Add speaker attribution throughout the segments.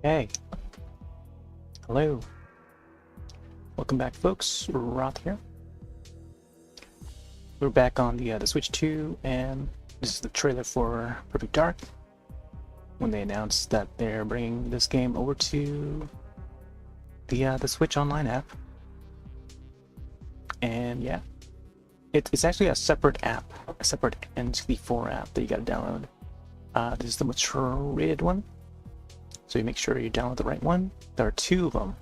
Speaker 1: Hey, hello. Welcome back, folks. Roth here. We're back on the Switch 2, and this is the trailer for Perfect Dark. When they announced that they're bringing this game over to the Switch Online app, and yeah, it's actually a separate app, a separate N64 app that you got to download. This is the mature rated one. So you make sure you download the right one. There are two of them.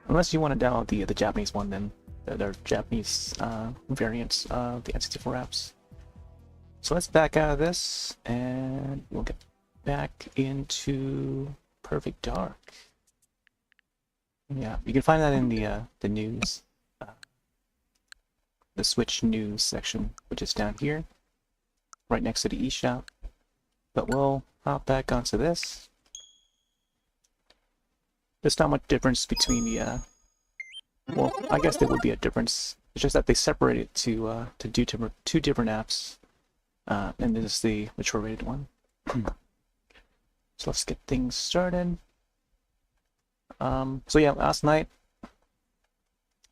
Speaker 1: Unless you want to download the Japanese one, then there are Japanese variants of the N64 apps. So let's back out of this, and we'll get back into Perfect Dark. Yeah, you can find that in the news, the Switch news section, which is down here, right next to the eShop. But we'll hop back onto this. There's not much difference between the, well, I guess there would be a difference. It's just that they separate it to do two different apps, and this is the mature rated one. So let's get things started. So yeah, last night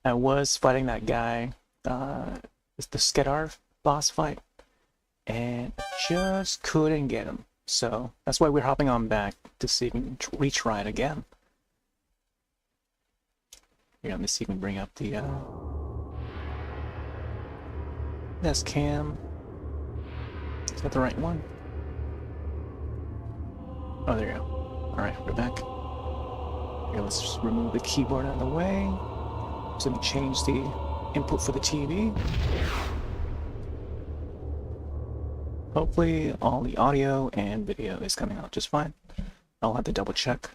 Speaker 1: I was fighting that guy, it's the Skedar boss fight, and just couldn't get him. So that's why we're hopping on back to see if we can retry it again. Here, let me see if we can bring up the S cam. Is that the right one? Oh, there you go. Alright, we're back. Here, let's just remove the keyboard out of the way. So we change the input for the TV. Hopefully all the audio and video is coming out just fine. I'll have to double check.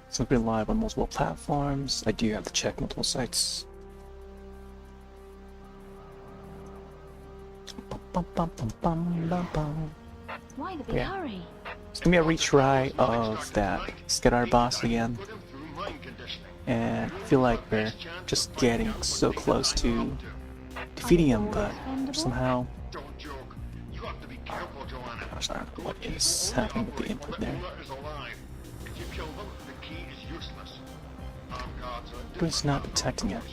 Speaker 1: Since we're live on multiple platforms, I do have to check multiple sites.
Speaker 2: Why the big hurry?
Speaker 1: It's gonna be a retry of that Skedar boss again. And I feel like we're just getting so close to defeating him, but somehow... Gosh, I don't know what is happening with the input there. But it's not detecting it.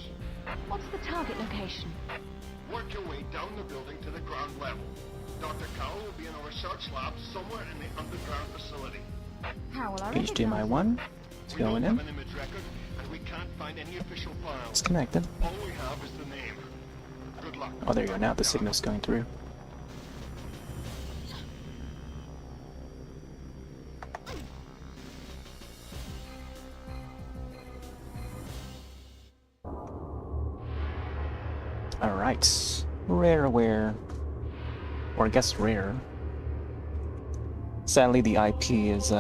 Speaker 2: What's the target location?
Speaker 3: Work your way down the building to the ground level. Dr. Cowell will be in a research lab somewhere in the underground facility.
Speaker 2: How will I
Speaker 1: HDMI 1. It's going in.
Speaker 3: An image record, and we can't find any official files.
Speaker 1: It's connected.
Speaker 3: All we have is the name. Good luck.
Speaker 1: Oh, there you go. Now the signal's going through. Alright, rareware, or I guess rare. Sadly, the IP is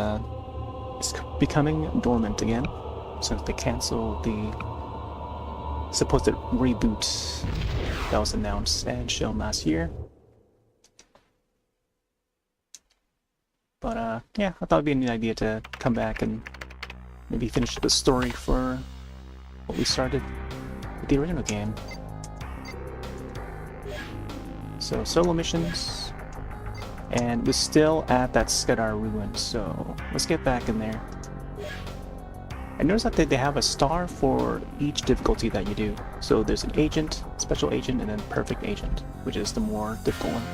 Speaker 1: becoming dormant again, since they canceled the supposed reboot that was announced and shown last year. But yeah, I thought it'd be a neat idea to come back and maybe finish the story for what we started with the original game. So solo missions, and we're still at that Skedar ruin, so let's get back in there. I noticed that they have a star for each difficulty that you do. So there's an agent, special agent, and then perfect agent, which is the more difficult one.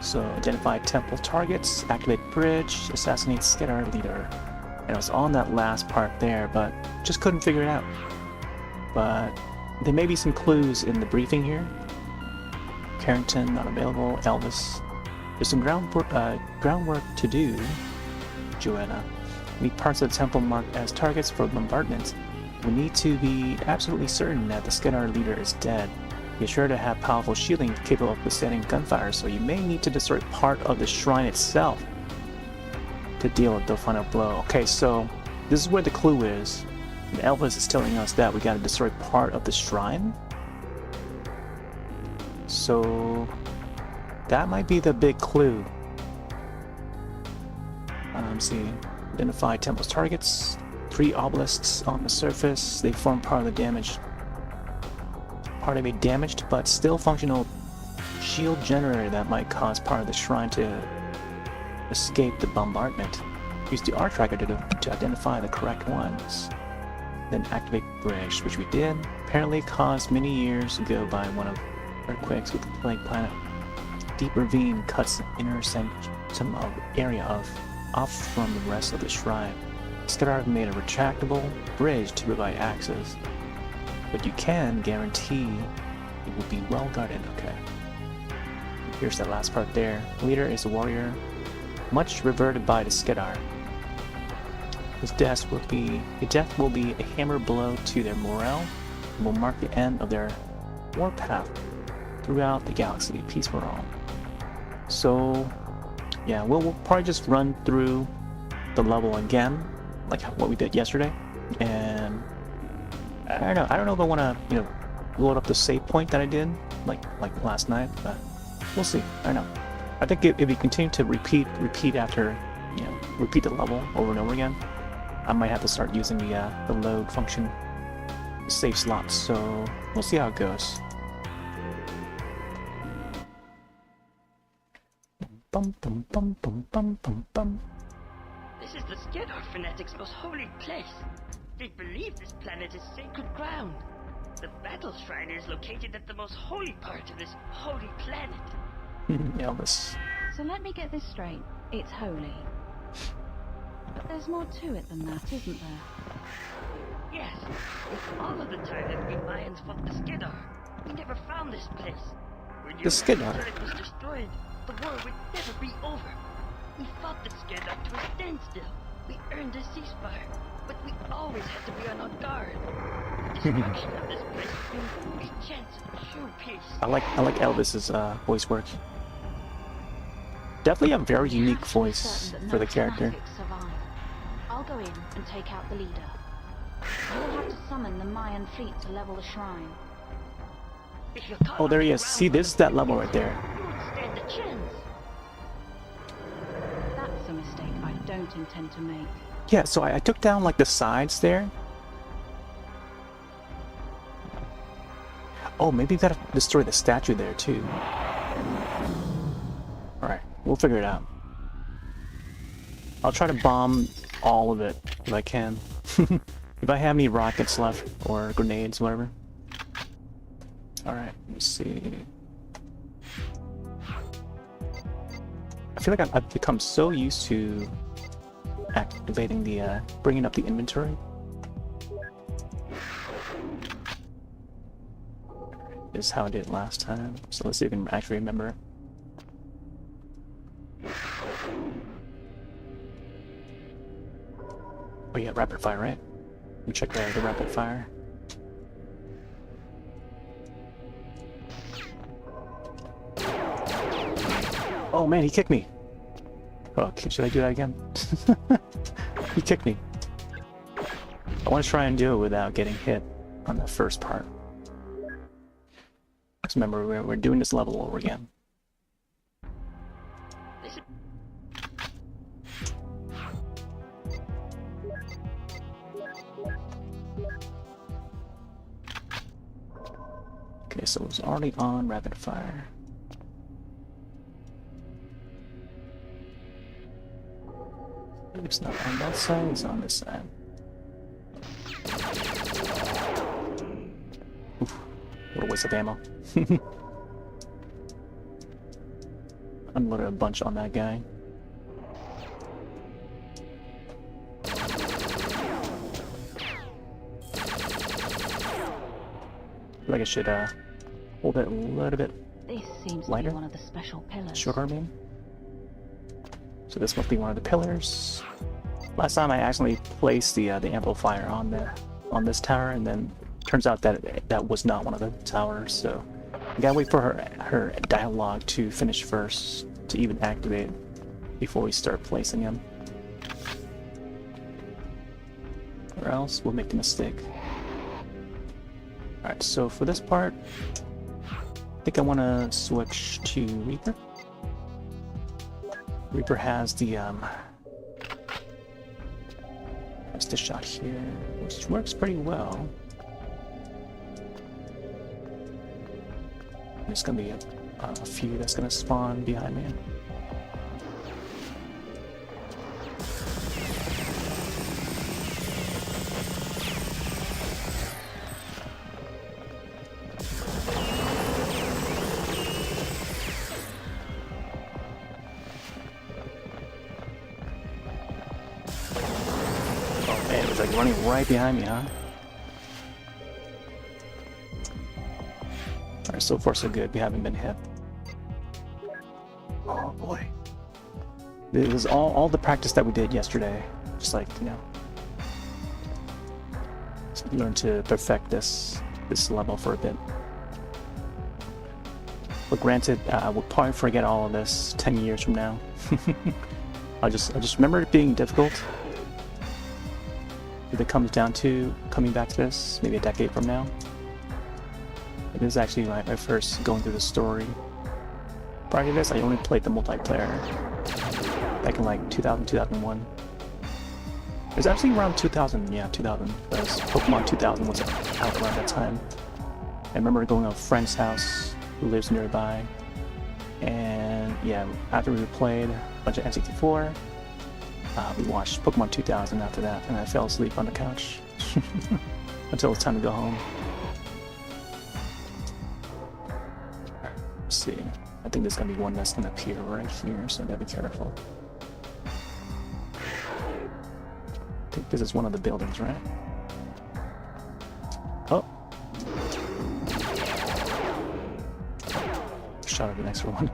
Speaker 1: So identify temple targets, activate bridge, assassinate Skedar leader. And I was on that last part there, but just couldn't figure it out. But there may be some clues in the briefing here. Carrington, not available. Elvis. There's some groundwork to do. Joanna. We need parts of the temple marked as targets for bombardment. We need to be absolutely certain that the Skedar leader is dead. Be sure to have powerful shielding capable of withstanding gunfire, so you may need to destroy part of the shrine itself to deal with the final blow. Okay, so this is where the clue is. And Elvis is telling us that we gotta destroy part of the shrine. So that might be the big clue. See, identify temple's targets. 3 obelisks on the surface. They form part of the damage. Part of a damaged but still functional shield generator that might cause part of the shrine to escape the bombardment. Use the R tracker to identify the correct ones. Then activate bridge, which we did. Apparently caused many years ago by one of earthquakes with the plague planet. Deep ravine cuts the inner sanctum of area off from the rest of the shrine. Skedar made a retractable bridge to provide access, but you can guarantee it will be well guarded. Okay. Here's that last part there. Leader is a warrior, much revered by the Skedar. His death will be a hammer blow to their morale and will mark the end of their warpath throughout the galaxy. Peace for all. So, yeah, we'll probably just run through the level again, like what we did yesterday. And I don't know if I want to, load up the save point that I did, like last night, but we'll see. I don't know. I think if we continue to repeat after, repeat the level over and over again, I might have to start using the load function save slots, so we'll see how it goes. Bum, bum, bum, bum, bum, bum, bum.
Speaker 4: This is the Skedar fanatics' most holy place. They believe this planet is sacred ground. The battle shrine is located at the most holy part of this holy planet.
Speaker 1: Elvis.
Speaker 2: So let me get this straight. It's holy. But there's more to it than that, isn't there?
Speaker 4: Yes, in all of the time that we Mayans fought the Skedar, we never found this place. When
Speaker 1: The Skedar?
Speaker 4: turret was destroyed, the war would never be over. We fought the Skedar to a standstill. We earned a ceasefire, but we always had to be on our guard. The destruction of this place brings a chance of true peace.
Speaker 1: I like Elvis's voice work. Definitely a very unique voice
Speaker 2: Certain that
Speaker 1: for
Speaker 2: no
Speaker 1: the character.
Speaker 2: fanatics survive. I'll go in and take out the leader. You'll have to summon the Mayan fleet to level the shrine.
Speaker 4: If you're caught
Speaker 1: Oh, there
Speaker 4: on
Speaker 1: he
Speaker 4: the
Speaker 1: is.
Speaker 4: ground
Speaker 1: See, this is that level right there.
Speaker 4: you won't stand a chance.
Speaker 2: That's a mistake I don't intend to make.
Speaker 1: Yeah, so I took down like the sides there. Oh, maybe we gotta destroy the statue there too. Alright, we'll figure it out. I'll try to bomb all of it if I can. If I have any rockets left or grenades, whatever. Alright, let's see. I feel like I've become so used to activating the, bringing up the inventory. This is how I did it last time, so let's see if I can actually remember. Oh yeah, rapid fire, right? Let me check the rapid fire. Oh man, he kicked me! Oh, should I do that again? He kicked me. I want to try and do it without getting hit on the first part. Just remember, we're doing this level over again. Okay, so it's already on rapid fire. It's not on that side, it's on this side. Oof, what a waste of ammo. Unloaded a bunch on that guy. I feel like I should hold it a little bit
Speaker 2: This seems
Speaker 1: lighter.
Speaker 2: to be one of the special pillars.
Speaker 1: Shorter, maybe. So this must be one of the pillars. Last time I accidentally placed the amplifier on this tower, and then turns out that that was not one of the towers. So I gotta wait for her dialogue to finish first to even activate before we start placing him, or else we'll make the mistake. All right, so for this part, I think I want to switch to Reaper. Reaper has the shot here, which works pretty well. There's gonna be a few that's gonna spawn behind me. running right behind me, huh? Alright, so far so good. We haven't been hit. Oh boy. This is all the practice that we did yesterday. Just like, you know, learn to perfect this level for a bit. But granted, I will probably forget all of this 10 years from now. I just remember it being difficult. If it comes down to coming back to this, maybe a decade from now. It is actually my first going through the story. Prior to this, I only played the multiplayer back in like 2000, 2001. It was actually around 2000, yeah, 2000. Because Pokemon 2000 was out around that time. I remember going to a friend's house who lives nearby. And yeah, after we played a bunch of N64, we watched Pokemon 2000 after that, and I fell asleep on the couch until it's time to go home. Let's see. I think there's gonna be one that's gonna appear right here, so I gotta be careful. I think this is one of the buildings, right? Oh! Shot at the next one.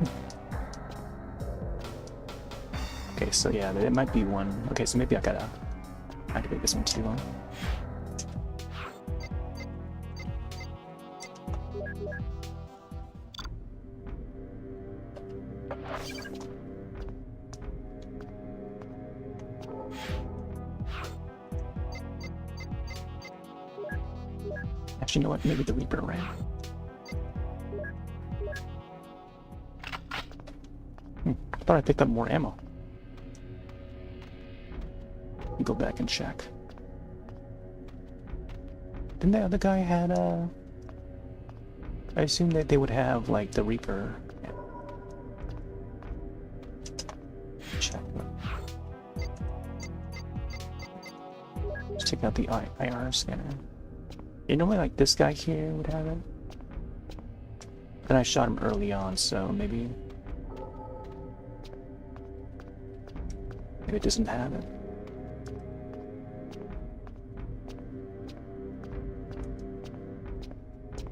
Speaker 1: Okay, so yeah, it might be one. Okay, so maybe I gotta activate this one too. Actually, you know what? Maybe the Reaper ran. I thought I picked up more ammo. Go back and check. Didn't the other guy had I assume that they would have like the Reaper. Check. Let's check out the IR scanner. Yeah, normally like this guy here would have it. Then I shot him early on, so maybe it doesn't have it.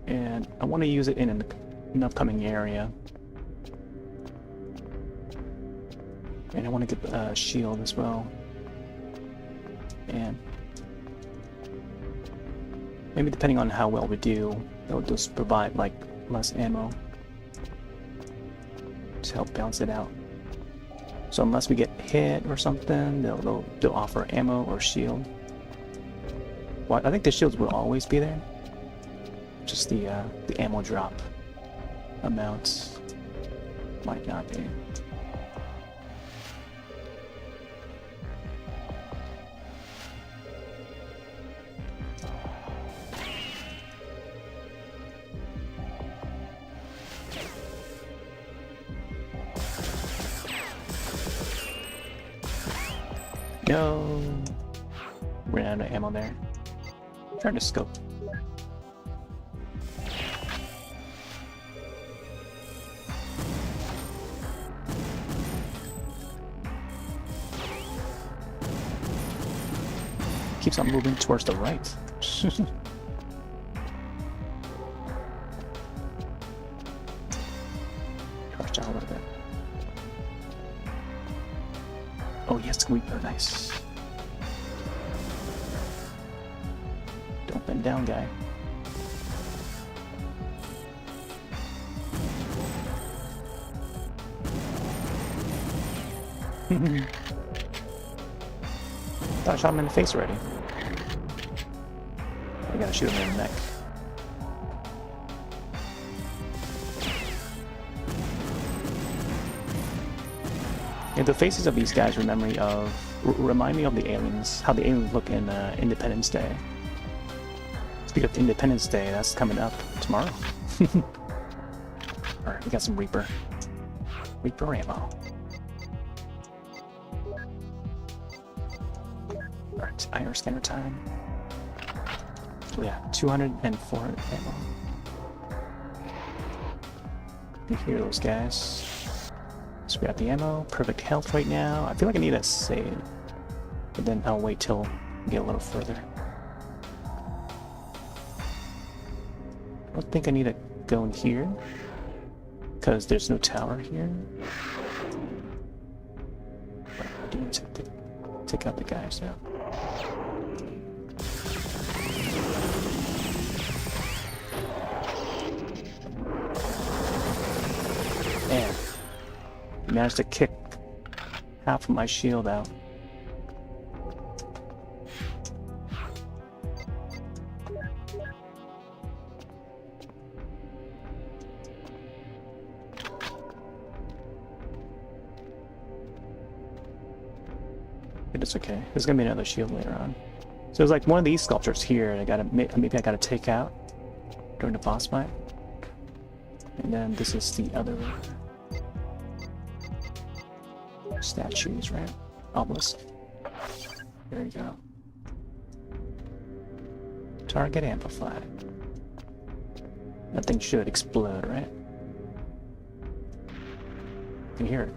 Speaker 1: And I want to use it in an upcoming area. And I want to get a shield as well. And maybe depending on how well we do, it'll just provide like less ammo to help balance it out. So unless we get hit or something, they'll offer ammo or shield. Well, I think the shields will always be there. Just the ammo drop amount might not be. No, ran out of ammo there. Trying to scope. Keeps on moving towards the right. Crouch down a little bit. Oh yes, Reaper, nice. Don't bend down, guy. Thought I shot him in the face already. I gotta shoot him in the neck. Yeah, the faces of these guys remind me of the aliens, how the aliens look in Independence Day. Speaking of Independence Day, that's coming up tomorrow. Alright, we got some Reaper ammo. Alright, IR scanner time. So yeah, 204 ammo. You hear those guys. Let's grab the ammo. Perfect health right now. I feel like I need a save. But then I'll wait till Get a little further. I don't think I need to go in here, because there's no tower here. But I do need to take out the guys now. And managed to kick half of my shield out. It's okay. There's gonna be another shield later on. So there's like one of these sculptures here. I gotta maybe I gotta take out during the boss fight. And then this is the other statues, right? Obelisk. There you go. Target amplified. That thing should explode, right? You can hear it.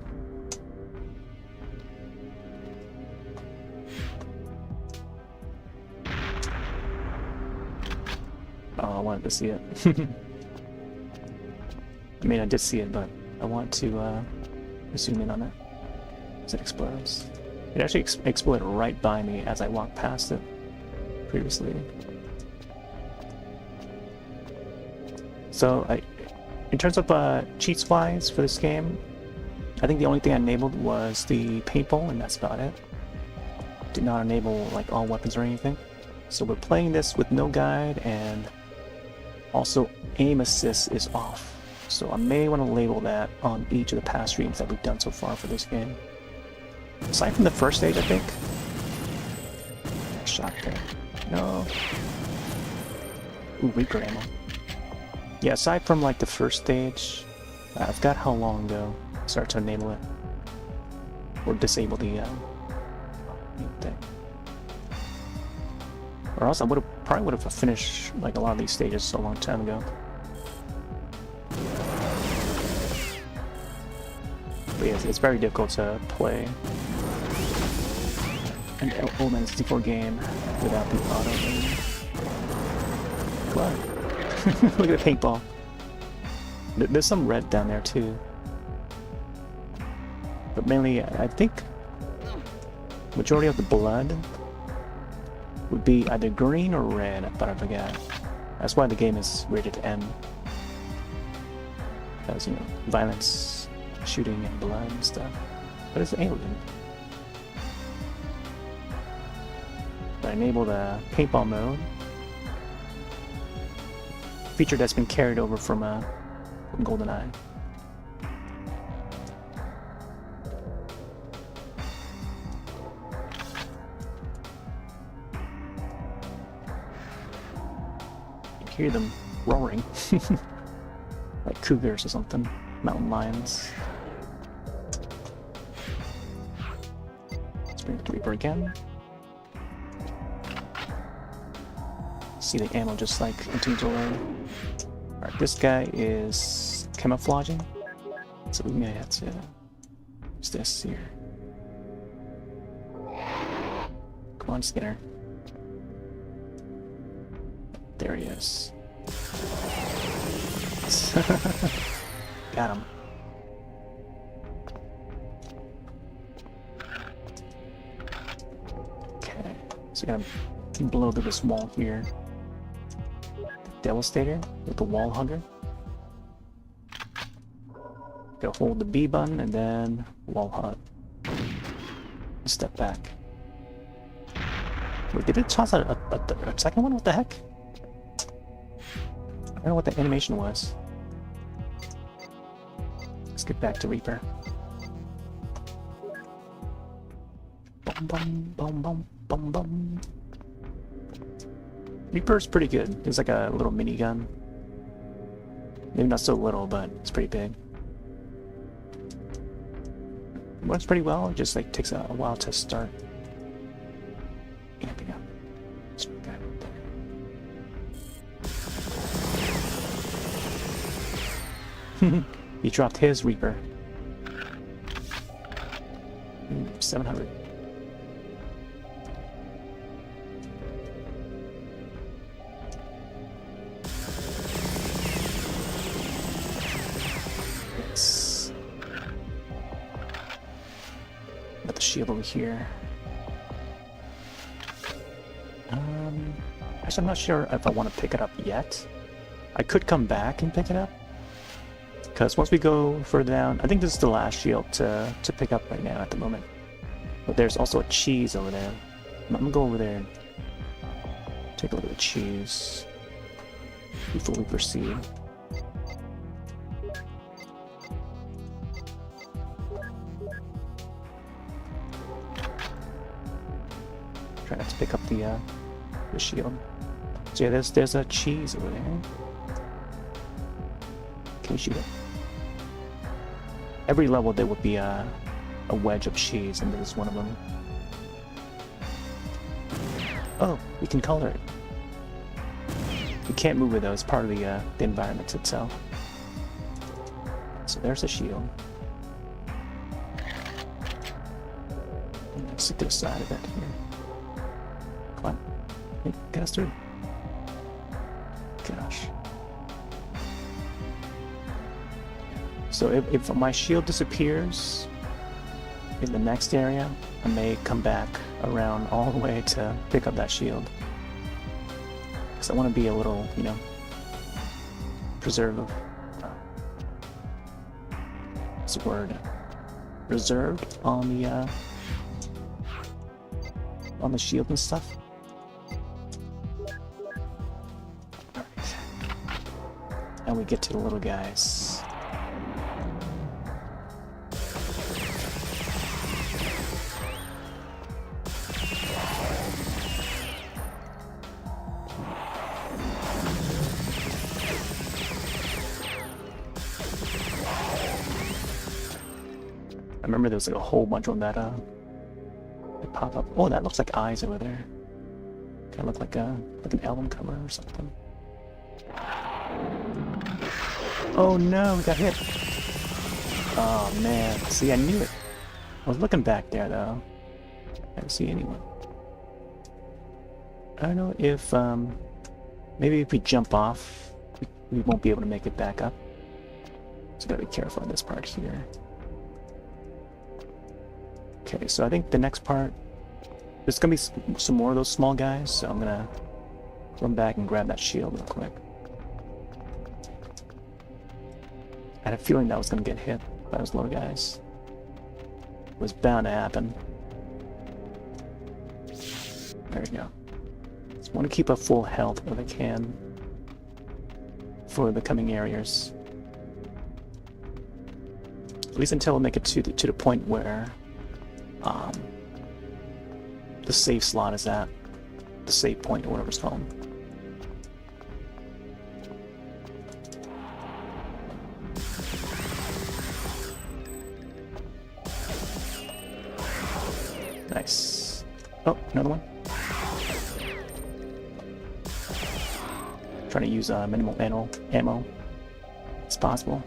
Speaker 1: Oh, I wanted to see it. I mean, I did see it, but I want to zoom in on it as it explodes. It actually exploded right by me as I walked past it previously. So, in terms of cheats-wise for this game, I think the only thing I enabled was the paintball, and that's about it. Did not enable like all weapons or anything. So we're playing this with no guide, and also aim assist is off. So I may want to label that on each of the past streams that we've done so far for this game. Aside from the first stage, I think. Shot there. No. Ooh, weaker ammo. Yeah, aside from like the first stage, I forgot how long ago I started to enable it. Or disable the thing. Or else I probably would have finished like a lot of these stages a long time ago. But yeah, it's very difficult to play an old N64 game without the auto aim. What? Look at the paintball. There's some red down there too. But mainly, I think majority of the blood would be either green or red, but I forgot. That's why the game is rated M. Because, you know, violence, shooting, and blood and stuff. But it's alien. I enabled the paintball mode. Feature that's been carried over from GoldenEye. You hear them roaring. Like cougars or something. Mountain lions. Let's bring the Reaper again. See the ammo just like continue to load. Alright, this guy is camouflaging. So we may have to use this here. Come on, Skedar. There he is. Got him. Okay, so we're gonna blow through this wall here. Devastator with the wall hugger. Go hold the B button and then wall hug. Step back. Wait, did it toss a second one? What the heck? I don't know what the animation was. Let's get back to Reaper. Bum bum bum bum bum bum. Reaper's pretty good. It's like a little minigun. Maybe not so little, but it's pretty big. It works pretty well. It just like takes a while to start amping up. Let's put that right there. He dropped his Reaper. 700. Got the shield over here. Actually, I'm not sure if I want to pick it up yet. I could come back and pick it up. Because once we go further down, I think this is the last shield to pick up right now at the moment. But there's also a cheese over there. I'm gonna go over there and take a look at the cheese before we proceed. Try not to pick up the shield. So yeah, there's a cheese over there. Can we shoot it? Every level there would be a wedge of cheese, and this is one of them. Oh, we can color it. We can't move it though, it's part of the environment itself. So there's a shield. Let's sit to the side of it here. Come on. Hey, get us through. Gosh. So if my shield disappears in the next area, I may come back around all the way to pick up that shield. Because I want to be a little, you know, preservative. What's the word? Reserved on the shield and stuff. Alright. And we get to the little guys. I remember there was like a whole bunch of them that pop up. Oh, that looks like eyes over there. Kind of look like an album cover or something. Oh no, we got hit. Oh man, see, I knew it. I was looking back there though. I didn't see anyone. I don't know if maybe if we jump off, we won't be able to make it back up. So gotta be careful on this part here. Okay, so I think the next part, there's gonna be some more of those small guys, so I'm gonna run back and grab that shield real quick. I had a feeling that was gonna get hit by those little guys. It was bound to happen. There we go. Just want to keep a full health if I can for the coming areas. At least until I make it to the point where the save slot is at, the save point or whatever it's called. Nice. Oh, another one. Trying to use minimal ammo as possible.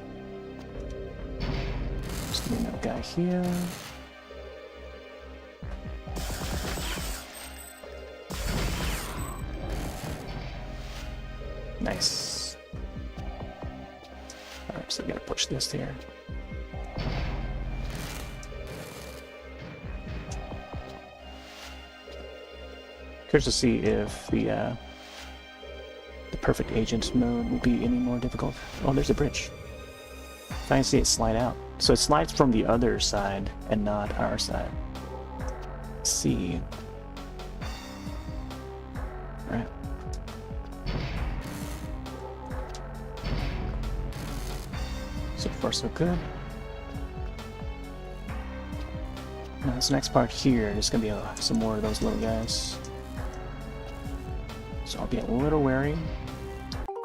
Speaker 1: Just give me another guy here. Nice. Alright, so we gotta push this here. Curious to see if the perfect agent mode will be any more difficult. Oh, there's a bridge. I can see it slide out. So it slides from the other side and not our side. Let's see. Alright. So far so good. Now this next part here, there's gonna be some more of those little guys. So I'll be a little wary.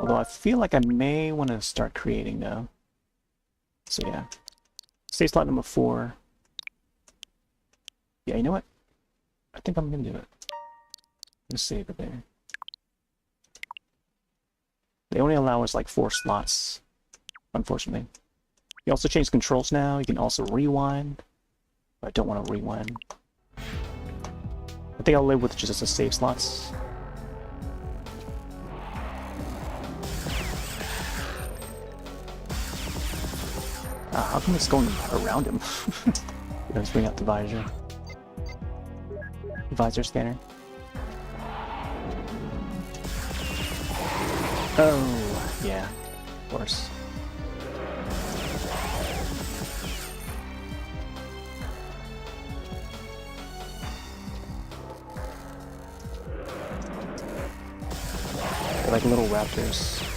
Speaker 1: Although I feel like I may want to start creating though. So yeah. Save slot number 4. Yeah, you know what? I think I'm gonna do it. I'm gonna save it there. They only allow us like 4 slots, unfortunately. You also change controls now. You can also rewind. But I don't want to rewind. I think I'll live with just the save slots. How come it's going around him? Let's bring out the visor. visor scanner. Oh, yeah, of course. They're like little raptors.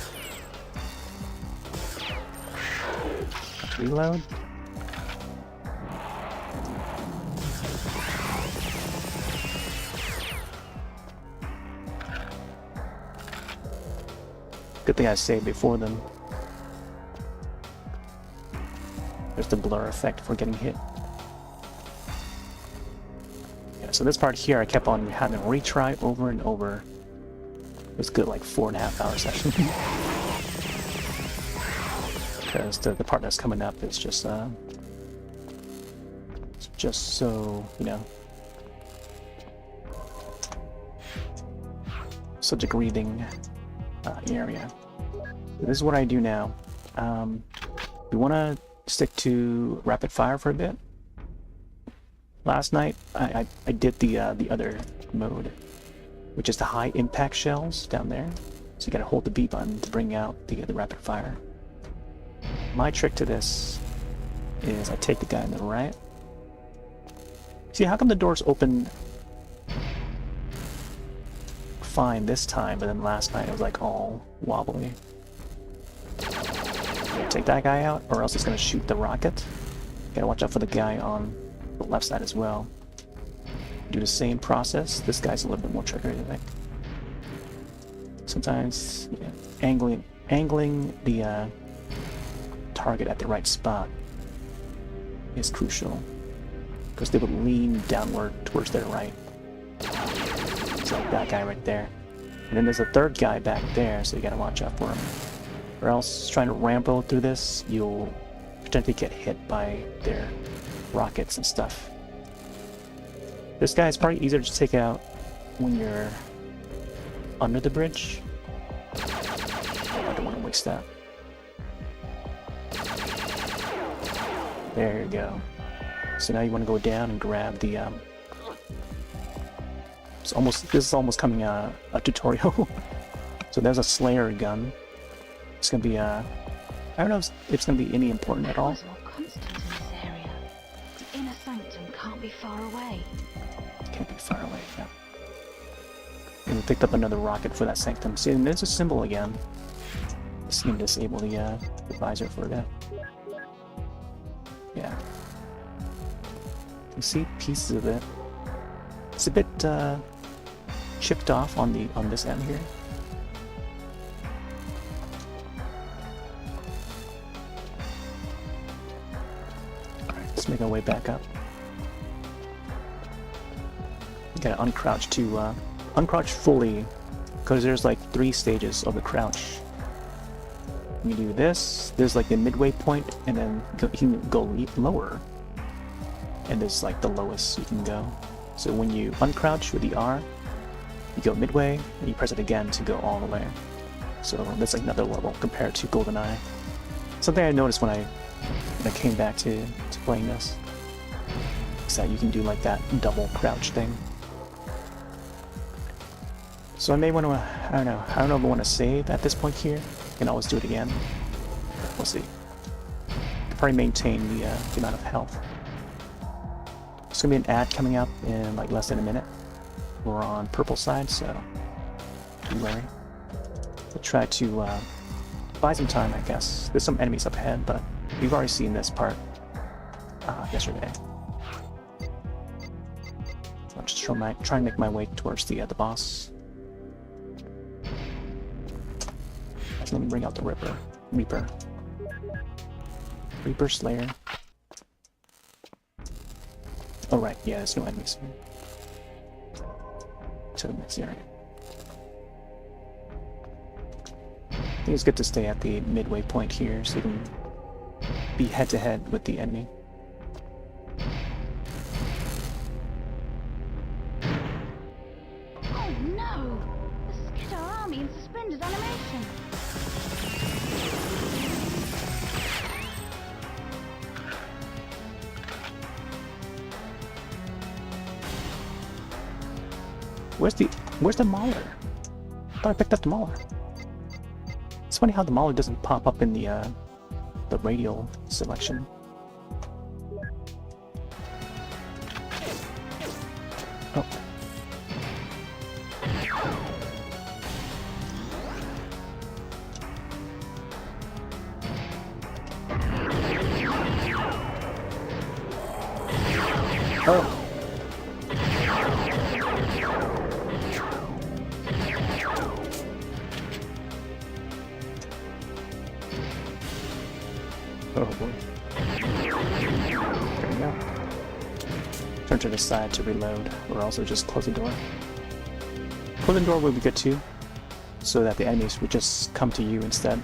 Speaker 1: Reload. Good thing I saved before them. There's the blur effect for getting hit. Yeah, so this part here I kept on having to retry over and over. It was good, like 4.5 hour session. Because the part that's coming up is just so, you know, such a grieving area. This is what I do now. We want to stick to rapid fire for a bit. Last night I did the other mode, which is the high impact shells down there. So you gotta hold the B button to bring out the rapid fire. My trick to this is I take the guy on the right. See, how come the doors open fine this time, but then last night it was like all wobbly? Take that guy out, or else it's gonna shoot the rocket. Gotta watch out for the guy on the left side as well. Do the same process. This guy's a little bit more triggered, I think. Sometimes, yeah, angling the target at the right spot is crucial, because they would lean downward towards their right. It's like that guy right there. And then there's a third guy back there, so you gotta watch out for him. Or else, trying to ramble through this, you'll potentially get hit by their rockets and stuff. This guy is probably easier to take out when you're under the bridge. I don't want to waste that. There you go. So now you want to go down and grab the this is almost coming a tutorial. So there's a Slayer gun. It's gonna be I don't know if it's gonna be any important at all.
Speaker 2: Powers are constant in this area. The inner sanctum can't be far away.
Speaker 1: Can't be far away, yeah. And we picked up another rocket for that sanctum. See, and there's a symbol again. Just need to disable the visor for that. Yeah. You see pieces of it. It's a bit chipped off on this end here. Alright, let's make our way back up. You gotta uncrouch to uncrouch fully, because there's like 3 stages of the crouch. You do this, there's like the midway point, and then you can go lower. And there's like the lowest you can go. So when you uncrouch with the R, you go midway, and you press it again to go all the way. So that's like another level compared to GoldenEye. Something I noticed when I came back to playing this is that you can do like that double crouch thing. So I may want to, I don't know if I want to save at this point here. I can always do it again. We'll see. I'll probably maintain the amount of health. There's gonna be an ad coming up in like less than a minute. We're on purple side, so be wary. We'll try to buy some time, I guess. There's some enemies up ahead, but we've already seen this part yesterday. So I'll just try and make my way towards the boss. Let me bring out the Reaper. Reaper Slayer. Oh right, yeah, there's no enemies here. To the next area. I think it's good to stay at the midway point here so you can be head to head with the enemy.
Speaker 2: Oh no! The Skedar army in suspended animation!
Speaker 1: Where's the Mauler? I thought I picked up the Mauler. It's funny how the Mauler doesn't pop up in the radial selection. Oh. Oh. Oh boy. There we go. Turn to the side to reload, or also just close the door. Close the door would be good too, so that the enemies would just come to you instead.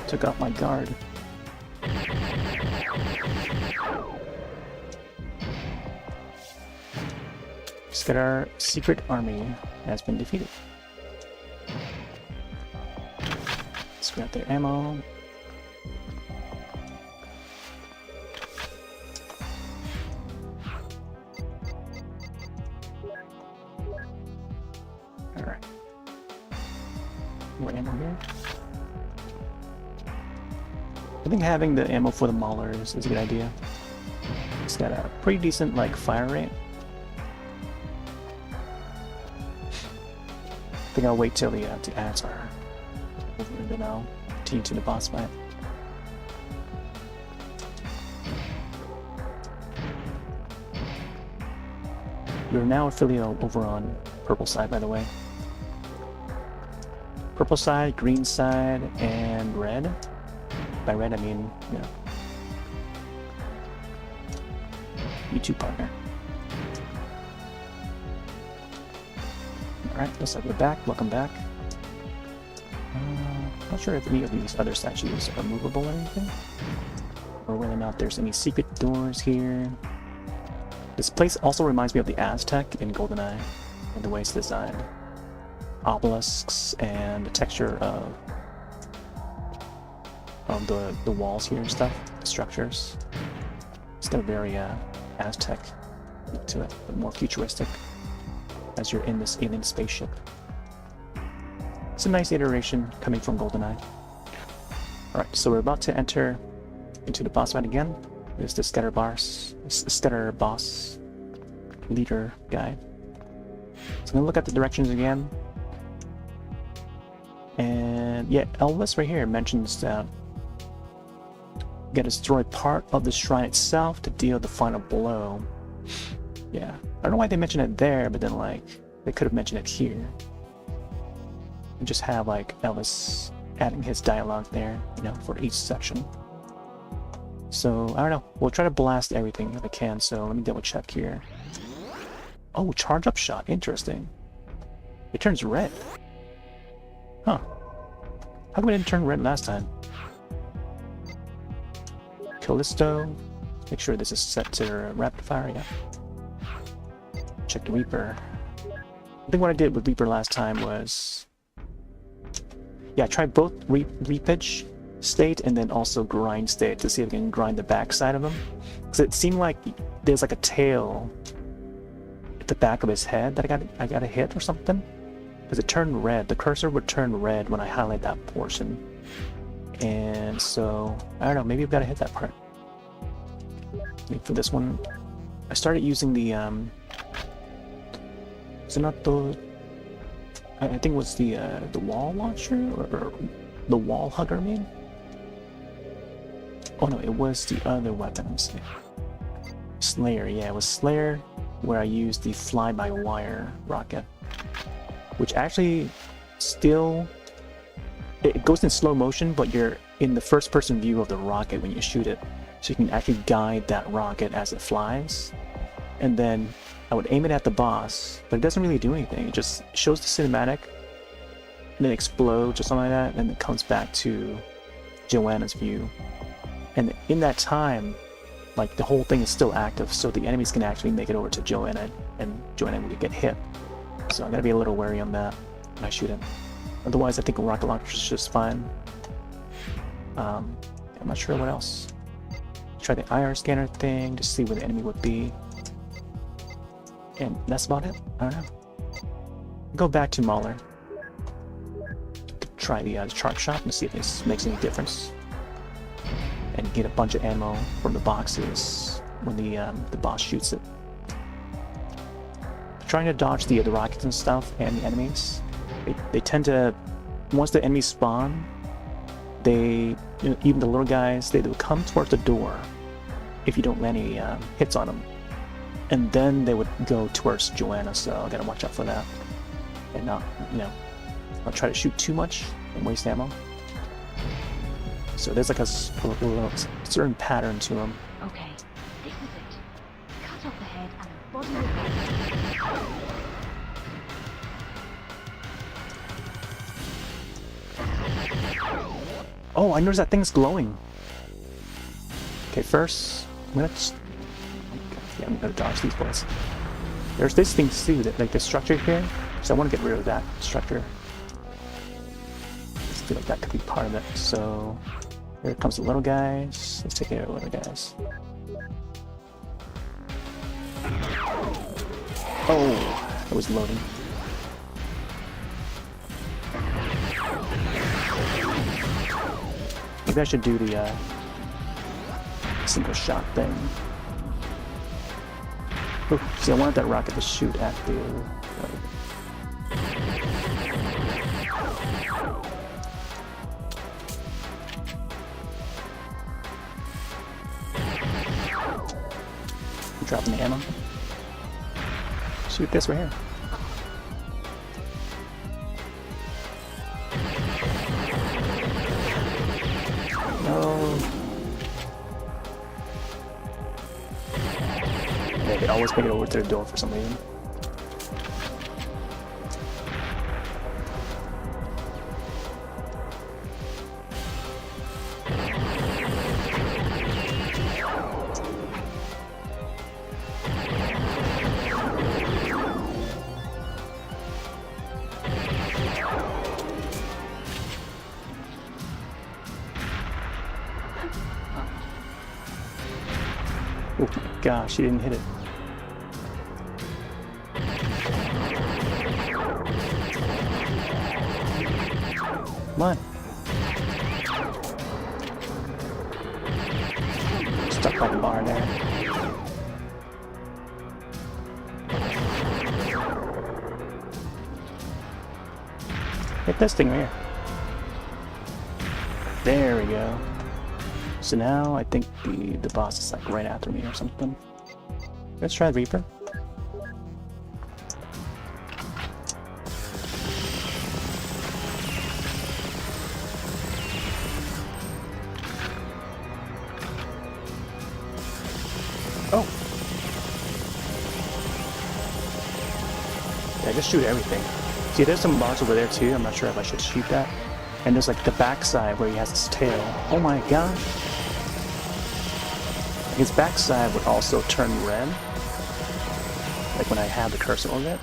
Speaker 1: Took off my guard. Skedar secret army has been defeated. Let's grab their ammo. Alright. More ammo here. I think having the ammo for the Maulers is a good idea. It's got a pretty decent like fire rate. I think I'll wait till the ads are over and then I'll continue to the boss fight. We're now affiliate over on purple side, by the way. Purple side, green side, and red. By red, I mean, you know, YouTube partner. Alright, looks like we're back. Welcome back. Not sure if any of these other statues are movable or anything, or whether or not there's any secret doors here. This place also reminds me of the Aztec in GoldenEye, in the way it's designed. Obelisks and the texture of the walls here and stuff, the structures. It's got a very Aztec look to it, but more futuristic as you're in this alien spaceship. It's a nice iteration coming from GoldenEye. Alright, so we're about to enter into the boss fight again. There's the Skedar boss leader guy. So I'm gonna look at the directions again. And yeah, Elvis right here mentions that you gotta destroy part of the shrine itself to deal the final blow. Yeah, I don't know why they mentioned it there, but then like they could have mentioned it here. And just have like Elvis adding his dialogue there, you know, for each section. So I don't know. We'll try to blast everything if I can. So let me double check here. Oh, charge up shot. Interesting. It turns red. Huh. How come it didn't turn red last time? Callisto. Make sure this is set to rapid fire. Yeah. Check the Reaper. I think what I did with Reaper last time was, yeah, I tried both repitch state and then also grind state to see if I can grind the back side of him. Because it seemed like there's like a tail at the back of his head that I got a hit or something. Because it turned red. The cursor would turn red when I highlight that portion. And so, I don't know, maybe I've got to hit that part. Maybe for this one, I started using the, is it not the, I think it was the wall launcher, or the wall hugger, I mean? Oh no, it was the other weapon, let me see. Slayer, yeah, it was Slayer, where I used the fly-by-wire rocket. Which actually still, it goes in slow motion, but you're in the first person view of the rocket when you shoot it. So you can actually guide that rocket as it flies. And then I would aim it at the boss, but it doesn't really do anything. It just shows the cinematic, and then explodes or something like that, and it comes back to Joanna's view. And in that time, like the whole thing is still active, so the enemies can actually make it over to Joanna, and Joanna will get hit. So I gotta be a little wary on that when I shoot it. Otherwise, I think a rocket launcher is just fine. I'm not sure what else. Try try the IR scanner thing to see where the enemy would be. And that's about it. I don't know. Go back to Mahler. Try the chart shop and see if this makes any difference. And get a bunch of ammo from the boxes when the boss shoots it. Trying to dodge the rockets and stuff and the enemies. They tend to, once the enemies spawn, they, even the little guys, they will come towards the door if you don't land any hits on them. And then they would go towards Joanna, so I gotta watch out for that. And not, not try to shoot too much and waste ammo. So there's like a certain pattern to them.
Speaker 2: Okay, this is it. Cut off the head and the body will go.
Speaker 1: Oh, I noticed that thing's glowing. Okay, first, I'm gonna dodge these bullets. There's this thing too, that like the structure here. So I want to get rid of that structure. I feel like that could be part of it. So here comes the little guys. Let's take care of the little guys. Oh, it was loading. Maybe I should do the single shot thing. Oh, see, I wanted that rocket to shoot at the. I'm dropping the ammo. Shoot this right here. No. Yeah, they always make it over to the door for some reason. Oh my gosh, she didn't hit it. Come on. Stuck by the bar there. Hit this thing right here. There we go. So now I think the boss is like right after me or something. Let's try Reaper. Oh! Yeah, just shoot everything. See, there's some bots over there too. I'm not sure if I should shoot that. And there's like the backside where he has his tail. Oh my gosh! His backside would also turn red. Like when I have the cursor on it.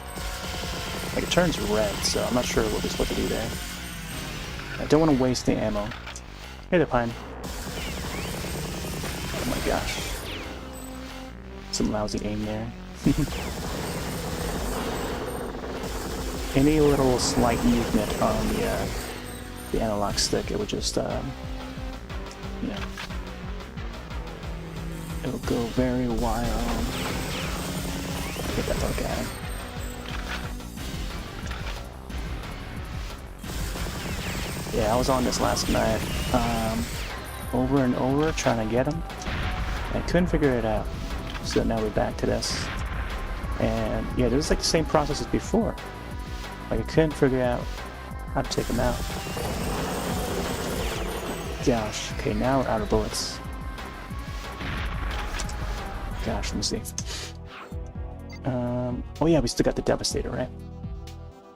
Speaker 1: Like it turns red, so I'm not sure what we're supposed to do there. I don't want to waste the ammo. Hey there, Pine. Oh my gosh. Some lousy aim there. Any little slight movement on the analog stick, it would just, it'll go very wild. Get that little guy. Yeah, I was on this last night, over and over trying to get him. I couldn't figure it out. So now we're back to this. And yeah, this is like the same process as before. Like I couldn't figure out how to take him out. Gosh, okay, now we're out of bullets. Gosh, let me see. Oh yeah, we still got the Devastator, right?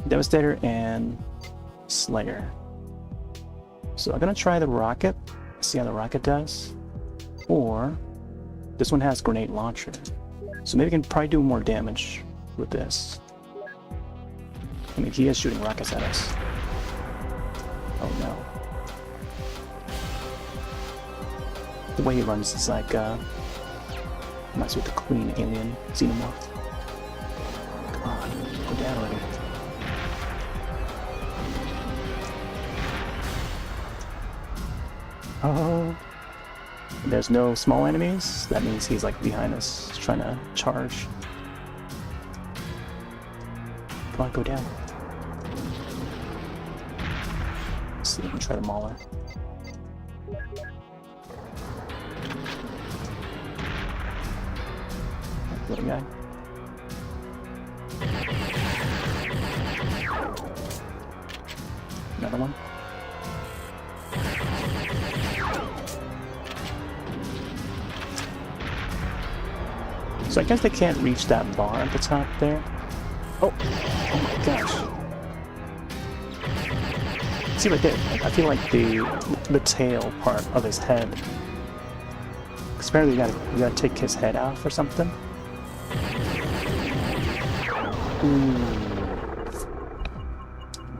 Speaker 1: Devastator and Slayer. So I'm gonna try the rocket, see how the rocket does. Or this one has grenade launcher. So maybe we can probably do more damage with this. I mean, he is shooting rockets at us. Oh no. The way he runs is like, reminds me of the Queen alien xenomorph. Come on, go down already. Oh, there's no small enemies. That means he's like behind us, trying to charge. Come on, go down. Let's see if we can try to maul her. Little guy. Another one. So I guess they can't reach that bar at the top there. Oh my gosh. See right there, I feel like the tail part of his head. Because apparently you gotta take his head off or something. Ooh.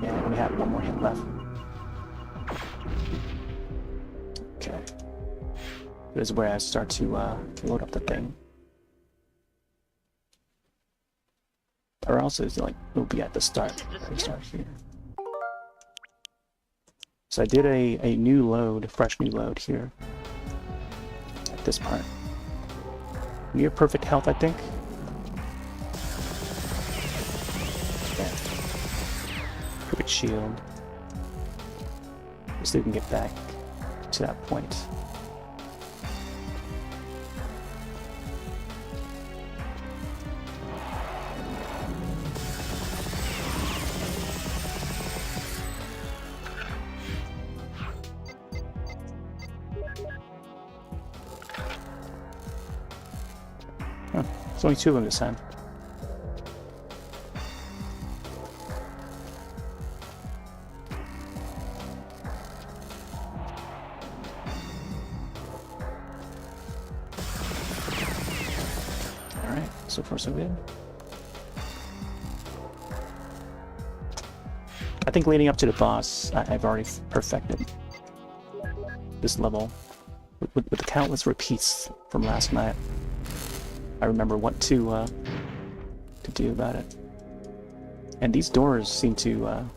Speaker 1: Yeah, we have one more hit left. Okay. This is where I start to load up the thing. Or else it's like, it'll be at the start. Here. So I did a new load, a fresh new load here. At this part. Near perfect health, I think. Yeah. Perfect shield. Just so we can get back to that point. Huh. There's only two of them this time. Alright, so far so good. I think leading up to the boss, I've already perfected this level. With the countless repeats from last night, I remember what to do about it. And these doors seem to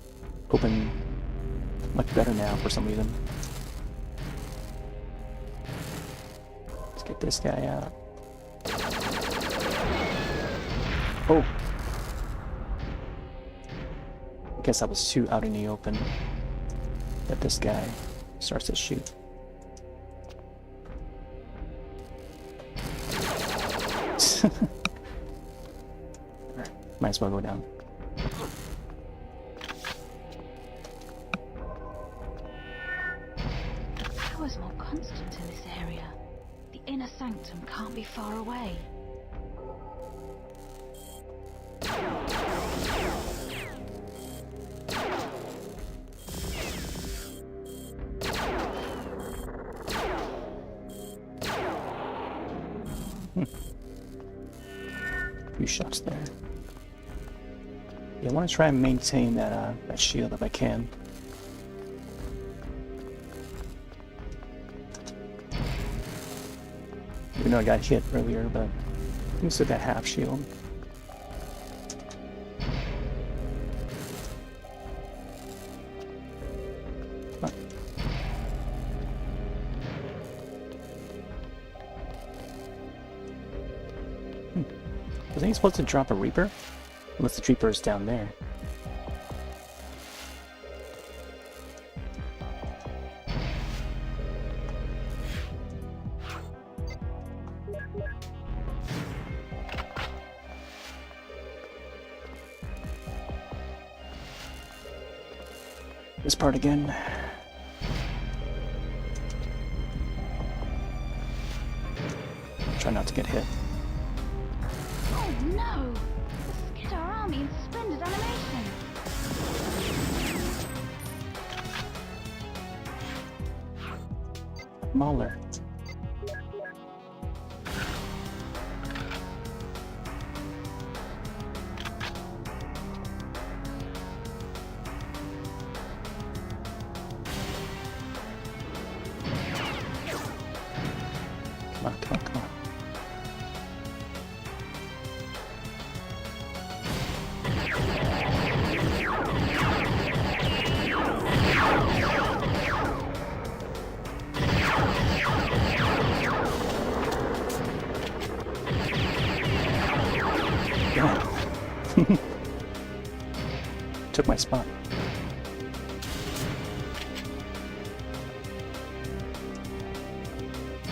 Speaker 1: open much better now for some reason. Let's get this guy out. Oh! I guess I was too out in the open that this guy starts to shoot. Alright, might as well go down.
Speaker 2: Power's more constant in this area. The inner sanctum can't be far away.
Speaker 1: Few shots there. Yeah, I want to try and maintain that shield if I can. Even though I got hit earlier, but I still got half shield. Wasn't he supposed to drop a Reaper? Unless the Reaper is down there. This part again. Try not to get hit.
Speaker 2: Oh no! The Skedar army in splendid animation!
Speaker 1: Mauler. spot.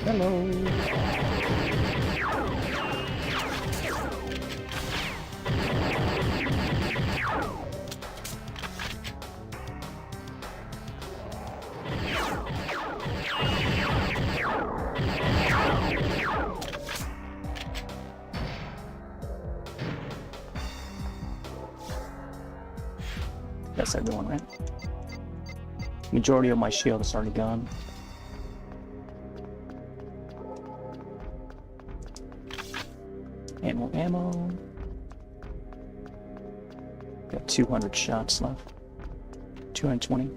Speaker 1: Hello. That's everyone, right? Majority of my shield is already gone. Ammo. Got 200 shots left. 220.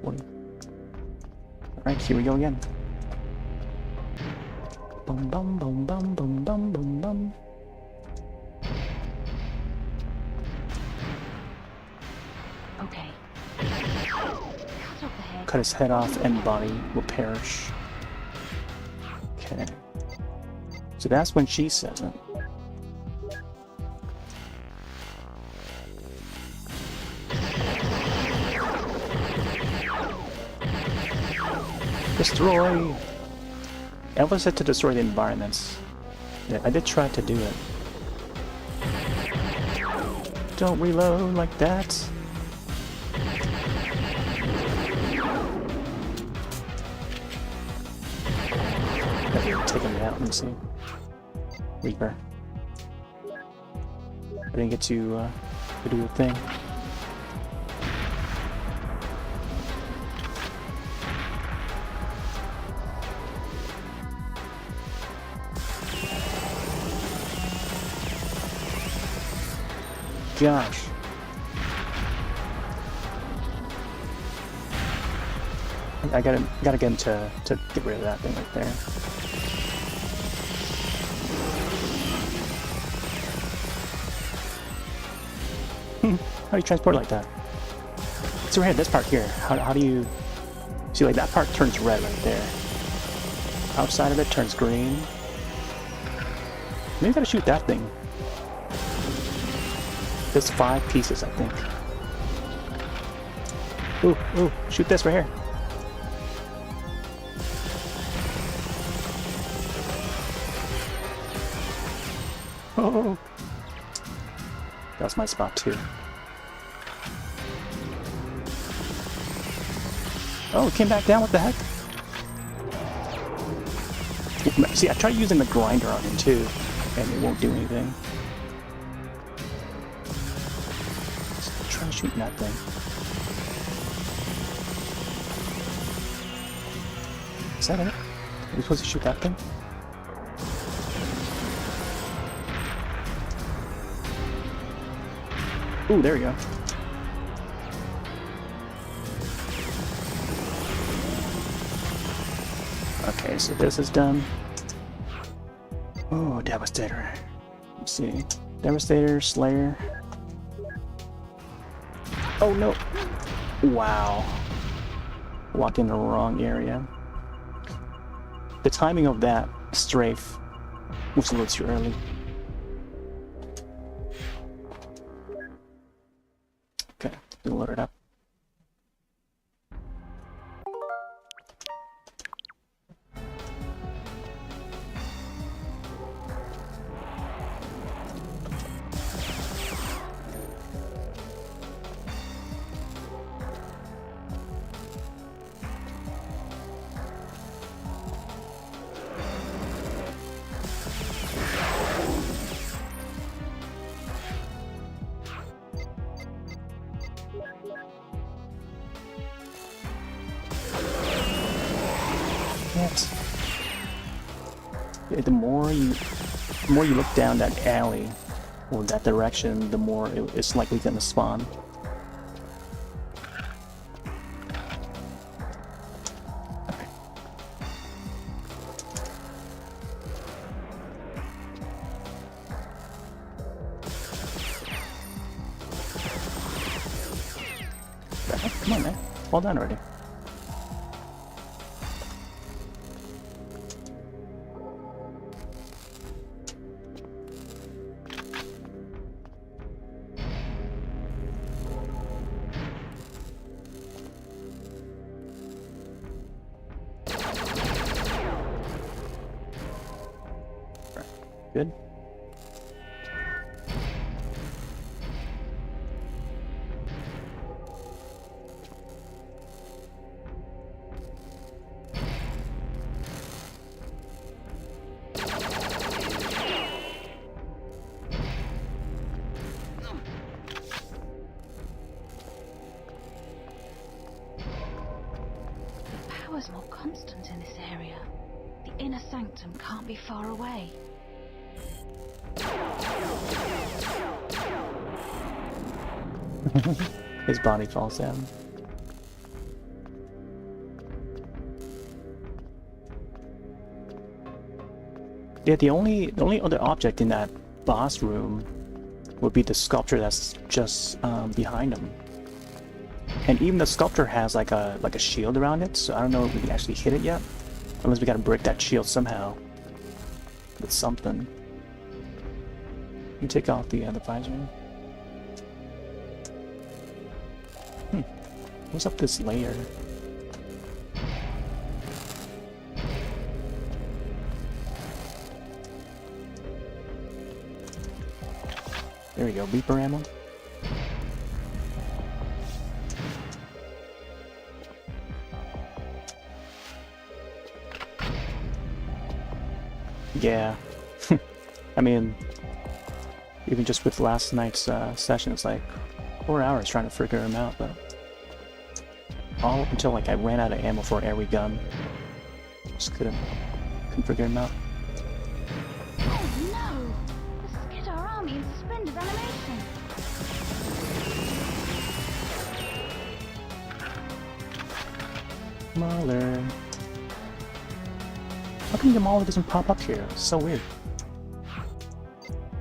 Speaker 1: 40. Alright, here we go again. Bum bum bum bum bum bum bum bum.
Speaker 2: Okay. Cut off the head.
Speaker 1: Cut his head off and body will perish. Okay. So that's when she says it. Destroy! Elvis said to destroy the environments. Yeah, I did try to do it. Don't reload like that. Take him out. Let me see. Reaper. I didn't get to do the thing. Gosh. I gotta get him to get rid of that thing right there. How do you transport like that? So right here, this part here. How do you see? Like that part turns red right there. Outside of it turns green. Maybe I gotta shoot that thing. There's 5 pieces, I think. Ooh, shoot this right here. Oh, that's my spot too. Oh, it came back down. What the heck? See, I tried using the grinder on him too, and it won't do anything. Try shooting that thing. Is that it? Are we supposed to shoot that thing? Ooh, there we go. Okay, so this is done. Oh, Devastator. Let's see. Devastator, Slayer. Oh no! Wow. Walked in the wrong area. The timing of that strafe was a little too early. Okay, we'll load it up. The more you look down that alley or that direction, the more it's likely going to spawn. Okay. Come on, man. Fall down already. Good.
Speaker 2: Power's more constant in this area. The inner sanctum can't be far away.
Speaker 1: His body falls down. Yeah, the only other object in that boss room would be the sculpture that's just behind him. And even the sculpture has like a shield around it, so I don't know if we can actually hit it yet. Unless we gotta break that shield somehow. With something. You take off the visor. What's up this layer? There we go, Reaper ammo. Yeah. I mean, even just with last night's session, it's like 4 hours trying to figure him out, but all up until like I ran out of ammo for every gun. Just couldn't figure him out.
Speaker 2: Oh no! The Skedar army in suspended animation.
Speaker 1: Mauler. How come the Mauler doesn't pop up here? It's so weird.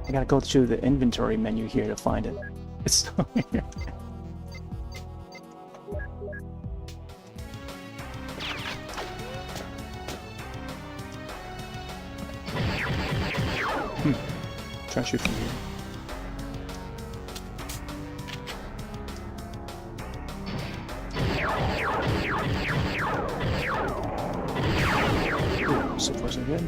Speaker 1: I gotta go through the inventory menu here to find it. It's so weird. Try to shoot from here. Ooh, so far so good.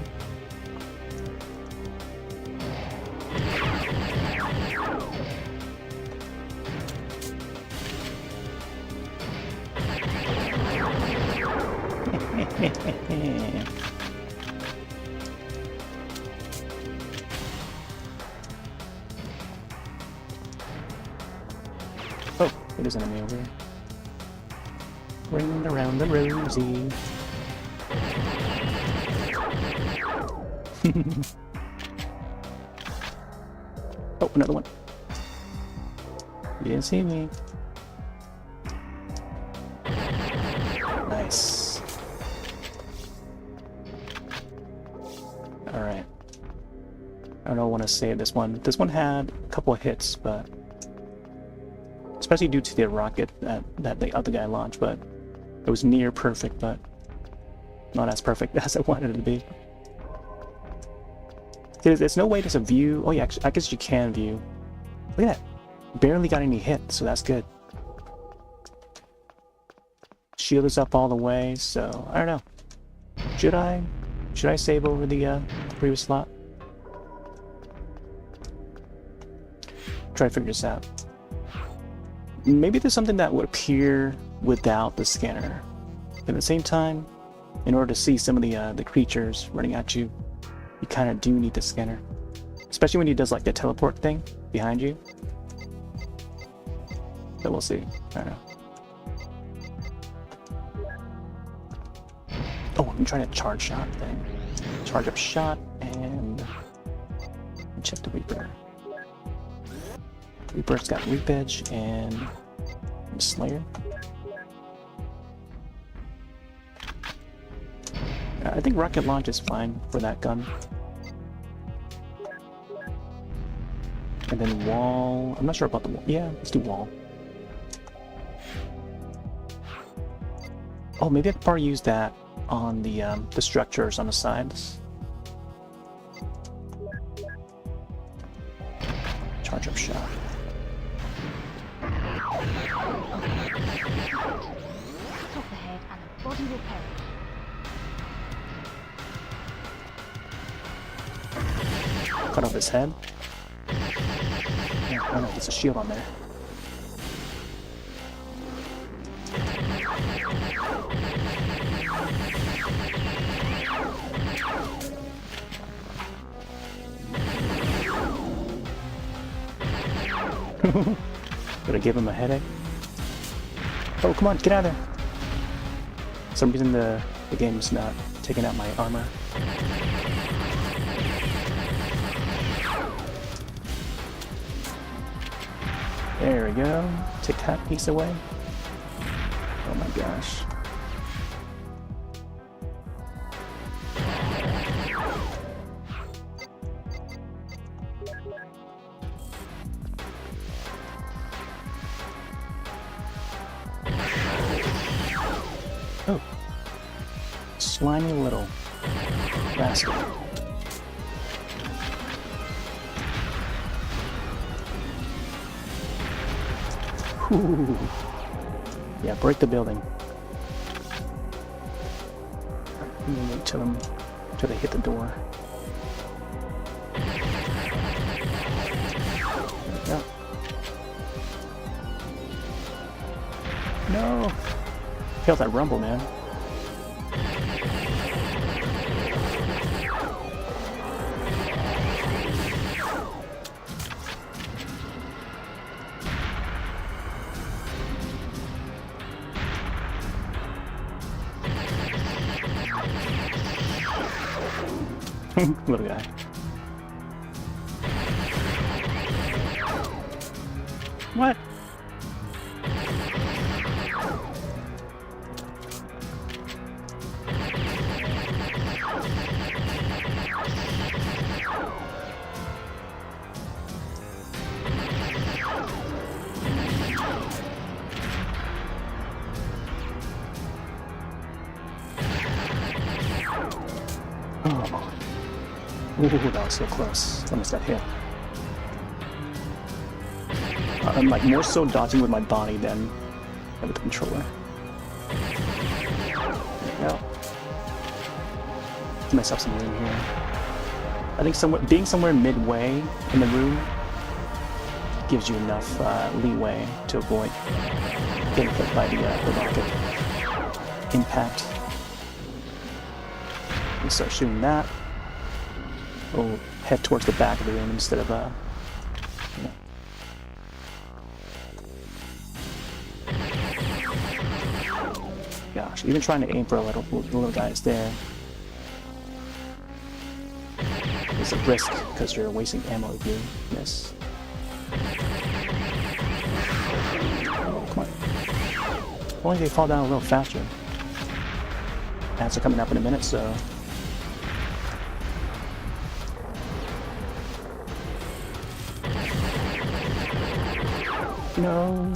Speaker 1: Oh, there's an enemy over here. Ring around the rosy. Oh, another one. You didn't see me. Nice. Alright. I don't want to save this one. This one had a couple of hits, but especially due to the rocket that the other guy launched, but it was near perfect, but not as perfect as I wanted it to be. There's no way to view. Oh yeah, actually, I guess you can view. Look at that. Barely got any hits, so that's good. Shield is up all the way, so I don't know. Should I save over the previous slot? Try to figure this out. Maybe there's something that would appear without the scanner. But at the same time, in order to see some of the creatures running at you, you kind of do need the scanner. Especially when he does like the teleport thing behind you. So we'll see. I don't know. Oh, I'm trying to charge shot thing. Charge up shot and check the Reaper. Reaper's got Reap Edge and Slayer. I think rocket launch is fine for that gun. And then wall. I'm not sure about the wall. Yeah, let's do wall. Oh, maybe I could probably use that on the structures on the sides. Charge up shot.
Speaker 2: Cut off the head and the body will perish.
Speaker 1: cut off his head. Yeah, oh no, there's a shield on there. Did I give him a headache? Oh, come on, get out of there! For some reason the game's not taking out my armor. There we go. Take that piece away. Oh my gosh. Oh. Slimy little rascal. Ooh. Yeah, break the building. I'm gonna wait till they hit the door. No. No. Felt that rumble, man. Little guy. What? Oh. Ooh, that was so close. I almost got hit. I'm like more so dodging with my body than with the controller. There we go. Give myself some room here. I think being somewhere midway in the room gives you enough leeway to avoid getting hit by the rocket impact. We start shooting that. We'll head towards the back of the room instead of, you know. Gosh, even trying to aim for a little guys there is a risk because you're wasting ammo if you miss. Oh, come on. If only they fall down a little faster. Ads are coming up in a minute, so. No.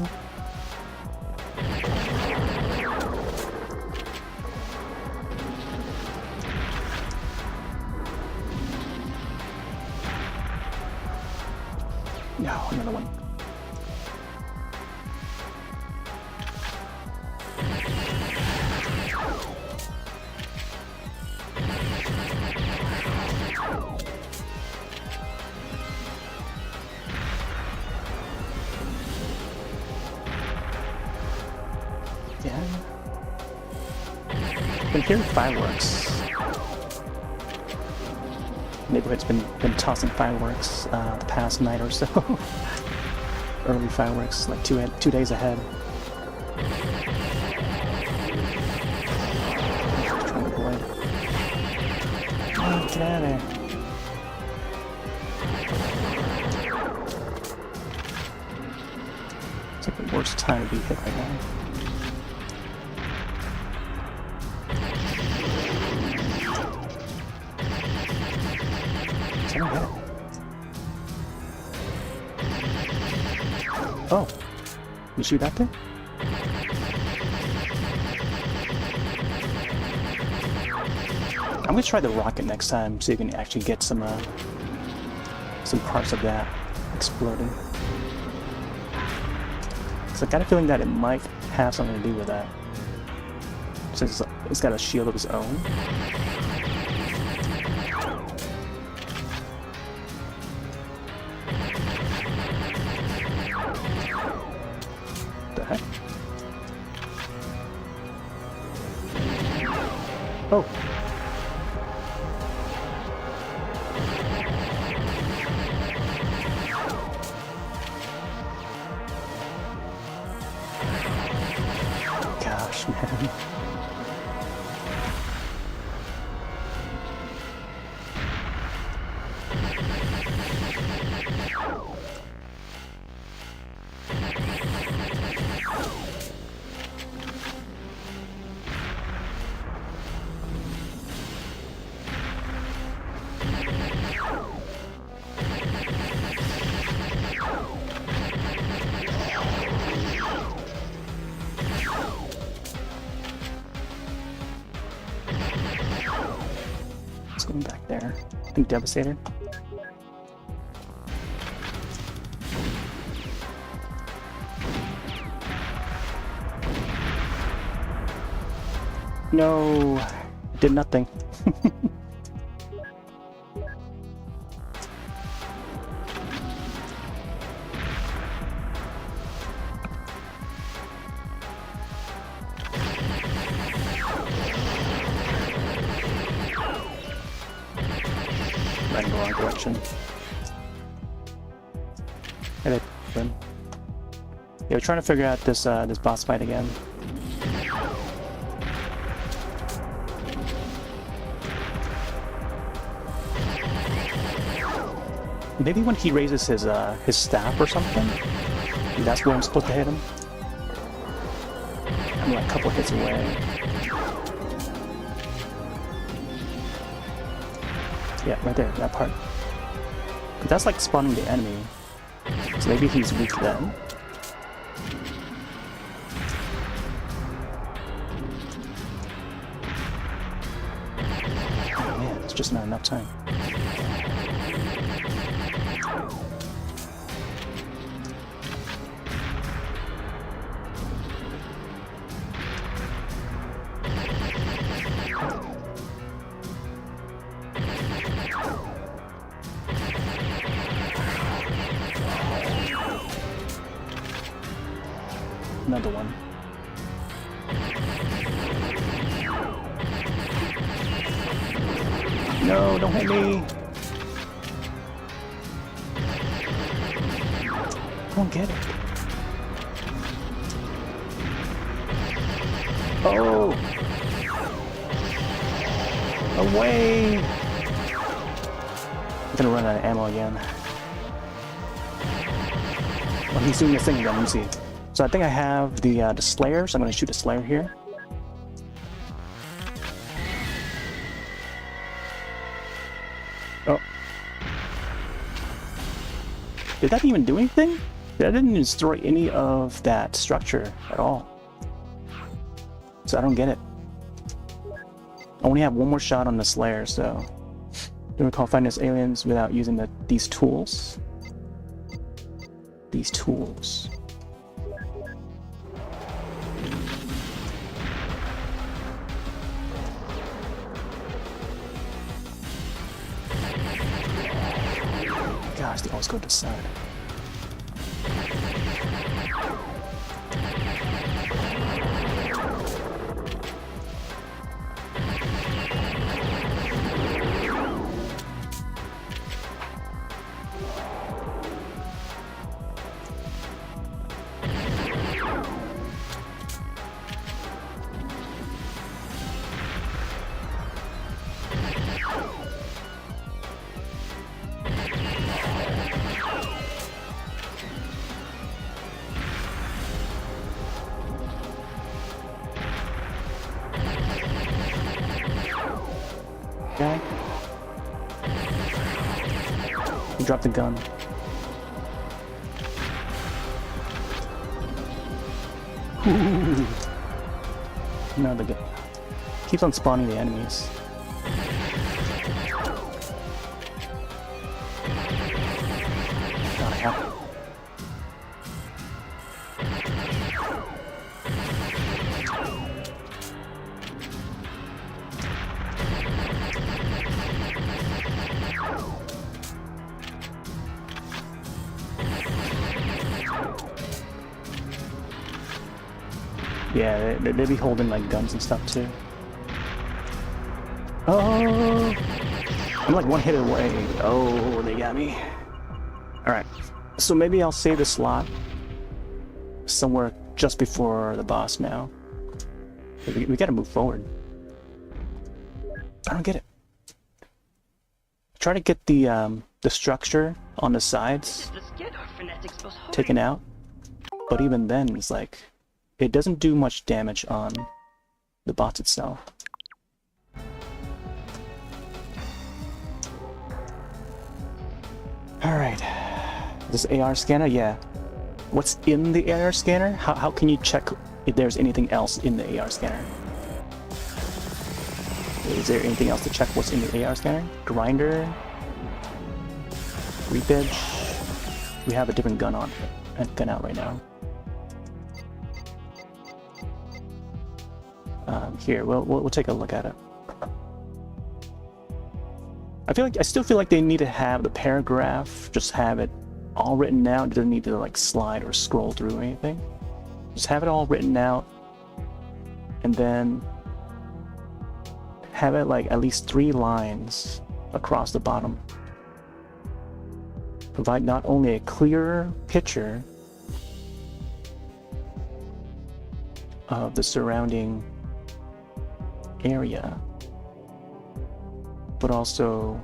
Speaker 1: No, another one. Yeah. Been hearing fireworks. Neighborhood's been tossing fireworks the past night or so. Early fireworks, like 2 days ahead. Trying to avoid. Oh, get out of there. It's like the worst time to be hit right now. Oh, you shoot that thing? I'm gonna try the rocket next time so you can actually get some parts of that exploding. So I got a feeling that it might have something to do with that, since it's got a shield of its own. Oh. Gosh, man. Let's go back there. I think Devastator. No, did nothing. Right in the wrong direction. Hey, yeah, we're trying to figure out this this boss fight again. Maybe when he raises his staff or something, that's where I'm supposed to hit him. I'm like a couple hits away. Yeah, right there, that part. But that's like spawning the enemy. So maybe he's weak then. Oh man, it's just not enough time. Another one. No, don't hit me! I don't get it. Oh! Away! I'm gonna run out of ammo again. Well, he's doing this thing again, let me see. So I think I have the Slayer, so I'm gonna shoot a Slayer here. Oh. Did that even do anything? That didn't destroy any of that structure at all. So I don't get it. I only have one more shot on the Slayer, so... Don't recall finding those aliens without using these tools. These tools. Gosh, they always go to the side. Okay. He dropped the gun. No, the gun keeps on spawning the enemies. God, help. Yeah, they be holding like guns and stuff too. Oh! I'm like one hit away. Oh, they got me. Alright. So maybe I'll save the slot somewhere just before the boss now. We gotta move forward. I don't get it. Try to get the structure on the sides
Speaker 4: The Skedar fanatics was horrid.
Speaker 1: taken out, but even then, it's like it doesn't do much damage on the bots itself. All right, this AR scanner, yeah. What's in the AR scanner? How can you check if there's anything else in the AR scanner? Is there anything else to check what's in the AR scanner? Grinder, Reapage. We have a different gun out right now. Here, we'll take a look at it. I still feel like they need to have the paragraph, just have it all written out. It doesn't need to like slide or scroll through anything. Just have it all written out, and then have it like at least 3 lines across the bottom. Provide not only a clearer picture of the surrounding area, but also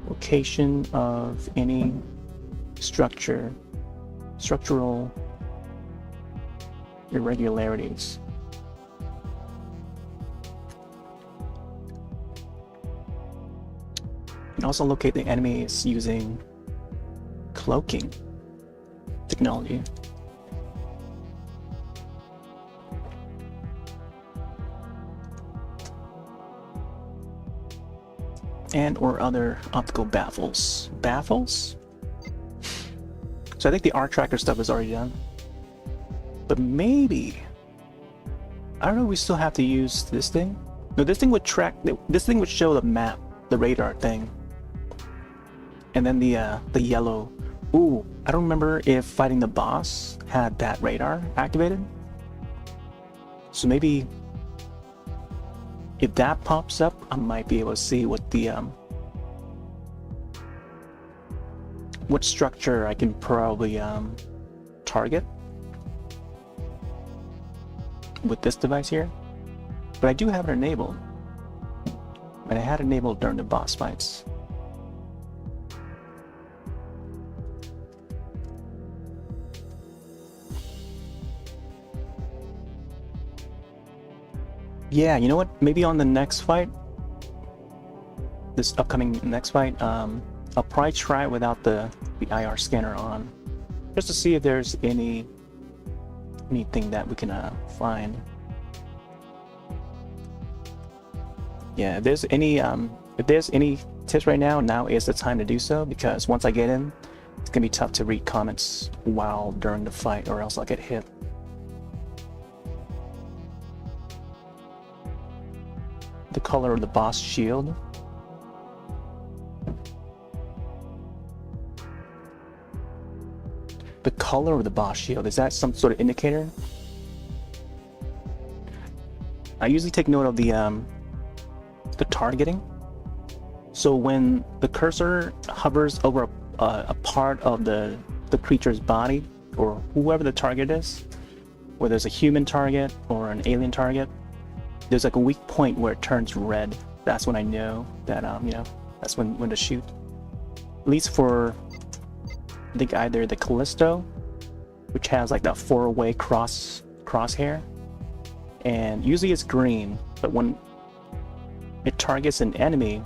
Speaker 1: location of any structural irregularities. And also locate the enemies using cloaking technology. And or other optical baffles. Baffles? So I think the art tracker stuff is already done. But maybe, I don't know, we still have to use this thing? No, this thing would show the map, the radar thing. And then the yellow. Ooh, I don't remember if fighting the boss had that radar activated. So maybe if that pops up, I might be able to see what the what structure I can probably target with this device here. But I do have it enabled, and I had it enabled during the boss fights. Yeah, you know what? Maybe on the next fight, this upcoming next fight, I'll probably try it without the IR scanner on, just to see if there's anything that we can find. Yeah, if there's any tips right now, now is the time to do so, because once I get in, it's gonna be tough to read comments while during the fight, or else I'll get hit. The color of the boss shield. The color of the boss shield, is that some sort of indicator? I usually take note of the targeting. So when the cursor hovers over a part of the creature's body, or whoever the target is, whether it's a human target or an alien target, there's like a weak point where it turns red. That's when I know that that's when to shoot. At least for, I think, either the Callisto, which has like that 4-way crosshair, and usually it's green, but when it targets an enemy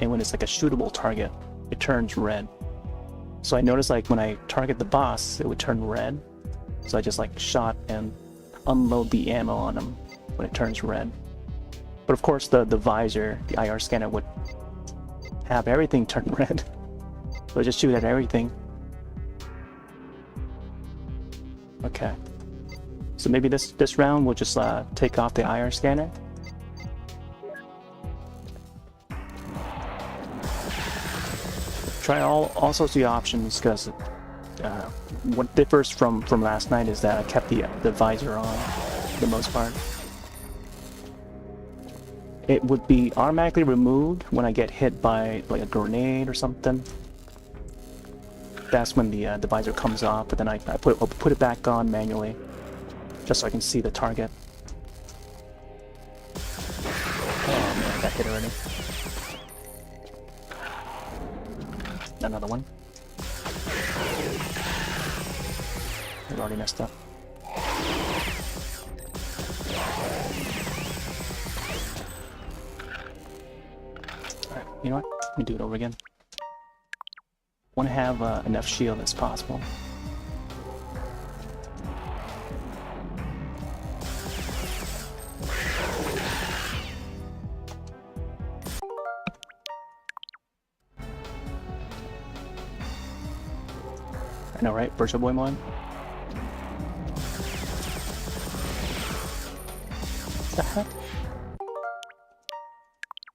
Speaker 1: and when it's like a shootable target, it turns red. So I noticed like when I target the boss, it would turn red. So I just like shot and unload the ammo on him when it turns red. But of course the visor, the IR scanner, would have everything turn red. So I just shoot at everything. Okay. So maybe this round we'll just take off the IR scanner. Try all sorts of options, because what differs from last night is that I kept the visor on for the most part. it would be automatically removed when I get hit by like a grenade or something. That's when the visor comes off, but then I'll put it back on manually, just so I can see the target. Oh man, I got hit already. Another one. I've already messed up. Alright, you know what? Let me do it over again. Want to have enough shield as possible. I know, right? Virtual Boy mode. What the heck?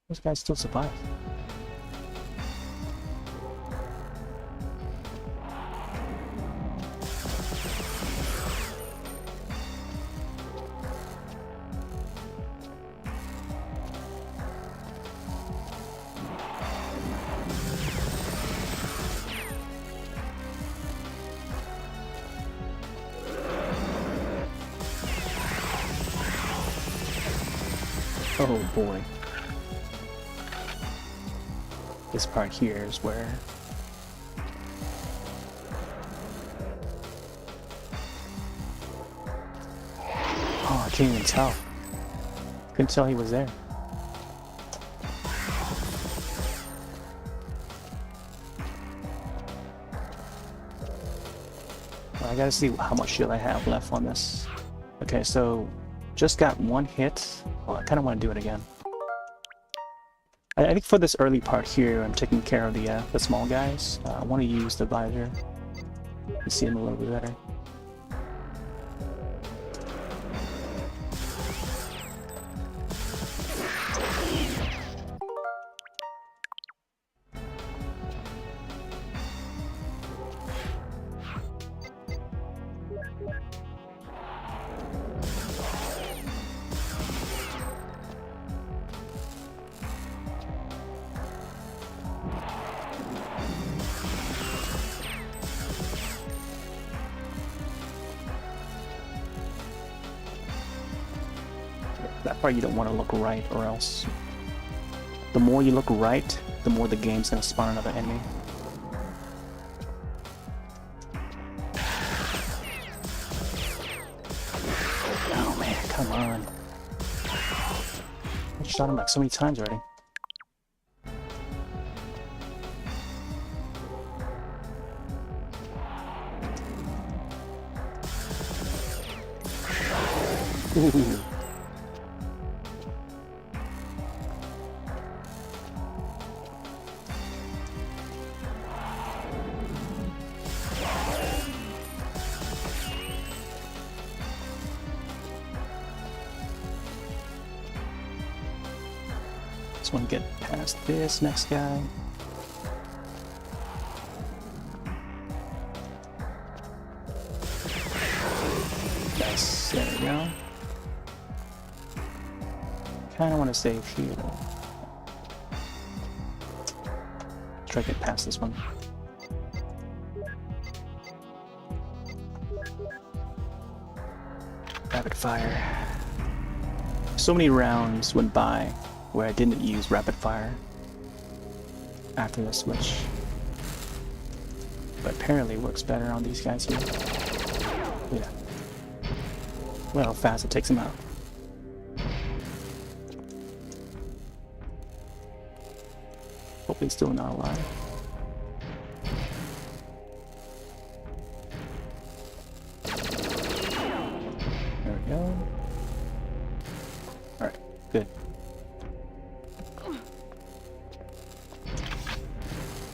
Speaker 1: Those guys still survive. Oh boy. This part here is where... Oh, I can't even tell. Couldn't tell he was there. I gotta see how much shield I have left on this. Okay, so just got one hit. Well, I kind of want to do it again. I think for this early part here, I'm taking care of the small guys. I want to use the visor to see them a little bit better. That part you don't want to look right, or else the more you look right, the more the game's gonna spawn another enemy. Oh man, come on. I shot him like so many times already. Ooh. Just want to get past this next guy. Nice, there we go. Kind of want to save here. Try to get past this one. Rapid fire. So many rounds went by where I didn't use rapid fire after the switch, but apparently it works better on these guys here. Yeah. Well, how fast it takes them out. Hopefully still not alive. There we go. Alright, good.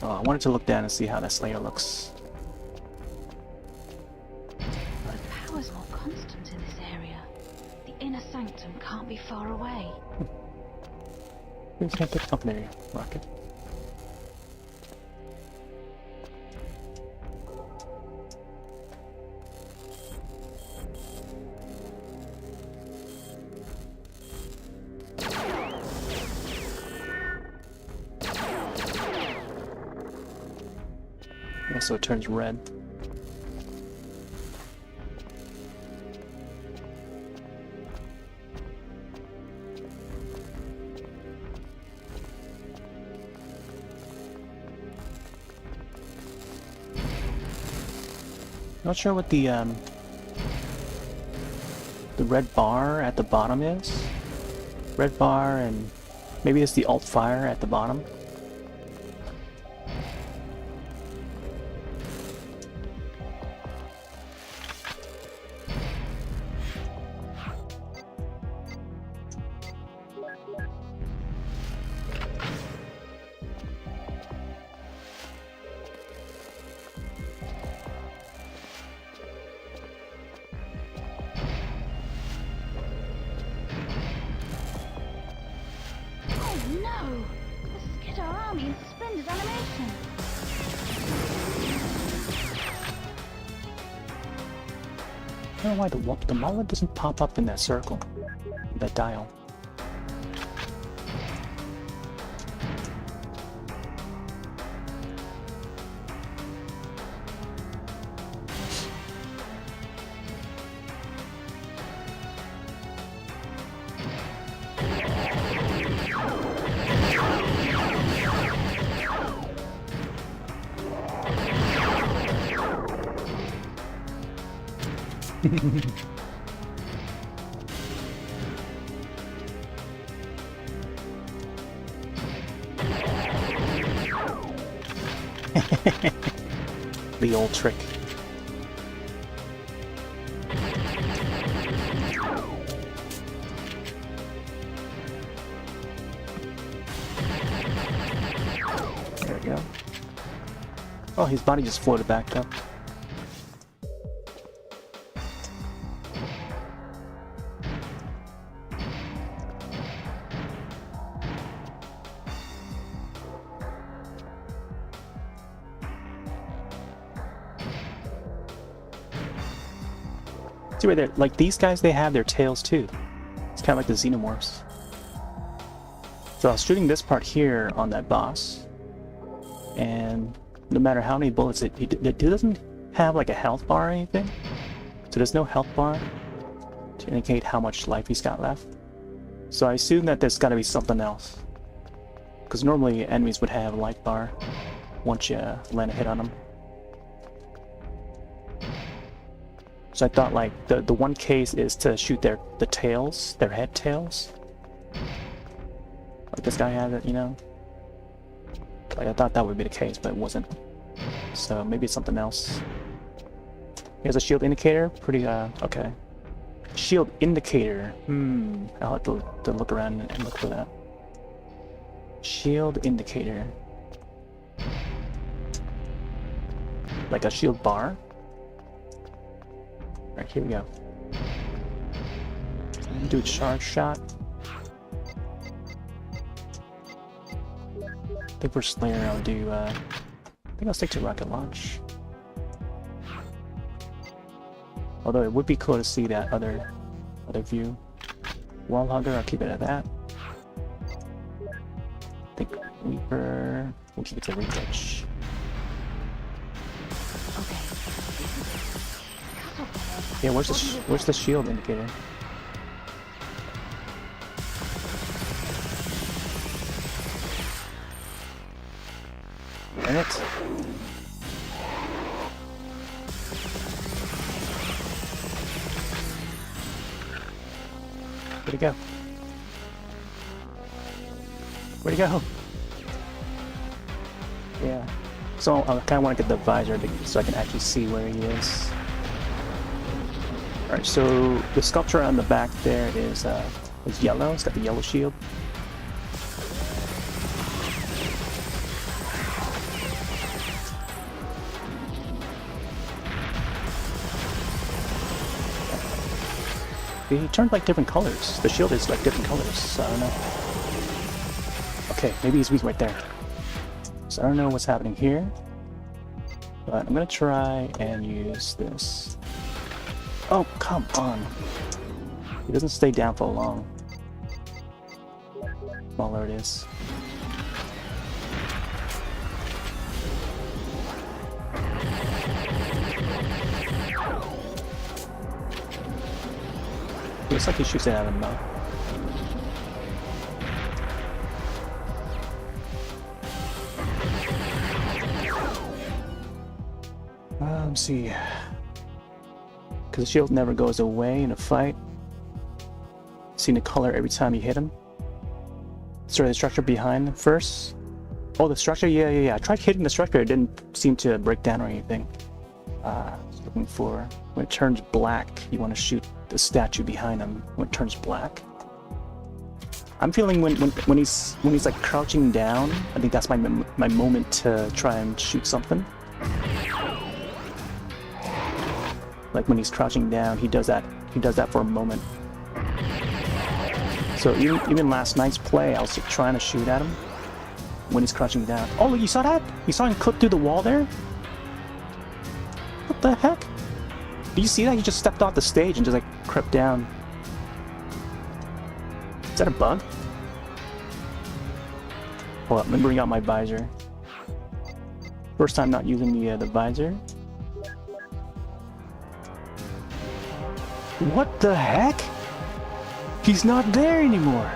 Speaker 1: Oh, I wanted to look down and see how that Slayer looks.
Speaker 2: The power's more constant in this area. The inner sanctum can't be far away.
Speaker 1: We can't pick up there, rocket. Yeah, so it turns red. Not sure what the red bar at the bottom is. Red bar, and maybe it's the alt fire at the bottom.
Speaker 2: No! The Skedar army in suspended animation!
Speaker 1: I don't know why the mullet doesn't pop up in that circle, that dial. The old trick. There we go. Oh, his body just floated back up. See right there, like these guys, they have their tails too. It's kind of like the xenomorphs. So I was shooting this part here on that boss, and no matter how many bullets, it doesn't have like a health bar or anything. So there's no health bar to indicate how much life he's got left. So I assume that there's got to be something else, because normally enemies would have a life bar once you land a hit on them. So I thought like the one case is to shoot the tails, their head tails. Like this guy has it, you know? Like I thought that would be the case, but it wasn't. So maybe it's something else. Here's a shield indicator, pretty okay. Shield indicator, I'll have to look around and look for that. Shield indicator. Like a shield bar? Alright, here we go. Do a charge shot. I think for Slayer I'll do, I think I'll stick to rocket launch. Although it would be cool to see that other view. Wall hugger, I'll keep it at that. I think Reaper, we'll keep it to retouch. Yeah, where's the shield indicator? Damn it. Where'd it go? Where'd it go? Yeah. So I kind of want to get the visor so I can actually see where he is. Alright, so the sculpture on the back there is yellow. It's got the yellow shield. He turned like different colors. The shield is like different colors, so I don't know. Okay, maybe he's weak right there. So I don't know what's happening here. But I'm gonna try and use this. Oh, come on. He doesn't stay down for long. Smaller it is. Looks like he shoots it out of the mouth. Let's see. Because the shield never goes away in a fight. Seeing the color every time you hit him. Sorry, the structure behind him first. Oh, the structure? Yeah. I tried hitting the structure. It didn't seem to break down or anything. Looking for when it turns black, you want to shoot the statue behind him when it turns black. I'm feeling when he's like crouching down, I think that's my moment to try and shoot something. Like when he's crouching down, he does that for a moment. So even last night's play, I was trying to shoot at him when he's crouching down. Oh, you saw that? You saw him clip through the wall there? What the heck? Do you see that? He just stepped off the stage and just like crept down. Is that a bug? Hold up, let me bring out my visor. First time not using the visor. What the heck? He's not there anymore.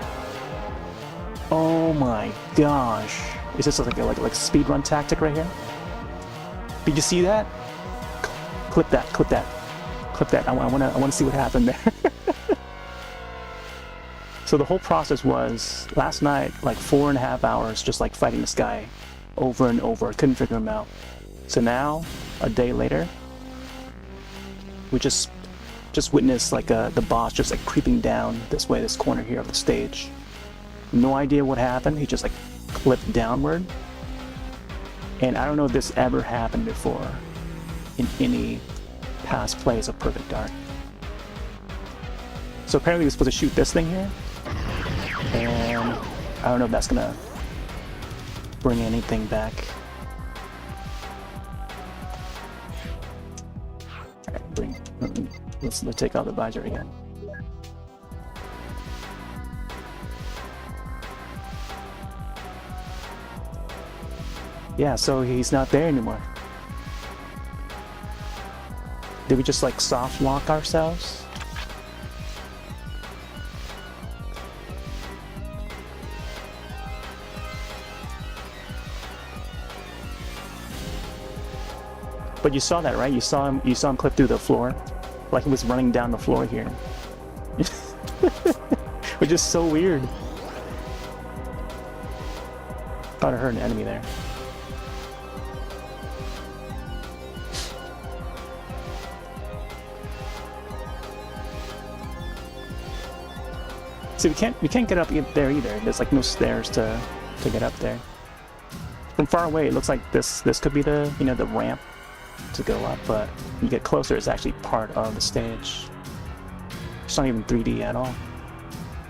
Speaker 1: Oh my gosh. Is this like a speedrun tactic right here? Did you see that? Clip that. I want to see what happened there. So the whole process was last night, like 4.5 hours, just like fighting this guy over and over. Couldn't figure him out. So now, a day later, we just witnessed like the boss just like creeping down this way, this corner here of the stage. No idea what happened. He just like clipped downward. And I don't know if this ever happened before in any past plays of Perfect Dark. So apparently we're supposed to shoot this thing here. And I don't know if that's gonna bring anything back. Alright, let's take out the visor again. Yeah, so he's not there anymore. Did we just like soft lock ourselves? But you saw that, right? You saw him clip through the floor, like he was running down the floor here. Which is so weird. Thought I heard an enemy there. See, we can't get up there either. There's like no stairs to get up there. From far away, it looks like this could be the the ramp to go up, but when you get closer, it's actually part of the stage. It's not even 3D at all.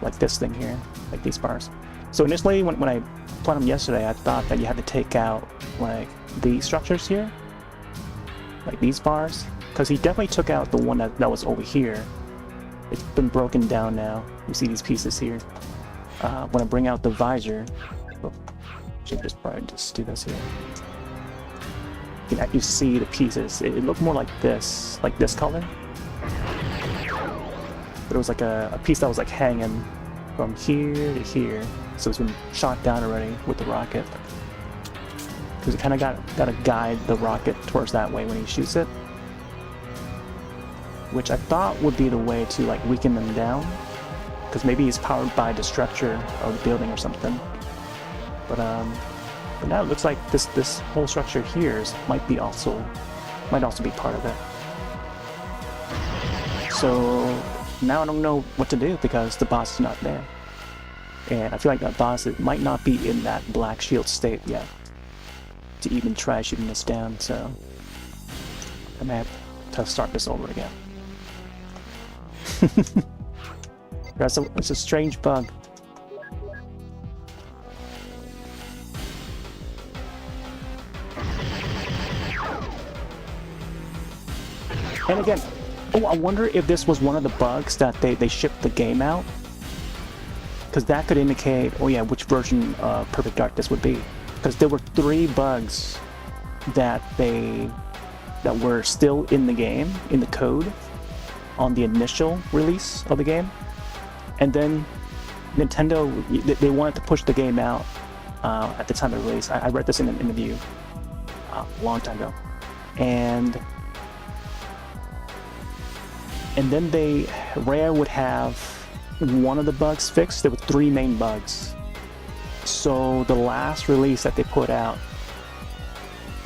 Speaker 1: Like this thing here, like these bars. So initially, when I played them yesterday, I thought that you had to take out like these structures here, like these bars, because he definitely took out the one that was over here. It's been broken down now. You see these pieces here. When I bring out the visor, should probably just do this here. You can actually see the pieces. It looked more like this color. But it was like a piece that was like hanging from here to here. So it's been shot down already with the rocket. Because it kind of got to guide the rocket towards that way when he shoots it. Which I thought would be the way to like weaken them down. Because maybe he's powered by the structure of the building or something. But now it looks like this whole structure here might also be part of it. So now I don't know what to do because the boss is not there. And I feel like that boss might not be in that black shield state yet to even try shooting this down, so I may have to start this over again. It's a strange bug. And again, oh, I wonder if this was one of the bugs that they shipped the game out. Because that could indicate, oh yeah, which version of Perfect Dark this would be. Because there were 3 bugs that were still in the game, in the code. on the initial release of the game, and then Nintendo, they wanted to push the game out at the time of release. I read this in an interview a long time ago, and then Rare would have one of the bugs fixed. There were 3 main bugs. So the last release that they put out,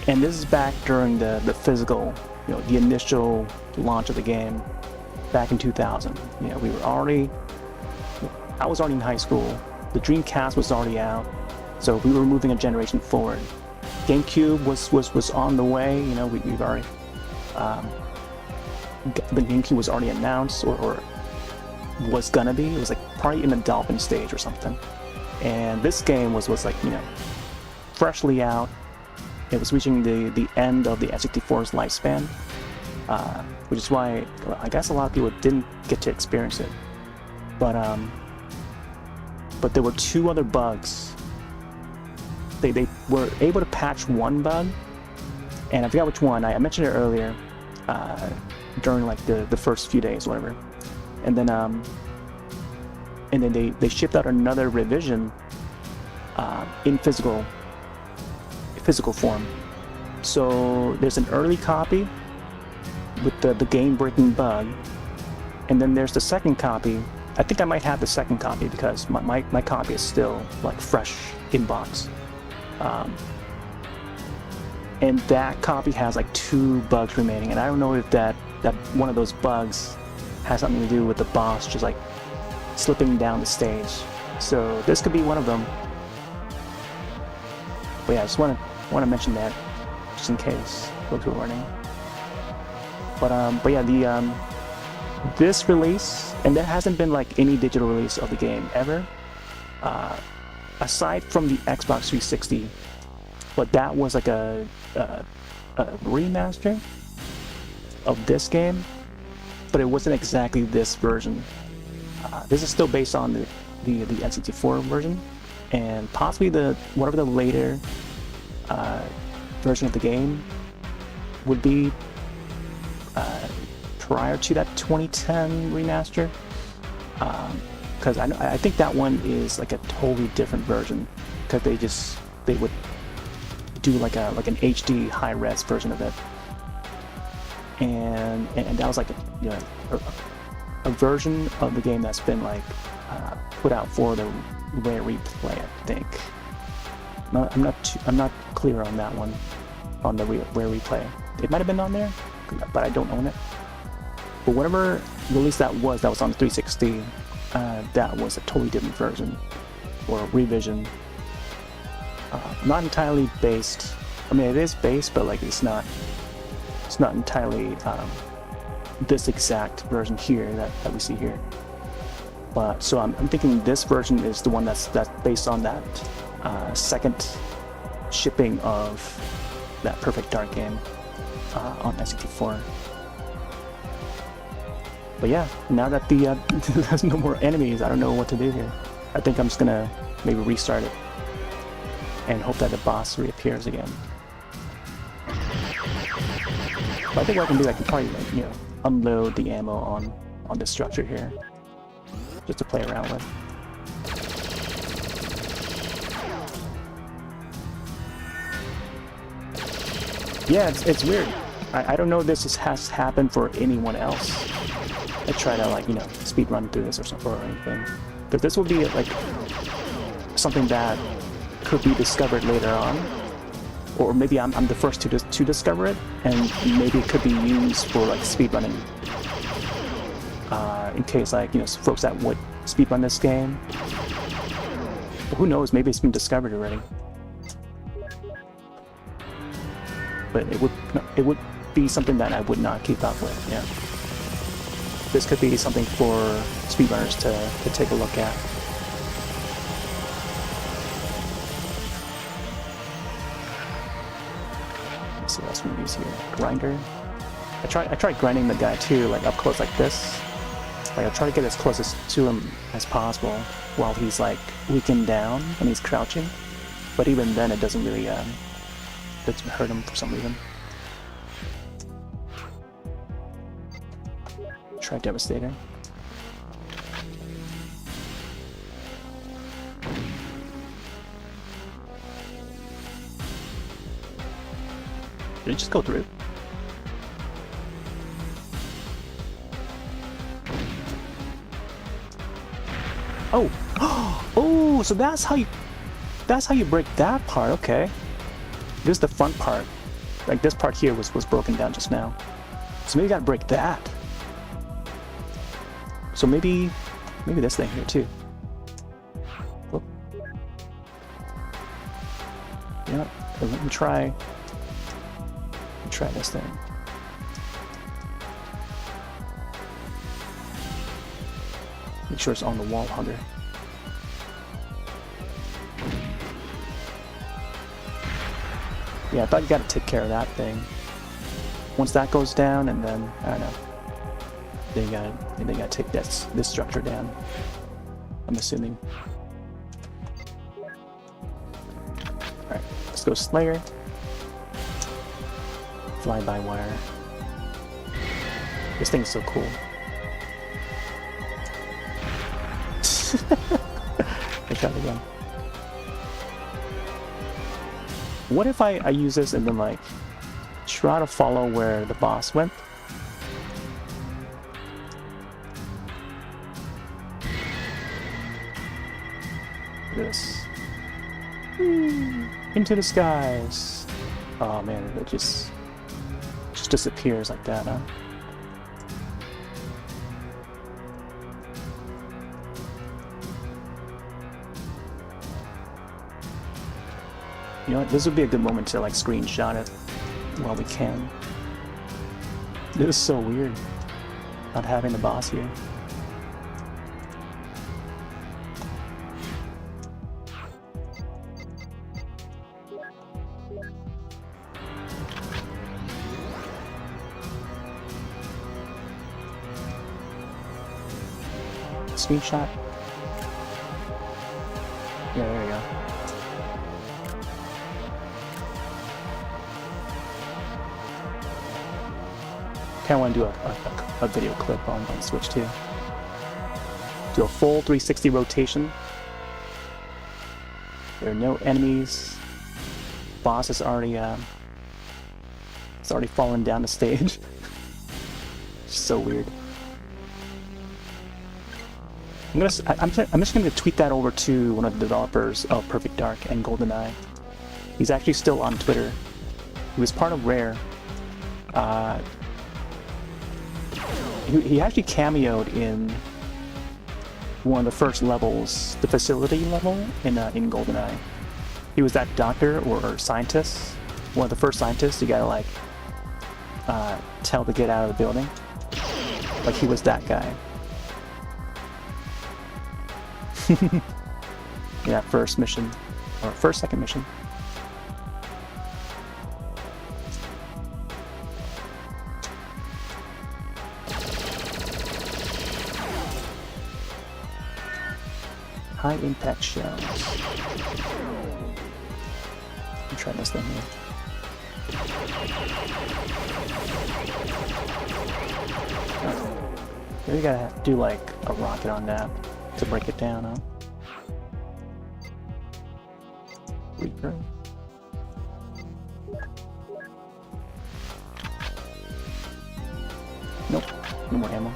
Speaker 1: and this is back during the physical, the initial launch of the game back in 2000. I was already in high school. The Dreamcast was already out, so we were moving a generation forward. GameCube was on the way. We've already the GameCube was already announced, or was gonna be. It was like probably in the development stage or something. And this game was like freshly out. It was reaching the end of the N64's lifespan, which is why I guess a lot of people didn't get to experience it. But there were 2 other bugs. They were able to patch one bug, and I forgot which one. I mentioned it earlier during like the first few days, whatever. And then they shipped out another revision in physical form. So there's an early copy with the game-breaking bug, and then there's the second copy. I think I might have the second copy because my copy is still like fresh in box. And that copy has like 2 bugs remaining, and I don't know if that one of those bugs has something to do with the boss just like slipping down the stage. So this could be one of them. But yeah, I just want to mention that just in case folks were wondering. But yeah, this release, and there hasn't been like any digital release of the game ever, aside from the Xbox 360. But that was like a remaster of this game, but it wasn't exactly this version. This is still based on the N64 version, and possibly whatever the later version of the game would be prior to that 2010 remaster, because I think that one is like a totally different version, because they would do like an HD high-res version of it, and that was like a version of the game that's been like put out for the Rare Replay, I think. I'm not clear on that one, on the Rare Replay. It might have been on there, but I don't own it. But whatever release that was on the 360, that was a totally different version or revision. Not entirely based. I mean, it is based, but like it's not entirely this exact version here that we see here. But so I'm thinking this version is the one that's based on that second shipping of that Perfect Dark game on N64. But yeah, now that there's no more enemies, I don't know what to do here. I think I'm just gonna maybe restart it and hope that the boss reappears again. But I think what I can do, I can probably like, unload the ammo on this structure here, just to play around with. Yeah, it's weird. I don't know if this has happened for anyone else. I try to like speed run through this or something or anything, but this will be like something that could be discovered later on, or maybe I'm the first to discover it, and maybe it could be used for like speedrunning. In case like folks that would speedrun this game, but who knows? Maybe it's been discovered already. But it would be something that I would not keep up with. Yeah, this could be something for speedrunners to take a look at. Let's see what else we use here. Grinder. I tried grinding the guy too, like up close like this. Like I try to get as close to him as possible while he's like weakened down and he's crouching. But even then, it doesn't really doesn't hurt him for some reason. Try Devastator. Did it just go through? Oh! Oh, so that's how you break that part, okay. This is the front part. Like this part here was broken down just now. So maybe you gotta break that. So maybe this thing here too. Whoop. You know what? Let me try this thing. Make sure it's on the wall hugger. Yeah, I thought you gotta take care of that thing. Once that goes down, and then I don't know. They gotta take this structure down. I'm assuming. Alright, let's go Slayer. Fly-by-wire. This thing's so cool. I tried again. What if I use this and then like try to follow where the boss went? This. Into the skies. Oh man, it just disappears like that, huh? You know what, this would be a good moment to like screenshot it while we can. This is so weird, not having the boss here. Screenshot. Yeah, there you go. Kinda want to do a video clip on Switch too. Do a full 360 rotation. There are no enemies. Boss is already it's already fallen down the stage. So weird. I'm just gonna tweet that over to one of the developers of Perfect Dark and GoldenEye. He's actually still on Twitter. He was part of Rare. He actually cameoed in one of the first levels, the facility level in GoldenEye. He was that doctor or scientist, one of the first scientists you gotta like tell to get out of the building. Like he was that guy. Yeah, first mission, or second mission. High impact shells. I'm trying this thing here. Oh. Maybe you gotta do like a rocket on that to break it down, huh? Reaper. Nope, no more ammo.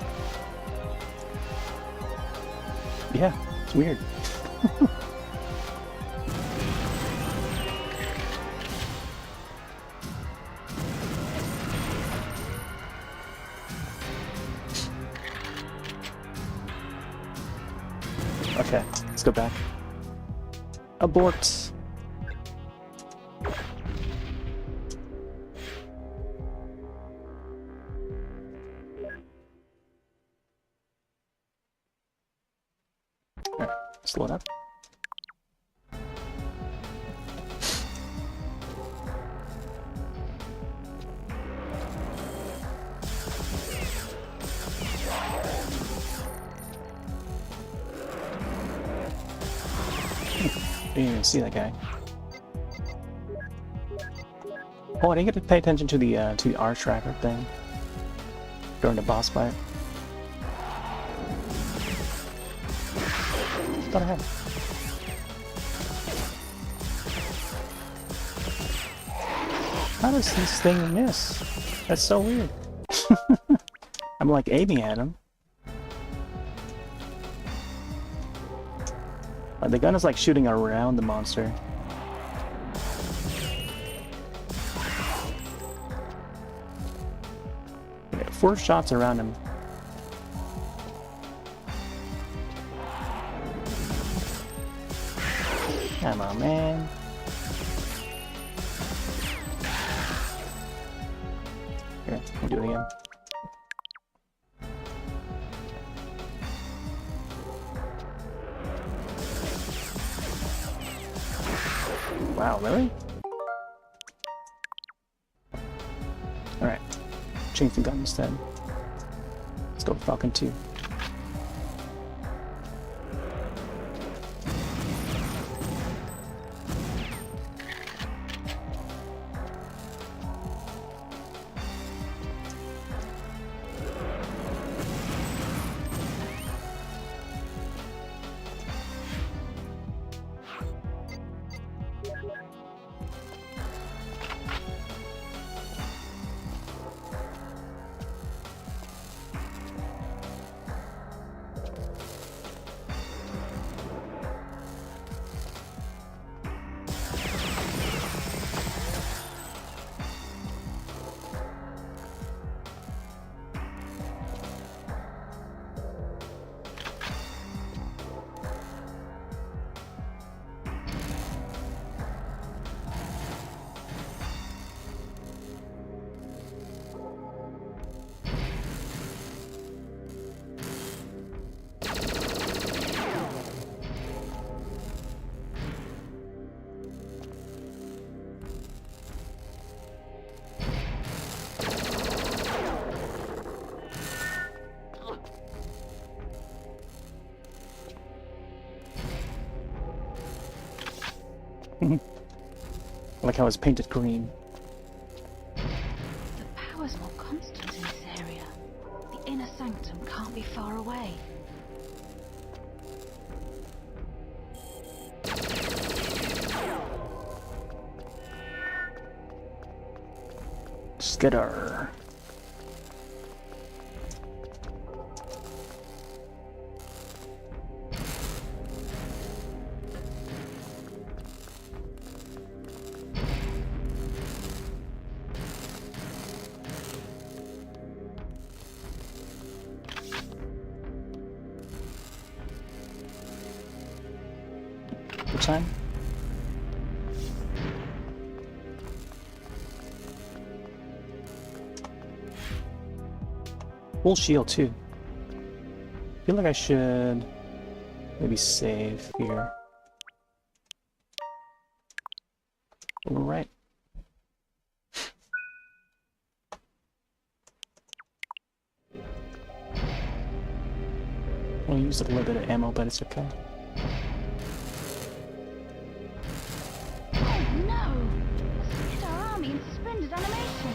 Speaker 1: Yeah, it's weird. Okay, let's go back. Abort. Alright, slow it up. I didn't even see that guy. Oh, I didn't get to pay attention to the R tracker thing during the boss fight. thought I had. How does this thing miss? That's so weird. I'm like aiming at him. Like, the gun is like shooting around the monster. Okay, 4 shots around him. Come on, man. Here, we'll do it again. Wow, really? Alright. Change the gun instead. Let's go Falcon 2. I like how it's painted green.
Speaker 2: The power's more constant in this area. The inner sanctum can't be far away.
Speaker 1: Skedar. What time? Full shield too. I feel like I should maybe save here. Alright. I used a little bit of ammo, but it's okay.
Speaker 2: Oh no! Skedar army in suspended animation!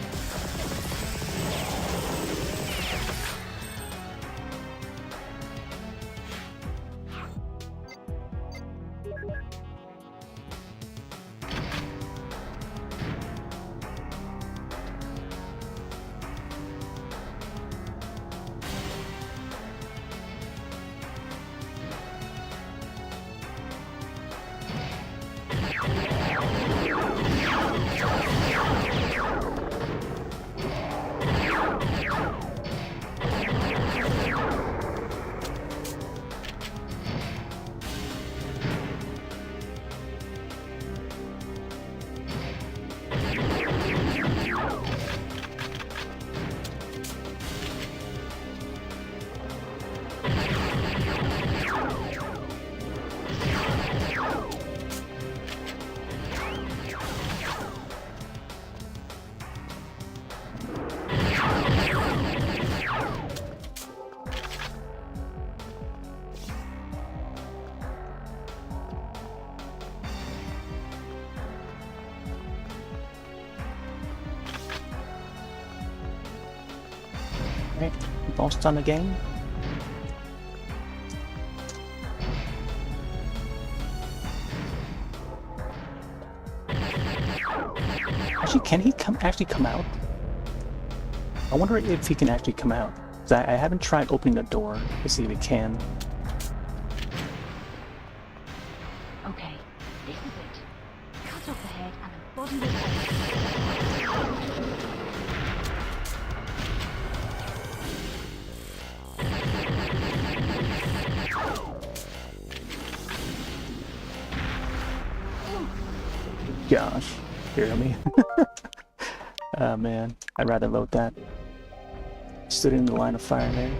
Speaker 1: Right, boss done again. Actually, can he actually come out? I wonder if he can actually come out. 'Cause I haven't tried opening the door to see if he can.
Speaker 2: Okay, this is it. Cut off the head and the body will
Speaker 1: Gosh, hear me? Oh man, I'd rather load that. Stood in the line of fire there.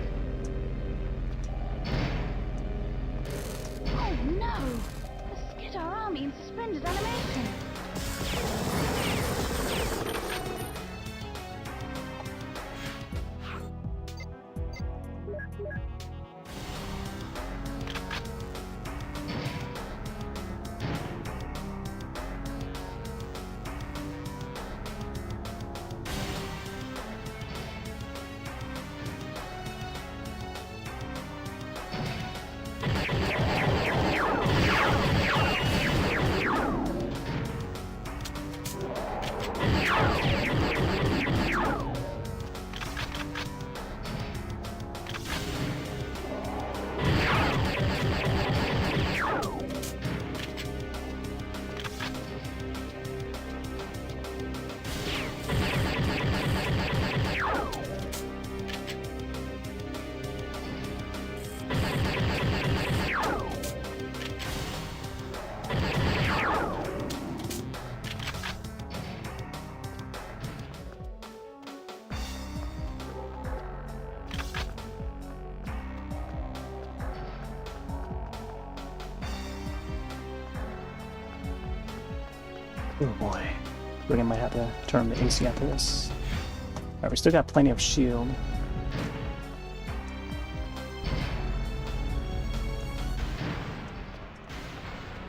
Speaker 2: Oh no! The Skedar army in suspended animation!
Speaker 1: Oh boy. We might have to turn the AC after this. Alright, we still got plenty of shield.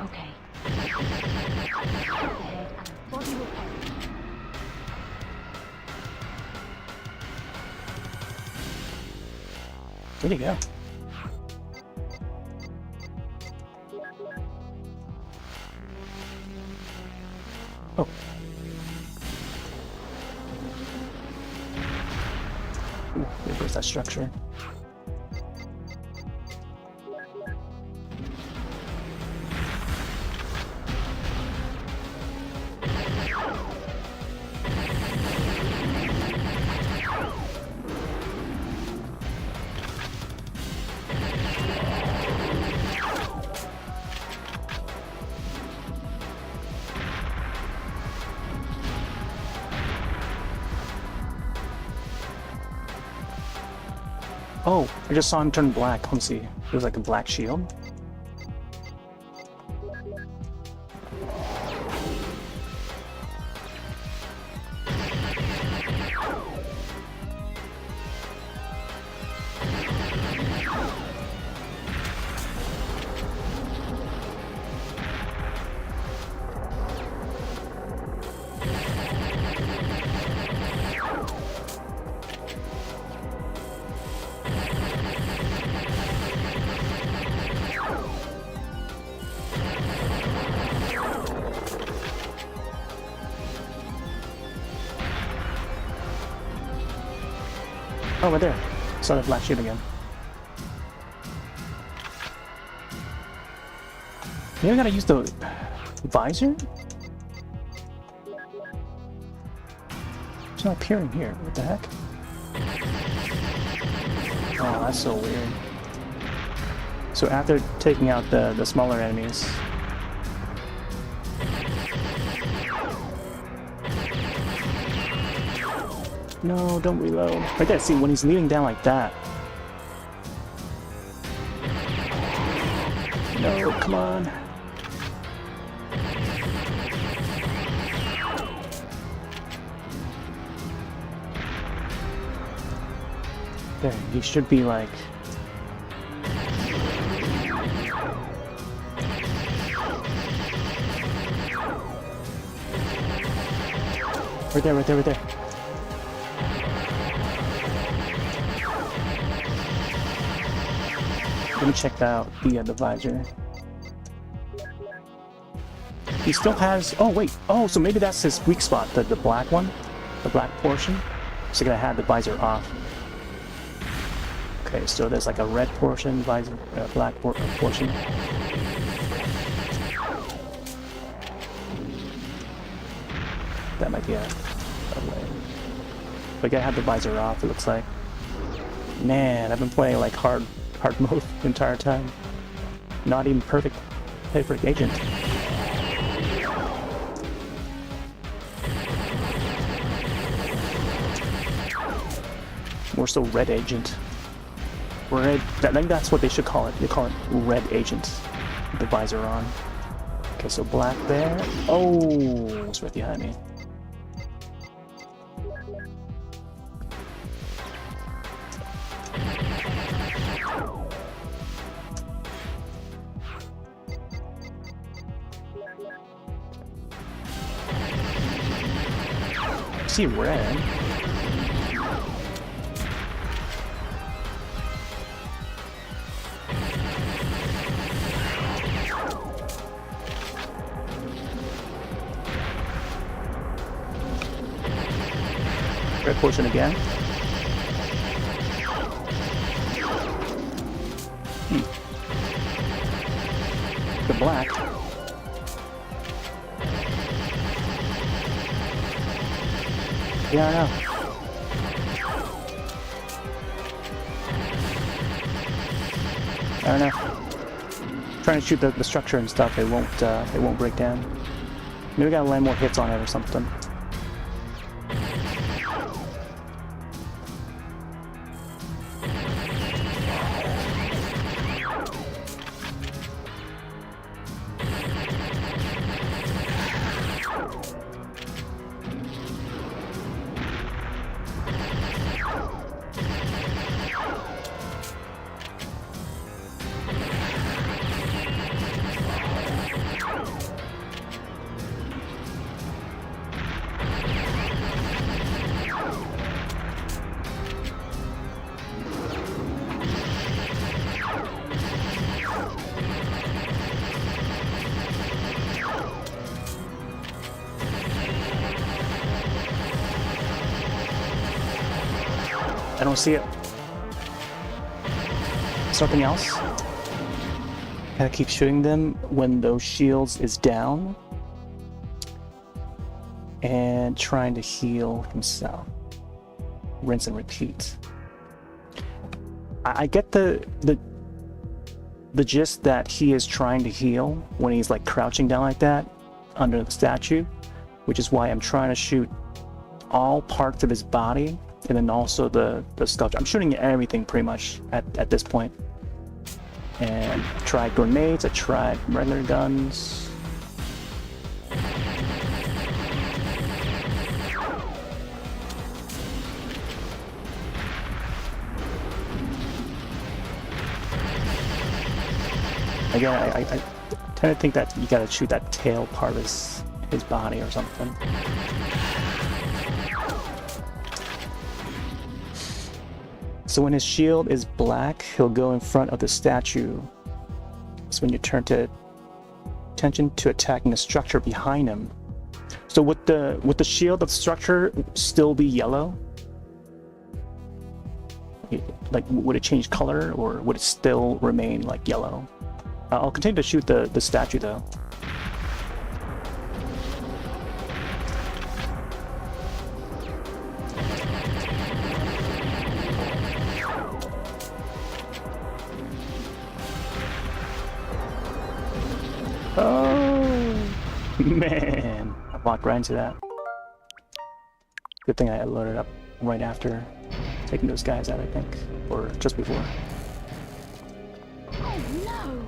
Speaker 2: Okay. Cut off the head and the body will perish.
Speaker 1: Where'd he go? Oh. Ooh, where's that structure? Oh, I just saw him turn black. Let me see. It was like a black shield. Oh, right there. Saw the black shield again. Maybe I gotta use the visor? It's not appearing here. What the heck? Oh, that's so weird. So after taking out the smaller enemies... No, don't reload. Right there, see, when he's leaning down like that. No, come on. There, he should be like... Right there, right there, right there. Let me check out the visor. He still has... Oh, wait. Oh, so maybe that's his weak spot, the black one? The black portion? So I gotta have the visor off. Okay, so there's like a red portion, visor, black portion. That might be a way. But I gotta have the visor off, it looks like. Man, I've been playing like hard mode the entire time. Not even perfect agent. More so red agent. Red, I think that's what they should call it. They call it red agent. With the visor on. Okay, so black there. Oh, it's right behind me. I see red. Red portion again. The black. Yeah, I know. I don't know. Trying to shoot the structure and stuff, it won't break down. Maybe we gotta land more hits on it or something. I don't see it. Something else? Gotta keep shooting them when those shields is down. And trying to heal himself. Rinse and repeat. I get the gist that he is trying to heal when he's like crouching down like that under the statue, which is why I'm trying to shoot all parts of his body and then also the sculpture. I'm shooting everything pretty much at this point. And I tried grenades, I tried regular guns. Again, I tend to think that you gotta shoot that tail part of his body or something. So when his shield is black, he'll go in front of the statue. So when you turn to attention to attacking the structure behind him. So would the shield of the structure still be yellow? Like, would it change color, or would it still remain like yellow? I'll continue to shoot the statue though. Oh man, I walked right into that. Good thing I loaded up right after taking those guys out, I think, or just before.
Speaker 2: Oh no!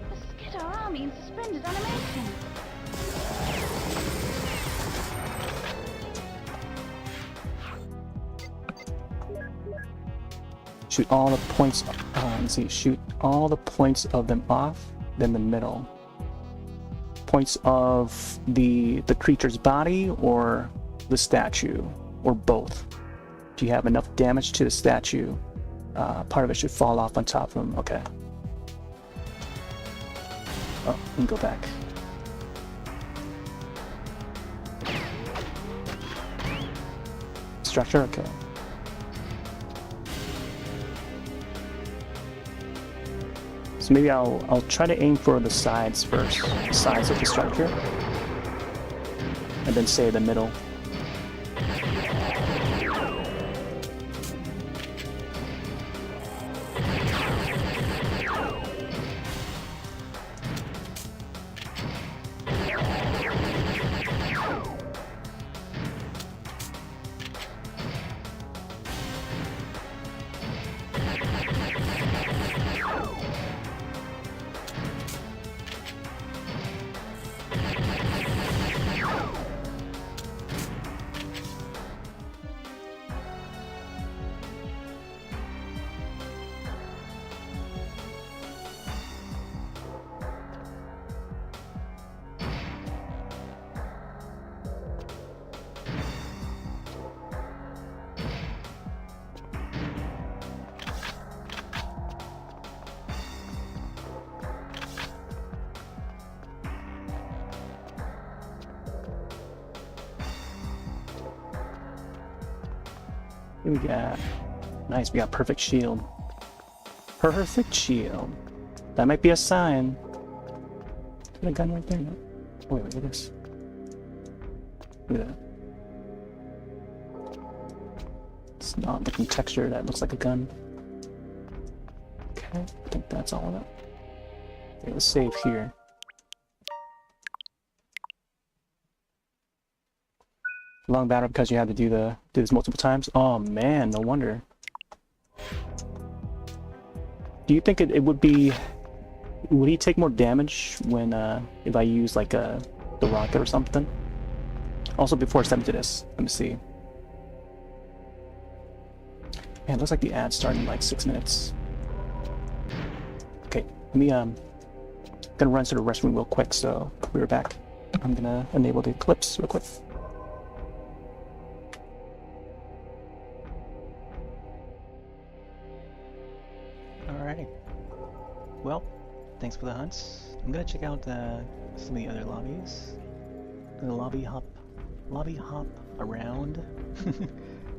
Speaker 2: The Skedar army in suspended animation!
Speaker 1: Shoot all the points, let's see, shoot all the points of them off, then the middle. Points of the creature's body or the statue, or both. If you have enough damage to the statue, part of it should fall off on top of him. Okay. Oh, let me go back. Structure, okay. So maybe I'll try to aim for the sides first, sides of the structure, and then say the middle. Here we got, nice, we got perfect shield. Perfect shield. That might be a sign. Is that a gun right there? No. Oh, wait, look at this. Look at that. It's not looking texture, that looks like a gun. Okay, I think that's all of it. Okay, let's save here. Long battle because you had to do this multiple times. Oh man, no wonder. Do you think it would be? Would he take more damage when if I use like the rocket or something? Also, before I step into this, let me see. Man, it looks like the ad's starting in like 6 minutes. Okay, let me gonna run to the restroom real quick. So we were back. I'm gonna enable the clips real quick. Alrighty. Well, thanks for the hunts. I'm gonna check out some of the other lobbies. I'm gonna lobby hop around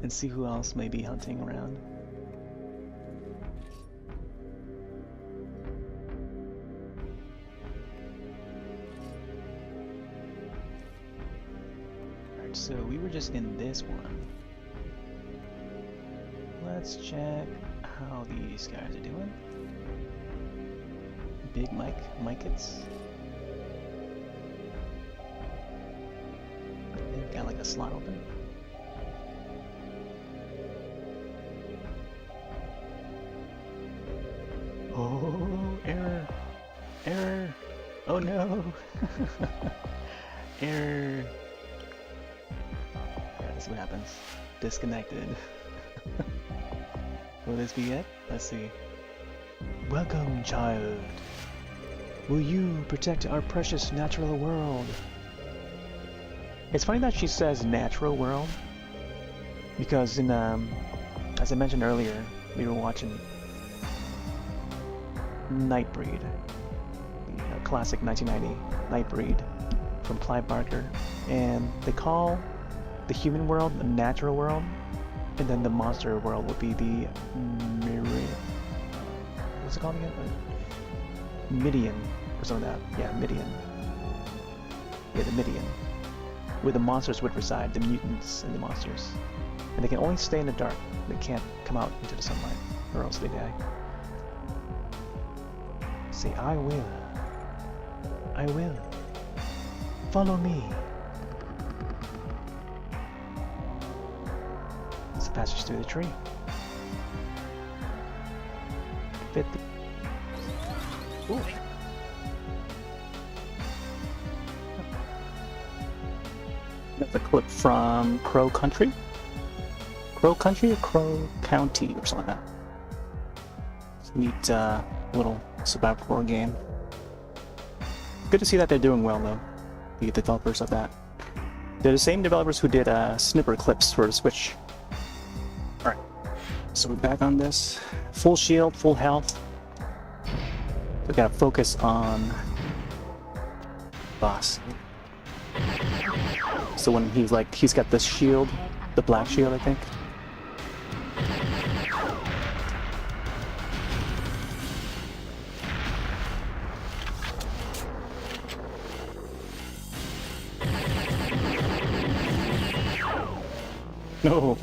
Speaker 1: and see who else may be hunting around. Alright, so we were just in this one. Let's check how these guys are doing. Big Mikeets. They've got like a slot open. Oh, error! Error! Oh no! Error! Yeah, this is what happens. Disconnected. Will this be it? Let's see. Welcome, child. Will you protect our precious natural world? It's funny that she says natural world, because in as I mentioned earlier, we were watching Nightbreed, the classic 1990 Nightbreed from Clive Barker, and they call the human world the natural world, and then the monster world would be the what's it called again? Midian or something like that. Yeah, Midian. Yeah, the Midian. Where the monsters would reside, the mutants and the monsters. And they can only stay in the dark. They can't come out into the sunlight, or else they die. Say, I will. I will. Follow me. It's a passage through the tree. 50. Ooh. That's a clip from Crow Country? Crow Country or Crow County or something like that. It's a neat little survival horror game. Good to see that they're doing well though, the developers of that. They're the same developers who did snipper clips for the Switch. Alright, so we're back on this. Full shield, full health. We gotta focus on boss. So when he's got this shield the black shield, I think. No.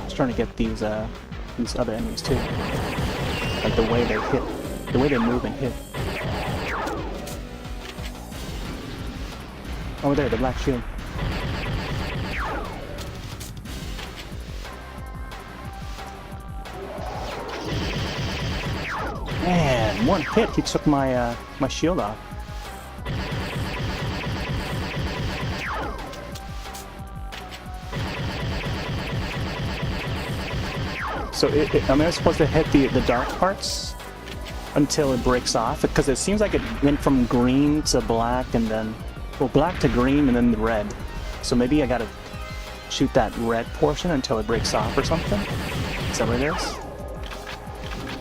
Speaker 1: Starting to get these other enemies too. Like the way they hit, the way they move and hit. Over there, the black shield. Man, one hit, he took my my shield off. So am I supposed to hit the dark parts until it breaks off? Because it seems like it went from green to black and then, well, black to green and then the red. So maybe I gotta shoot that red portion until it breaks off or something? Is that what it is?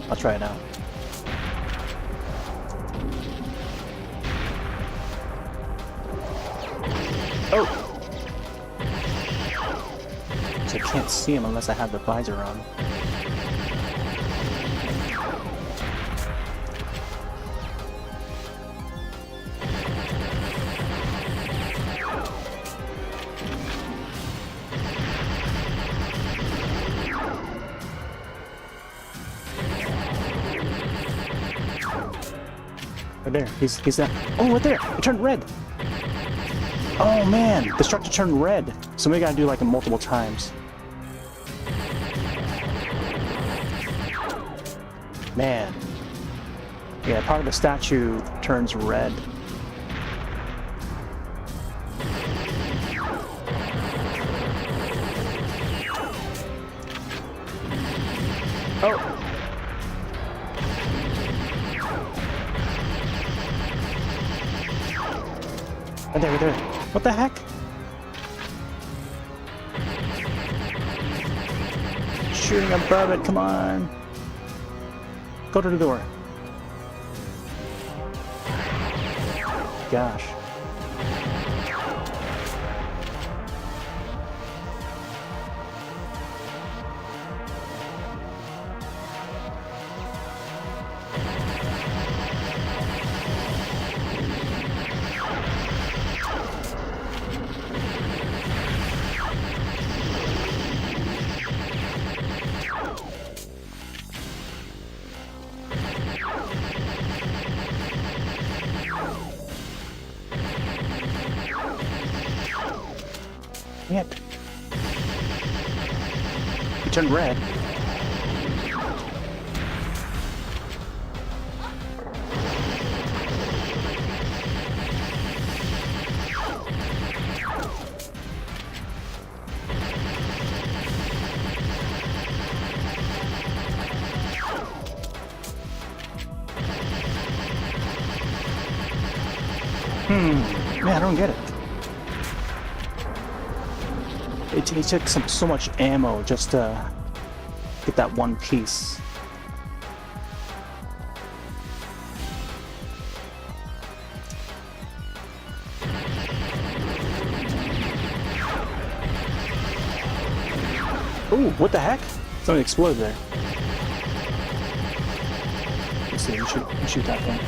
Speaker 1: I'll try it out. Oh! So I can't see him unless I have the visor on. Right there, he's that. Oh, right there! It turned red! Oh man, the structure turned red. So we gotta do like multiple times. Man. Yeah, part of the statue turns red. Oh! Right there, right there. What the heck? Shooting above it, come on. Go to the door. Gosh. It. It turned red. Man, I don't get it. It took so much ammo just to get that one piece. Ooh, what the heck? Something exploded there. Let's see, shoot that thing.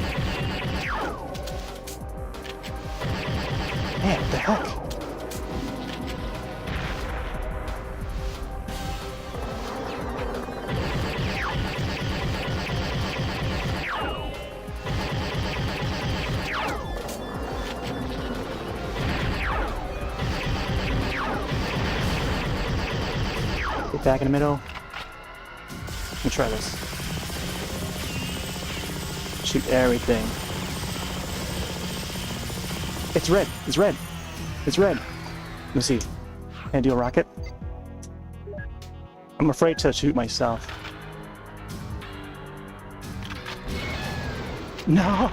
Speaker 1: Man, what the heck? Back in the middle. Let me try this. Shoot everything. It's red. It's red. It's red. Let me see. Can I do a rocket? I'm afraid to shoot myself. No!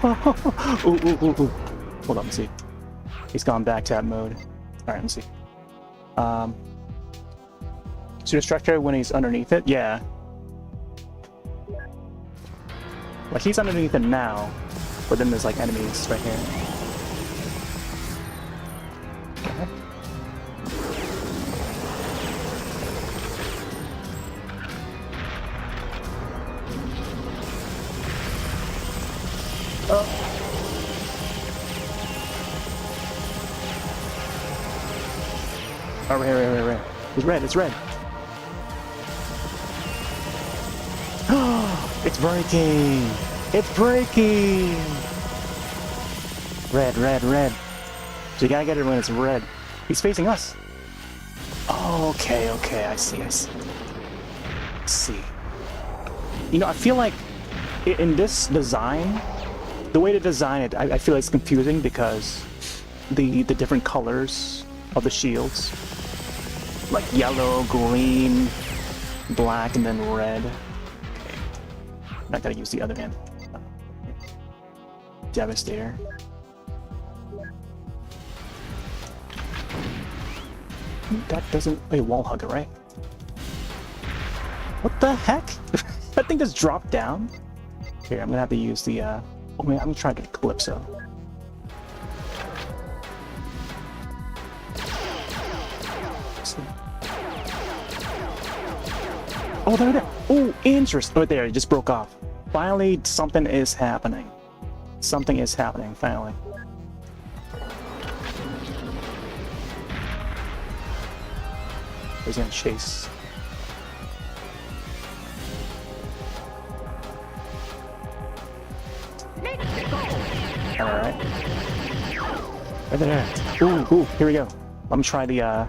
Speaker 1: Ooh, ooh, ooh, ooh. Hold on, let's see. He's gone back to that mode. Alright, let's see. Shoot a structure when he's underneath it? Yeah. Like, he's underneath it now. But then there's like enemies right here. Okay. Oh. Oh, right. It's red, it's red. It's breaking! It's breaking! Red. So you gotta get it when it's red. He's facing us. Oh, okay, I see. You know, I feel like in this design, the way to design it, I feel like it's confusing because the different colors of the shields, like yellow, green, black, and then red. Okay. I gotta use the other hand. Devastator. That doesn't... Wait, wall hugger, right? What the heck? That thing just dropped down? Here, I'm gonna have to use the, Oh, man, I'm gonna try the Calypso. Oh, there. Oh, interesting. Oh, there, it just broke off. Finally, something is happening. Something is happening, finally. He's gonna chase. Alright. Right there. Ooh, here we go. Let me try the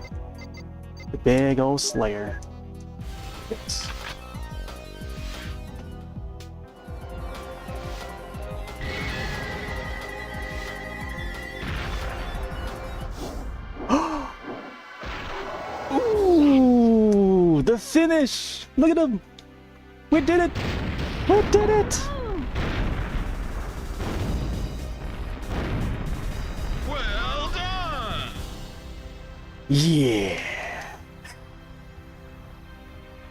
Speaker 1: big old Slayer. Yes. Ooh, the finish! Look at him! We did it! We did it!
Speaker 3: Well done!
Speaker 1: Yeah!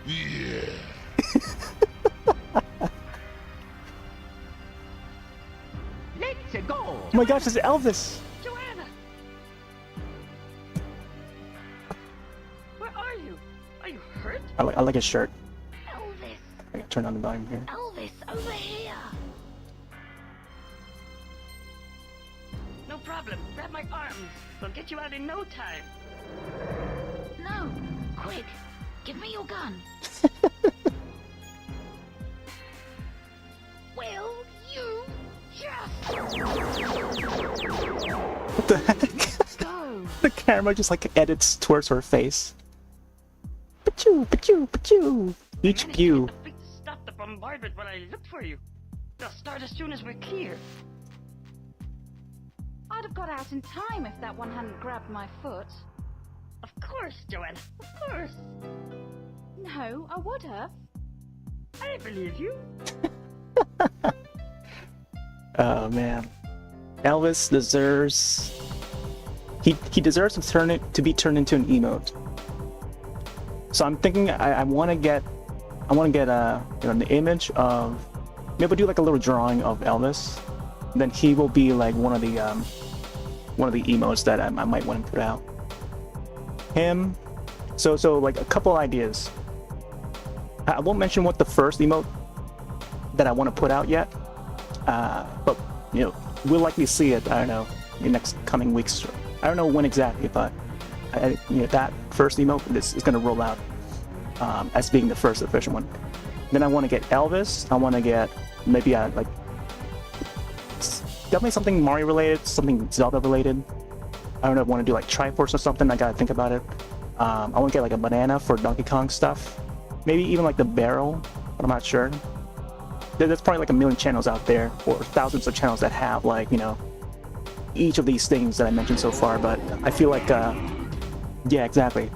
Speaker 3: Yeah.
Speaker 4: Let's go!
Speaker 1: Oh my gosh, it's Elvis!
Speaker 4: Joanna! Where are you? Are you hurt?
Speaker 1: I like his shirt.
Speaker 2: Elvis!
Speaker 1: I can turn on the volume here.
Speaker 2: Elvis, over here!
Speaker 4: No problem. Grab my arms. We'll get you out in no time.
Speaker 2: No! Quick! Give me your gun! Will you just
Speaker 1: What the heck?
Speaker 2: go?
Speaker 1: The camera just like edits towards her face. Pachoo, pachoo, pachoo. Each
Speaker 4: Managed to
Speaker 1: pew.
Speaker 4: get the fleet to stop the bombardment while I looked for you. They'll start as soon as we're clear.
Speaker 2: I'd have got out in time if that one hadn't grabbed my foot.
Speaker 4: Of course, Joanna. Of course.
Speaker 2: No, I would have.
Speaker 4: I believe you.
Speaker 1: Oh man, Elvis deserves. He deserves to be turned into an emote. So I'm thinking I want to get an image of, maybe do like a little drawing of Elvis. Then he will be like one of the emotes that I might want to put out. Him. So like a couple ideas. I won't mention what the first emote that I want to put out yet. But you know, we'll likely see it. I don't know, in the next coming weeks. I don't know when exactly, but that first emote is going to roll out as being the first official one. Then I want to get Elvis. I want to get maybe like definitely something Mario related, something Zelda related. I don't know if I want to do like Triforce or something. I gotta think about it. I want to get like a banana for Donkey Kong stuff. Maybe even like the barrel, but I'm not sure. There's probably like a million channels out there, or thousands of channels that have like, each of these things that I mentioned so far, but I feel like, yeah, exactly.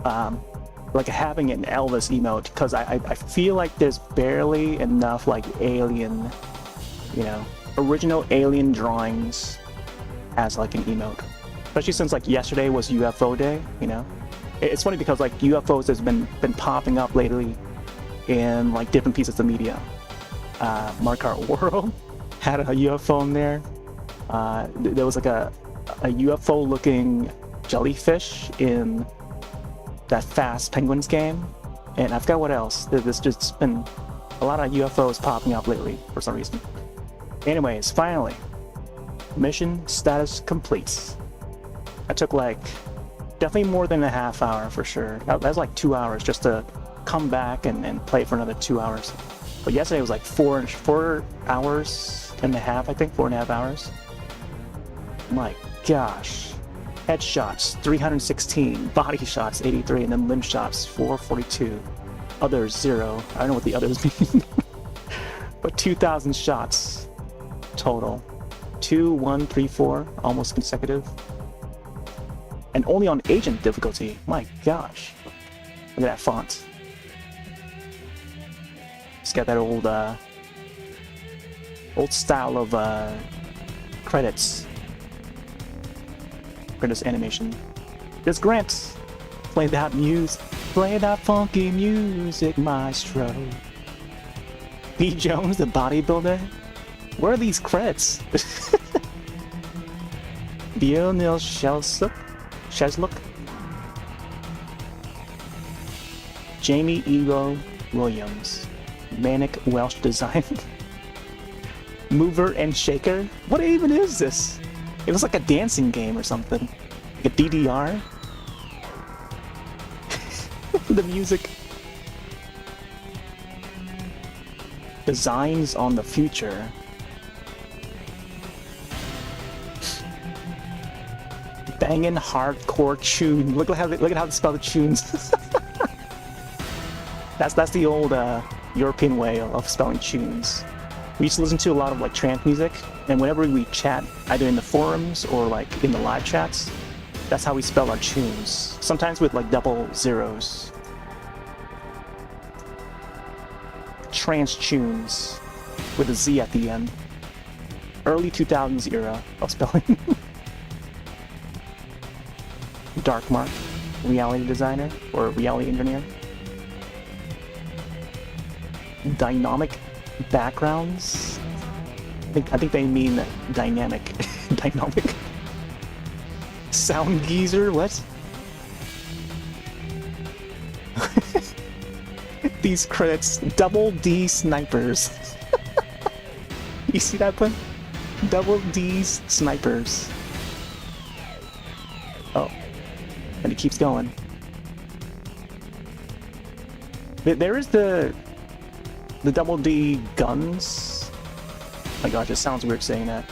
Speaker 1: Like having an Elvis emote, because I feel like there's barely enough like alien, original alien drawings as like an emote. Especially since like yesterday was UFO day, It's funny because like UFOs has been popping up lately in like different pieces of media. Mark Our World had a UFO in there. There was like a UFO looking jellyfish in that Fast Penguins game, and I forgot what else. There's just been a lot of UFOs popping up lately for some reason. Anyways, finally, mission status complete. I took like definitely more than a half hour for sure. That was like 2 hours just to come back and play for another 2 hours. But yesterday was like 4 hours and a half, I think, 4.5 hours. My gosh. Headshots 316, body shots 83, and then limb shots 442. Others 0. I don't know what the others mean. But 2,000 shots total. 2, 1, 3, 4, almost consecutive. And only on agent difficulty. My gosh. Look at that font. It's got that old style of credits animation. This Grant. Play that funky music, maestro. B. Jones, the bodybuilder. Where are these credits? Bionil Shesluk. Jamie Evo Williams. Manic Welsh design. Mover and Shaker? What even is this? It was like a dancing game or something. Like a DDR? The music. Designs on the future. Bangin' hardcore tune. Look at how they spell the tunes. That's the old European way of spelling tunes. We used to listen to a lot of like trance music, and whenever we chat, either in the forums or like in the live chats, that's how we spell our tunes. Sometimes with like double zeros. Trance tunes with a Z at the end. Early 2000s era of spelling. Dark Mark, reality designer or reality engineer. Dynamic backgrounds. I think they mean dynamic. Dynamic. Sound geezer, what? These credits, double D snipers. You see that one? Double D's snipers. Oh, and it keeps going. There is the double D guns. Oh my gosh, it sounds weird saying that.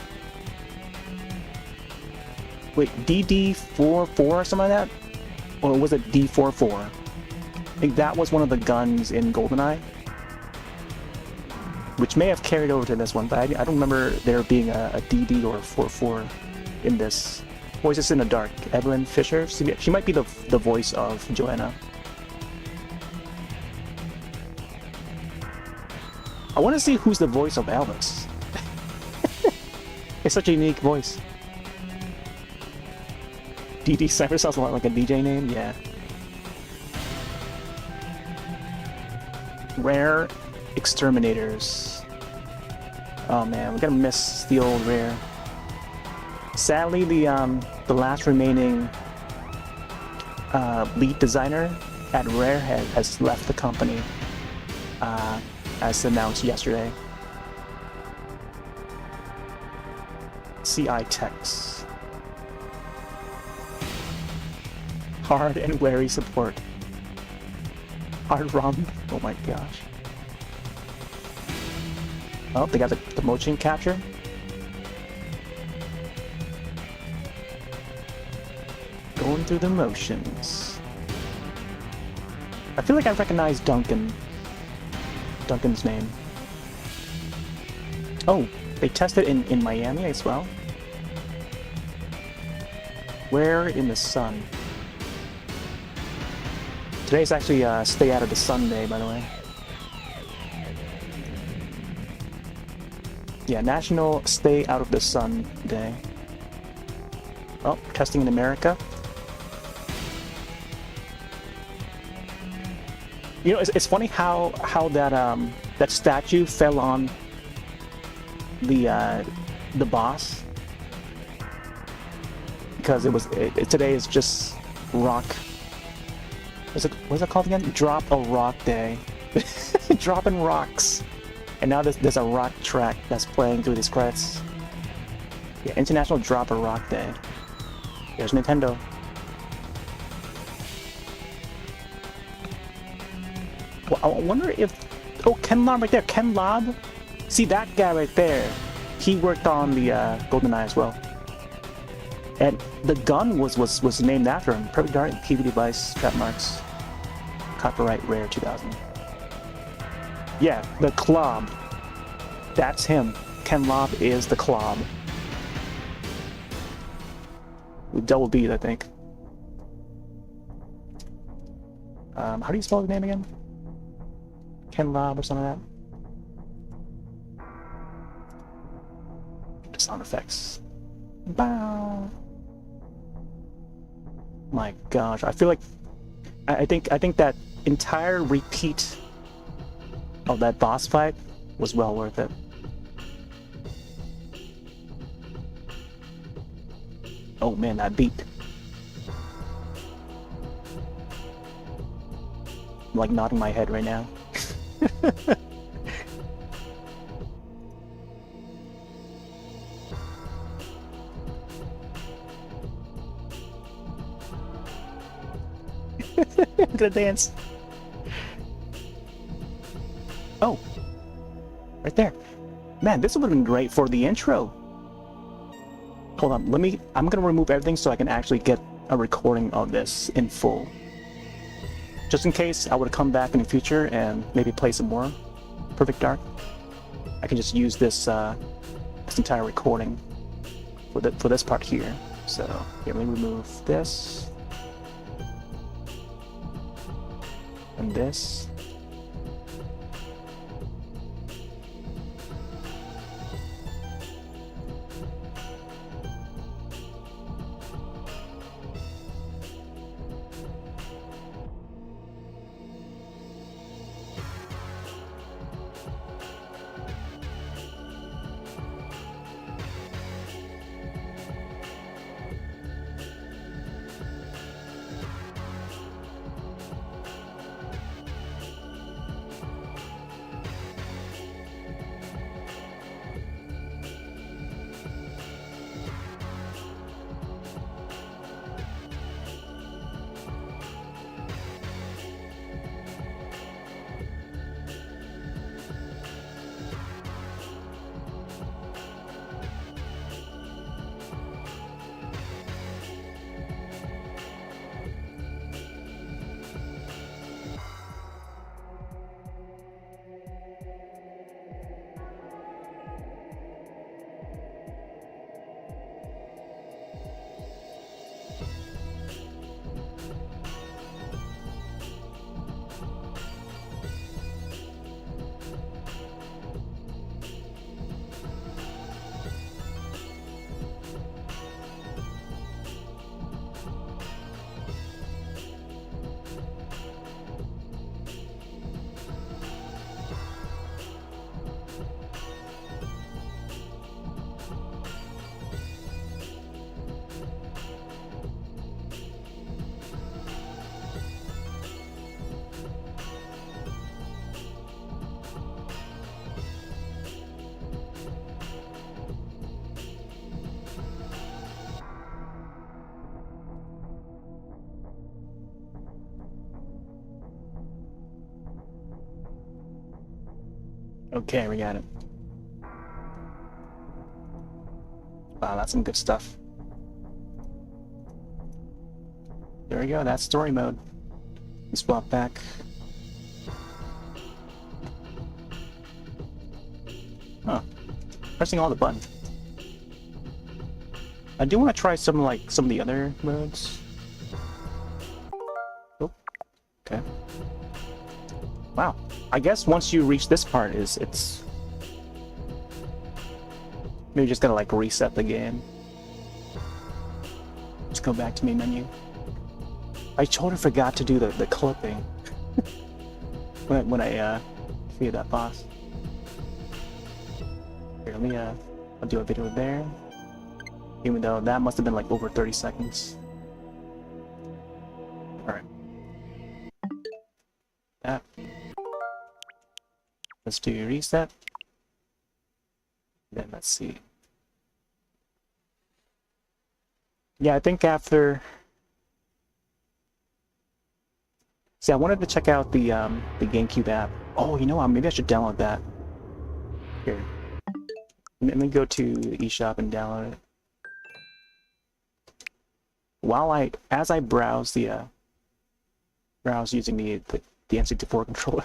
Speaker 1: Wait, DD44 or something like that? Or was it D44? I think that was one of the guns in GoldenEye. Which may have carried over to this one, but I don't remember there being a DD or a 44 in this. Voices in the Dark, Evelyn Fisher. She might be the voice of Joanna. I want to see who's the voice of Elvis. It's such a unique voice. DD Cypher sounds a lot like a DJ name, yeah. Rare Exterminators. Oh man, we're gonna miss the old Rare. Sadly, the last remaining lead designer at Rare has left the company, as announced yesterday. CI Techs. Hard and wary support. Hard ROM. Oh my gosh. Oh, they got the motion capture. Going through the motions. I feel like I recognize Duncan's name. Oh, they tested in Miami as well. Where in the sun? Today's actually Stay Out of the Sun Day, by the way. Yeah, National Stay Out of the Sun Day. Oh, testing in America. You know, it's funny how that that statue fell on the boss, because today is just rock. What's it called again? Drop a rock day. Dropping rocks. And now there's a rock track that's playing through these credits. Yeah, International Drop a Rock Day. There's Nintendo. Well, I wonder if... Oh, Ken Lob right there. Ken Lob? See that guy right there? He worked on the GoldenEye as well. And the gun was named after him. Perfect Dark, PV device, trademarks. Copyright Rare 2000. Yeah, the Clob. That's him. Ken Lob is the Clob. With double B's, I think. How do you spell his name again? Ken Lob or something like that? The sound effects. Bow. My gosh, I feel like I think that entire repeat of that boss fight was well worth it. Oh man, that beat. I'm like nodding my head right now. I'm gonna dance. Oh, right there. Man, this would have been great for the intro. Hold on, I'm gonna remove everything so I can actually get a recording of this in full. Just in case I would come back in the future and maybe play some more Perfect Dark. I can just use this entire recording for this part here. So here, let me remove this and this. Okay, we got it. Wow, that's some good stuff. There we go, that's story mode. Let's swap back. Huh. Pressing all the buttons. I do want to try some of the other modes. Oh, okay. Wow. I guess once you reach this part it's maybe just gotta like reset the game. Let's go back to main menu. I totally forgot to do the clipping when I defeated that boss. Here, let I'll do a video there. Even though that must have been like over 30 seconds. Alright. That. Let's do reset. Then let's see. Yeah, I think after... See, I wanted to check out the GameCube app. Oh, you know what? Maybe I should download that. Here. Let me go to the eShop and download it. As I browse browse using the N64 controller.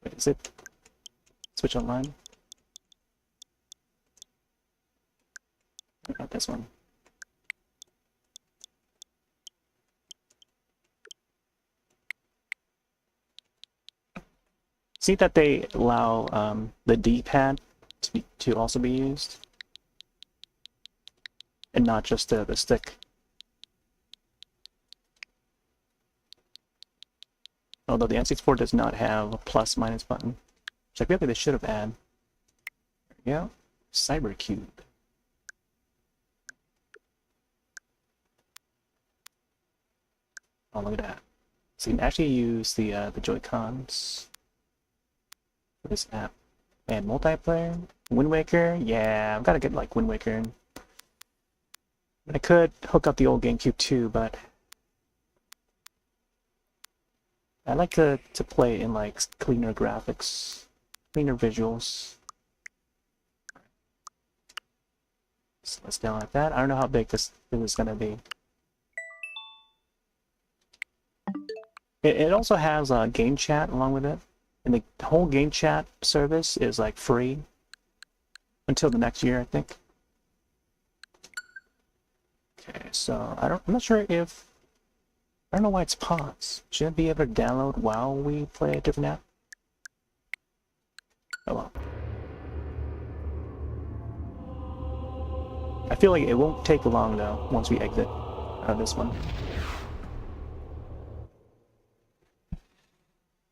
Speaker 1: Wait, is it Switch Online? Not this one. See that they allow the D-pad to also be used, and not just the stick. Although the N64 does not have a plus/minus button, which I feel like they should have had. There we go. Cybercube. Oh, look at that. So you can actually use the Joy-Cons for this app. And multiplayer, Wind Waker, yeah, I've got to get like Wind Waker in. I could hook up the old GameCube too, but I like to play in like cleaner graphics, cleaner visuals. So let's download that. I don't know how big this is gonna be. It also has a game chat along with it, and the whole game chat service is like free until the next year, I think. Okay, so I'm not sure if I don't know why it's paused. Should it be able to download while we play a different app? Oh well. I feel like it won't take long though once we exit out of this one.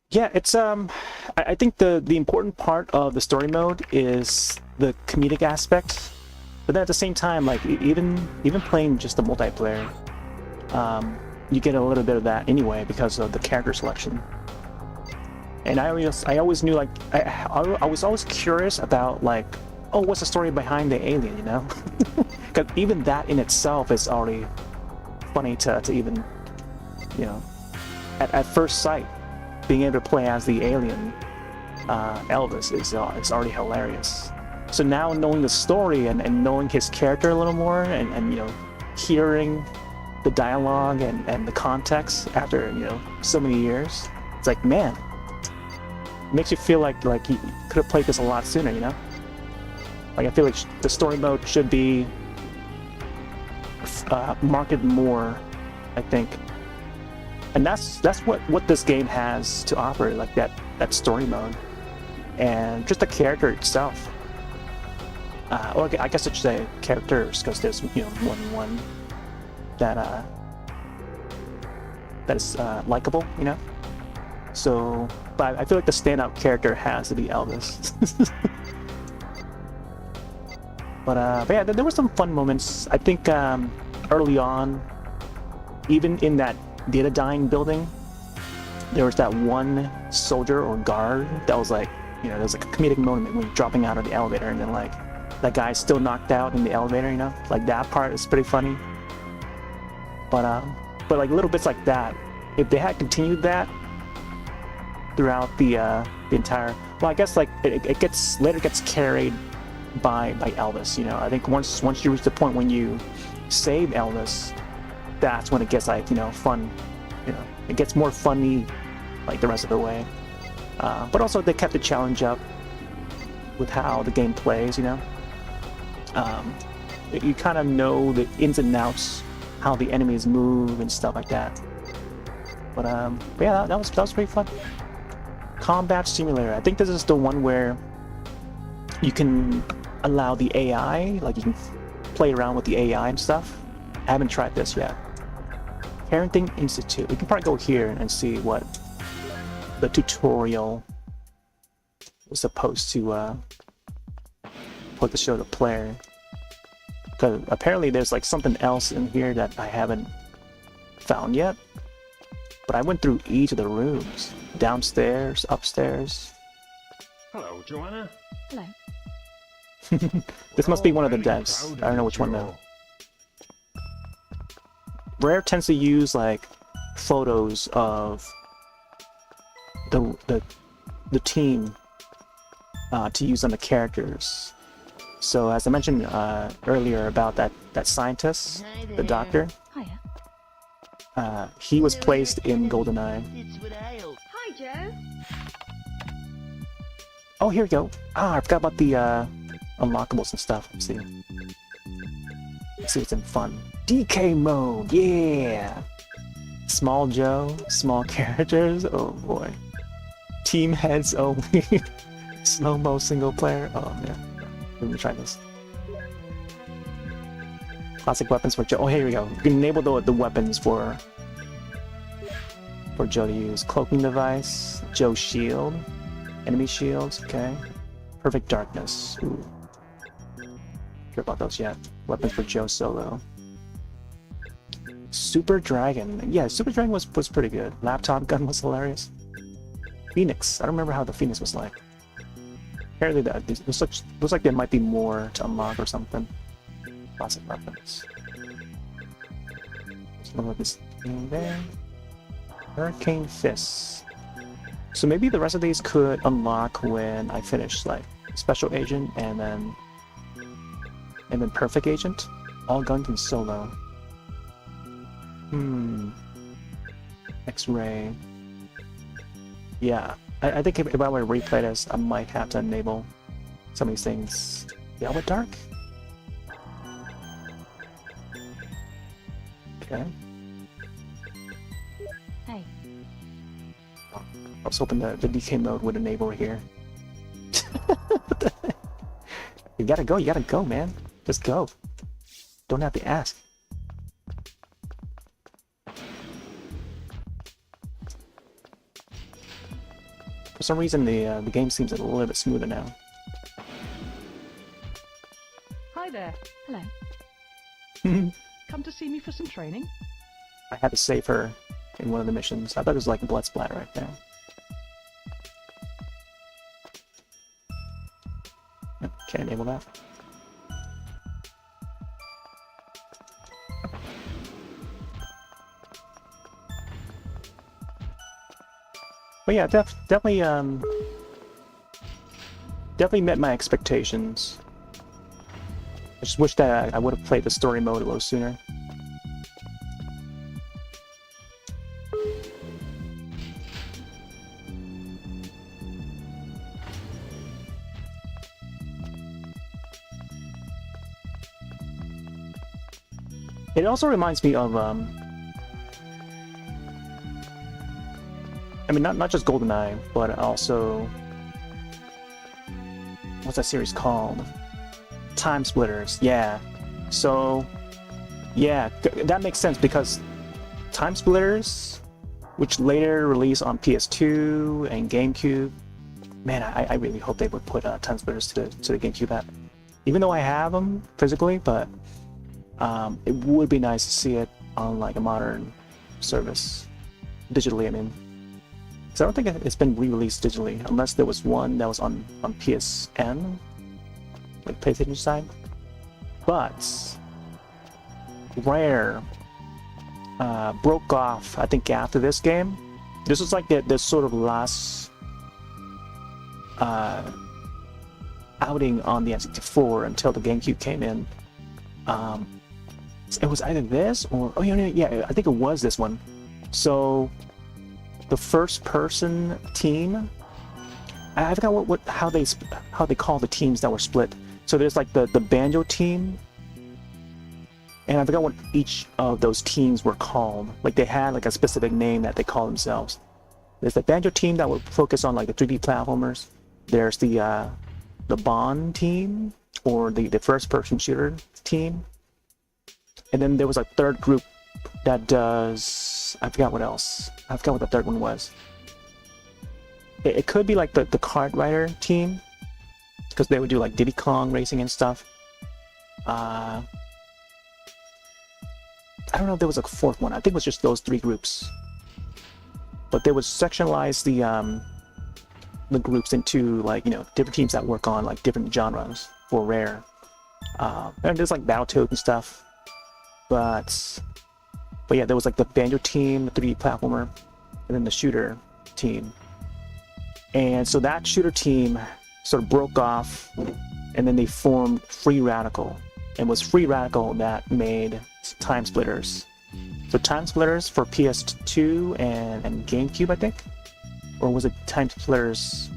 Speaker 1: Yeah, it's I think the important part of the story mode is the comedic aspect, but then at the same time, like even playing just the multiplayer, you get a little bit of that anyway because of the character selection. And I always knew, like I was always curious about, like, oh, what's the story behind the alien, you know? Because even that in itself is already funny to even, you know, at first sight. Being able to play as the alien, Elvis, is already hilarious. So now knowing the story and knowing his character a little more, and you know, hearing the dialogue and the context after, you know, so many years, it's like, man, it makes you feel like you could have played this a lot sooner, you know? Like, I feel like the story mode should be marketed more, I think. And that's what this game has to offer, like that story mode, and just the character itself. Or I guess I should say characters, because there's, you know, one that is likable, you know. So, but I feel like the standout character has to be Elvis. But yeah, there were some fun moments. I think early on, even in that data dying building, there was that one soldier or guard that was like, you know, there was like a comedic moment when dropping out of the elevator, and then like that guy's still knocked out in the elevator, you know, like that part is pretty funny. But like little bits like that, if they had continued that throughout the entire, well, I guess like it gets later gets carried by Elvis, you know. I think once you reach the point when you save Elvis, that's when it gets, like, you know, fun, you know, it gets more funny like the rest of the way. But also they kept the challenge up with how the game plays, you know. You kind of know the ins and outs, how the enemies move and stuff like that. But yeah, that was pretty fun. Combat Simulator, I think this is the one where you can allow the AI, like you can play around with the AI and stuff. I haven't tried this yet. Parenting Institute. We can probably go here and see what the tutorial was supposed to put the show to player. Because apparently there's like something else in here that I haven't found yet. But I went through each of the rooms. Downstairs, upstairs.
Speaker 5: Hello, Joanna.
Speaker 2: Hello.
Speaker 1: This must be one of the devs. I don't know which one though. Rare tends to use like photos of the team to use on the characters. So as I mentioned earlier about that scientist, the doctor,
Speaker 2: Hiya.
Speaker 1: he was placed in GoldenEye.
Speaker 4: Hi, Joe.
Speaker 1: Oh, here we go. I forgot about the unlockables and stuff. Let's see. Let's see what's in fun. DK mode, yeah! Small Joe, small characters, oh boy. Team heads only. Slow-mo single player, oh man. Let me try this. Classic weapons for Joe. Oh, here we go. You can enable the weapons for Joe to use. Cloaking device, Joe shield, enemy shields, okay. Perfect darkness. Ooh. Care about those yet. Weapons for Joe solo. Super Dragon. Yeah, Super Dragon was pretty good. Laptop gun was hilarious. Phoenix. I don't remember how the Phoenix was like. Apparently that looks like there might be more to unlock or something. Classic weapons. Some of this thing there. Hurricane Fists. So maybe the rest of these could unlock when I finish like Special Agent and then Perfect Agent. All guns and solo. X-ray. Yeah, I think if I were to replay this, I might have to enable some of these things. Velvet Dark? Okay.
Speaker 2: Hey.
Speaker 1: I was hoping the DK mode would enable here. You gotta go, man. Just go. Don't have to ask. For some reason, the game seems a little bit smoother now.
Speaker 6: Hi there.
Speaker 2: Hello.
Speaker 6: Come to see me for some training?
Speaker 1: I had to save her in one of the missions. I thought it was like a blood splatter right there. Yep, can't enable that. But yeah, definitely met my expectations. I just wish that I would have played the story mode a little sooner. It also reminds me of I mean, not just GoldenEye, but also what's that series called? Time Splitters. Yeah. So, yeah, that makes sense because Time Splitters, which later released on PS2 and GameCube, man, I really hope they would put Time Splitters to the GameCube app. Even though I have them physically, but it would be nice to see it on like a modern service, digitally. I mean. So I don't think it's been re-released digitally, unless there was one that was on PSN, like PlayStation side. But Rare broke off, I think, after this game. This was like the sort of last outing on the N64 until the GameCube came in. It was either this or yeah, I think it was this one. So the first-person team, I forgot how they call the teams that were split. So there's like the banjo team, and I forgot what each of those teams were called. Like they had like a specific name that they call themselves. There's the banjo team that would focus on like the 3D platformers. There's the Bond team, or the first-person shooter team, and then there was a third group that does, I forgot what else. I forgot what the third one was. it could be like the kart rider team, because they would do like Diddy Kong racing and stuff. I don't know if there was a fourth one. I think it was just those three groups. But they would sectionalize the groups into like, you know, different teams that work on like different genres for Rare. And there's like Battletoads and stuff. But yeah, there was like the Banjo team, the 3D platformer, and then the shooter team. And so that shooter team sort of broke off, and then they formed Free Radical. And it was Free Radical that made Time Splitters. So Time Splitters for PS2 and GameCube, I think? Or was it Time Splitters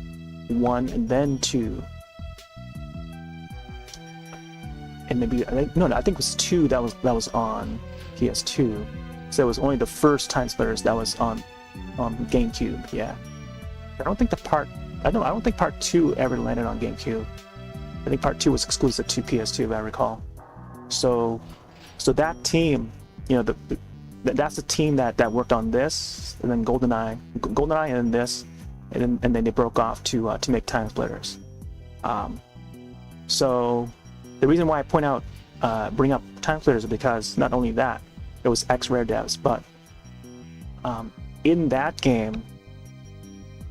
Speaker 1: 1 and then 2? And maybe, I think it was 2 that was on PS2. So it was only the first Time Splitters that was on GameCube, yeah. I don't think I don't think part 2 ever landed on GameCube. I think part 2 was exclusive to PS2, if I recall. So that team, you know, that's the team that worked on this, and then GoldenEye, and then this, and then they broke off to make Time Splitters. So the reason why I bring up Time Splitters is because not only that, it was ex-Rare devs, but in that game,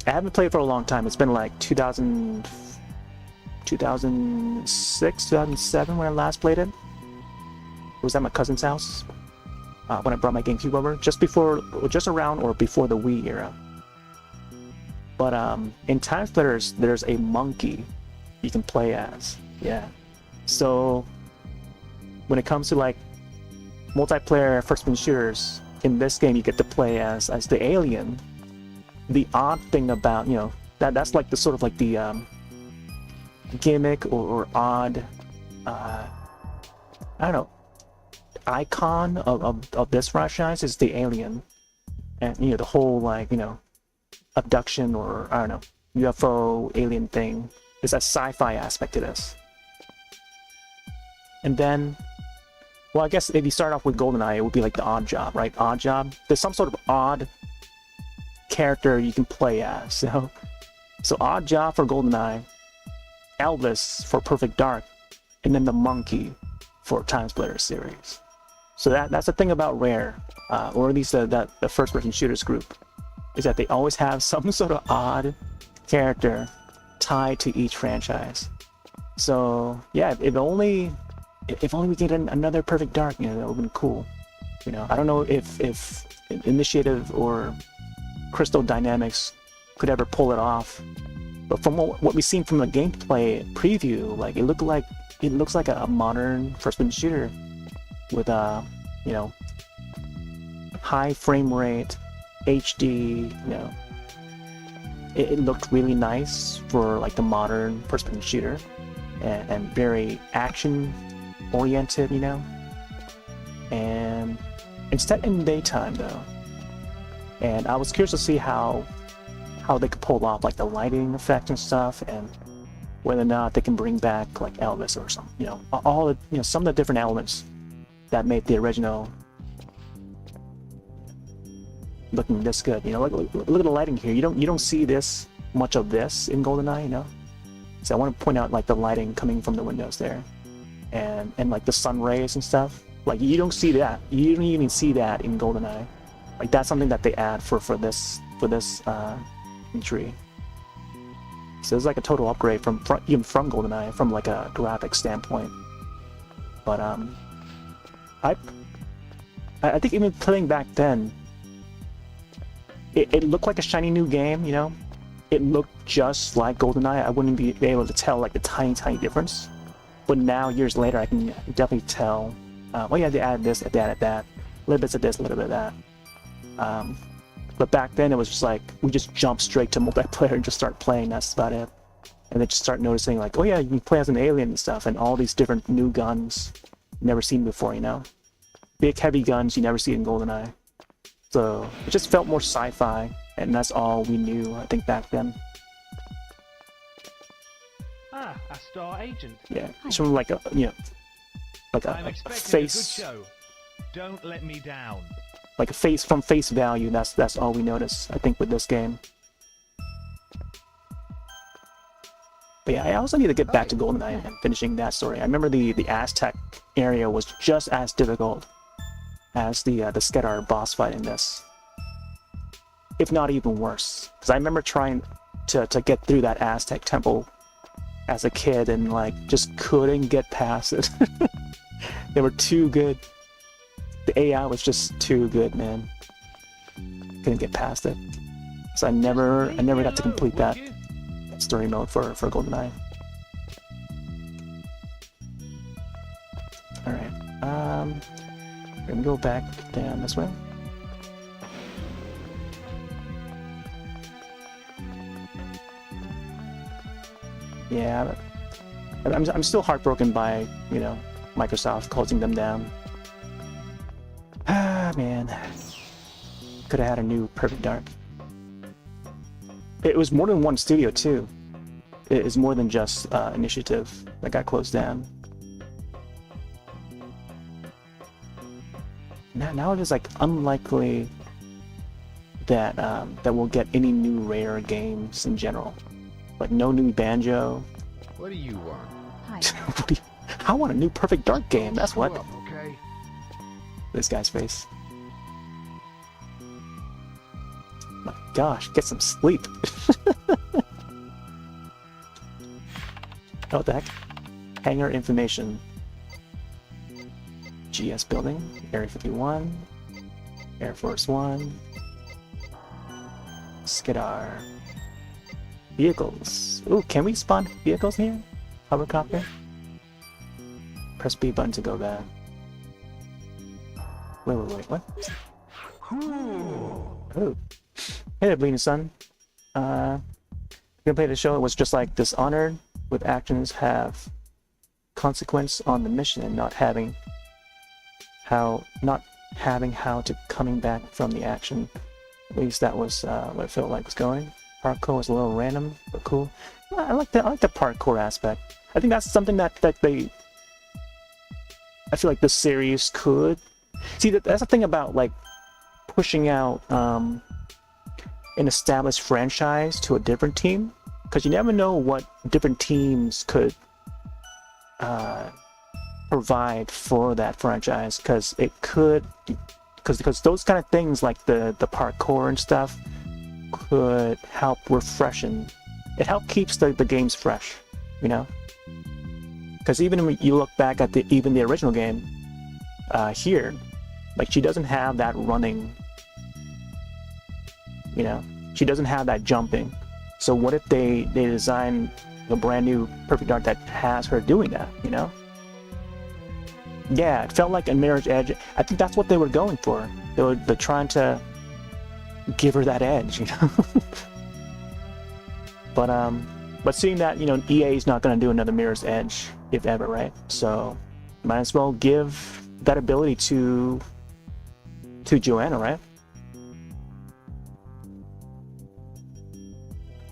Speaker 1: I haven't played for a long time. It's been like 2006, 2007 when I last played it. It was at my cousin's house when I brought my GameCube over, just around or before the Wii era. But in Time Splitters, there's a monkey you can play as. Yeah. So when it comes to like multiplayer first-person shooters, in this game you get to play as the alien. The odd thing about, you know, that's like the sort of like the gimmick or odd, I don't know, icon of this franchise is the alien, and you know, the whole like, you know, abduction or I don't know, UFO alien thing. There's a sci-fi aspect to this. And then, well, I guess if you start off with GoldenEye, it would be like the Odd Job, right? Odd Job. There's some sort of odd character you can play as. So Odd Job for GoldenEye, Elvis for Perfect Dark, and then the monkey for Time Splitters series. So that's the thing about Rare, or at least the first-person shooters group, is that they always have some sort of odd character tied to each franchise. So yeah, if only we get another Perfect Dark, you know, that would have been cool. You know, I don't know if Initiative or Crystal Dynamics could ever pull it off, but from what we've seen from the gameplay preview, like it looks like a modern first-person shooter with you know, high frame rate, HD. You know, it looked really nice for like the modern first-person shooter, and very action oriented, you know. And it's set in daytime though, and I was curious to see how they could pull off like the lighting effect and stuff, and whether or not they can bring back like Elvis or something, you know, all the, you know, some of the different elements that made the original looking this good. You know, look at the lighting here. You don't see this much of this in GoldenEye, you know. So I want to point out like the lighting coming from the windows there, and like the sun rays and stuff. Like you don't see that. You don't even see that in GoldenEye. Like that's something that they add for this entry. So it's like a total upgrade even from GoldenEye, from like a graphic standpoint. But I think even playing back then, it looked like a shiny new game, you know. It looked just like GoldenEye. I wouldn't be able to tell like the tiny difference. But now, years later, I can definitely tell. Oh yeah, they added this, they added that, little bits of this, a little bit of that. But back then, it was just like we just jumped straight to multiplayer and just start playing. That's about it. And then just start noticing like, oh yeah, you can play as an alien and stuff, and all these different new guns never seen before, you know. Big heavy guns you never see in GoldenEye. So it just felt more sci-fi, and that's all we knew, I think, back then.
Speaker 5: Ah, a star agent.
Speaker 1: Yeah, it's from like a, you know, like
Speaker 5: I'm
Speaker 1: a
Speaker 5: expecting
Speaker 1: face,
Speaker 5: a good show. Don't let me down.
Speaker 1: like a face from face value. That's all we notice, I think, with this game. But yeah, I also need to get back to GoldenEye and finishing that story. I remember the Aztec area was just as difficult as the Skedar boss fight in this, if not even worse. Because I remember trying to get through that Aztec temple as a kid and like just couldn't get past it. They were too good. The AI was just too good, man. Couldn't get past it. So I never got to complete that story mode for GoldenEye. Alright, we're gonna go back down this way. Yeah, I'm still heartbroken by, you know, Microsoft closing them down. Ah, man. Could have had a new Perfect Dark. It was more than one studio, too. It is more than just Initiative that got closed down. Now it is like unlikely that that we'll get any new Rare games in general. Like no new Banjo.
Speaker 7: What do you want?
Speaker 2: Hi.
Speaker 1: I want a new Perfect Dark game. That's what.
Speaker 7: Screw up, okay?
Speaker 1: This guy's face. My gosh, get some sleep. Oh, what the heck? Hangar information. GS building, Area 51, Air Force One, Skedar. Vehicles. Ooh, can we spawn vehicles here? Hovercopter? Press B button to go back. Wait, what? Ooh. Hey there, Bleeding Sun. Gameplay of the show, it was just like Dishonored, with actions have consequence on the mission and not having how to coming back from the action. At least that was what it felt like was going. Parkour was a little random, but cool. I like the parkour aspect. I think that's something that they. I feel like this series could. See, that's the thing about like pushing out an established franchise to a different team, because you never know what different teams could provide for that franchise. Because it could, because those kind of things like the parkour and stuff could help refreshen. It helps keeps the games fresh, you know. Because even when you look back at even the original game, here, like she doesn't have that running. You know, she doesn't have that jumping. So what if they design a brand new Perfect Dark that has her doing that? You know. Yeah, it felt like a Mirror's Edge. I think that's what they were going for. They're trying to give her that edge, you know. But seeing that, you know, EA is not going to do another Mirror's Edge, if ever, right? So might as well give that ability to Joanna, right?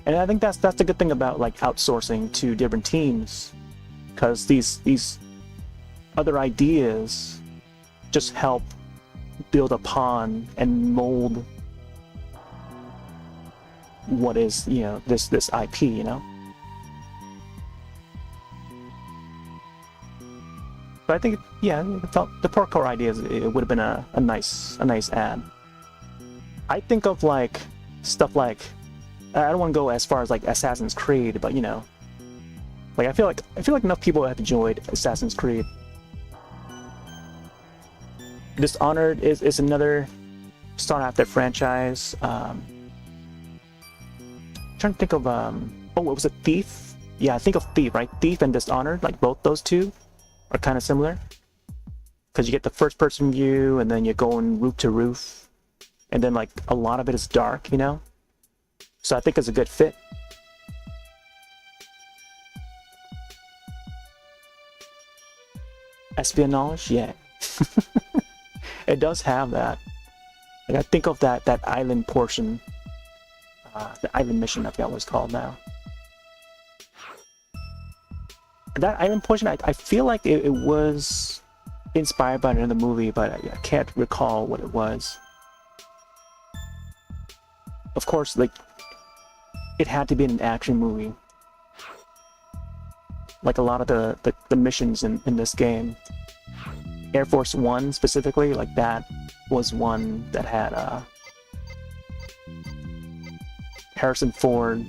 Speaker 1: And I think that's the good thing about like outsourcing to different teams, because these other ideas just help build upon and mold what is, you know, this IP, you know. But I think, yeah, it felt the parkour ideas, it would have been a nice add. I think of like stuff like, I don't want to go as far as like Assassin's Creed, but you know, like I feel like enough people have enjoyed Assassin's Creed. Dishonored is another start after franchise. Trying to think of oh, what was it, Thief? Yeah, I think of Thief, right? Thief and Dishonored, like both those two are kind of similar, because you get the first person view and then you're going roof to roof, and then like a lot of it is dark, you know. So I think it's a good fit. Espionage, yeah. It does have that. Like I think of that island portion. The island mission, I forgot what it's called now. That island portion, I feel like it was inspired by another movie, but I can't recall what it was. Of course, like, it had to be an action movie. like a lot of the missions in this game. Air Force One specifically, like that was one that had Harrison Ford,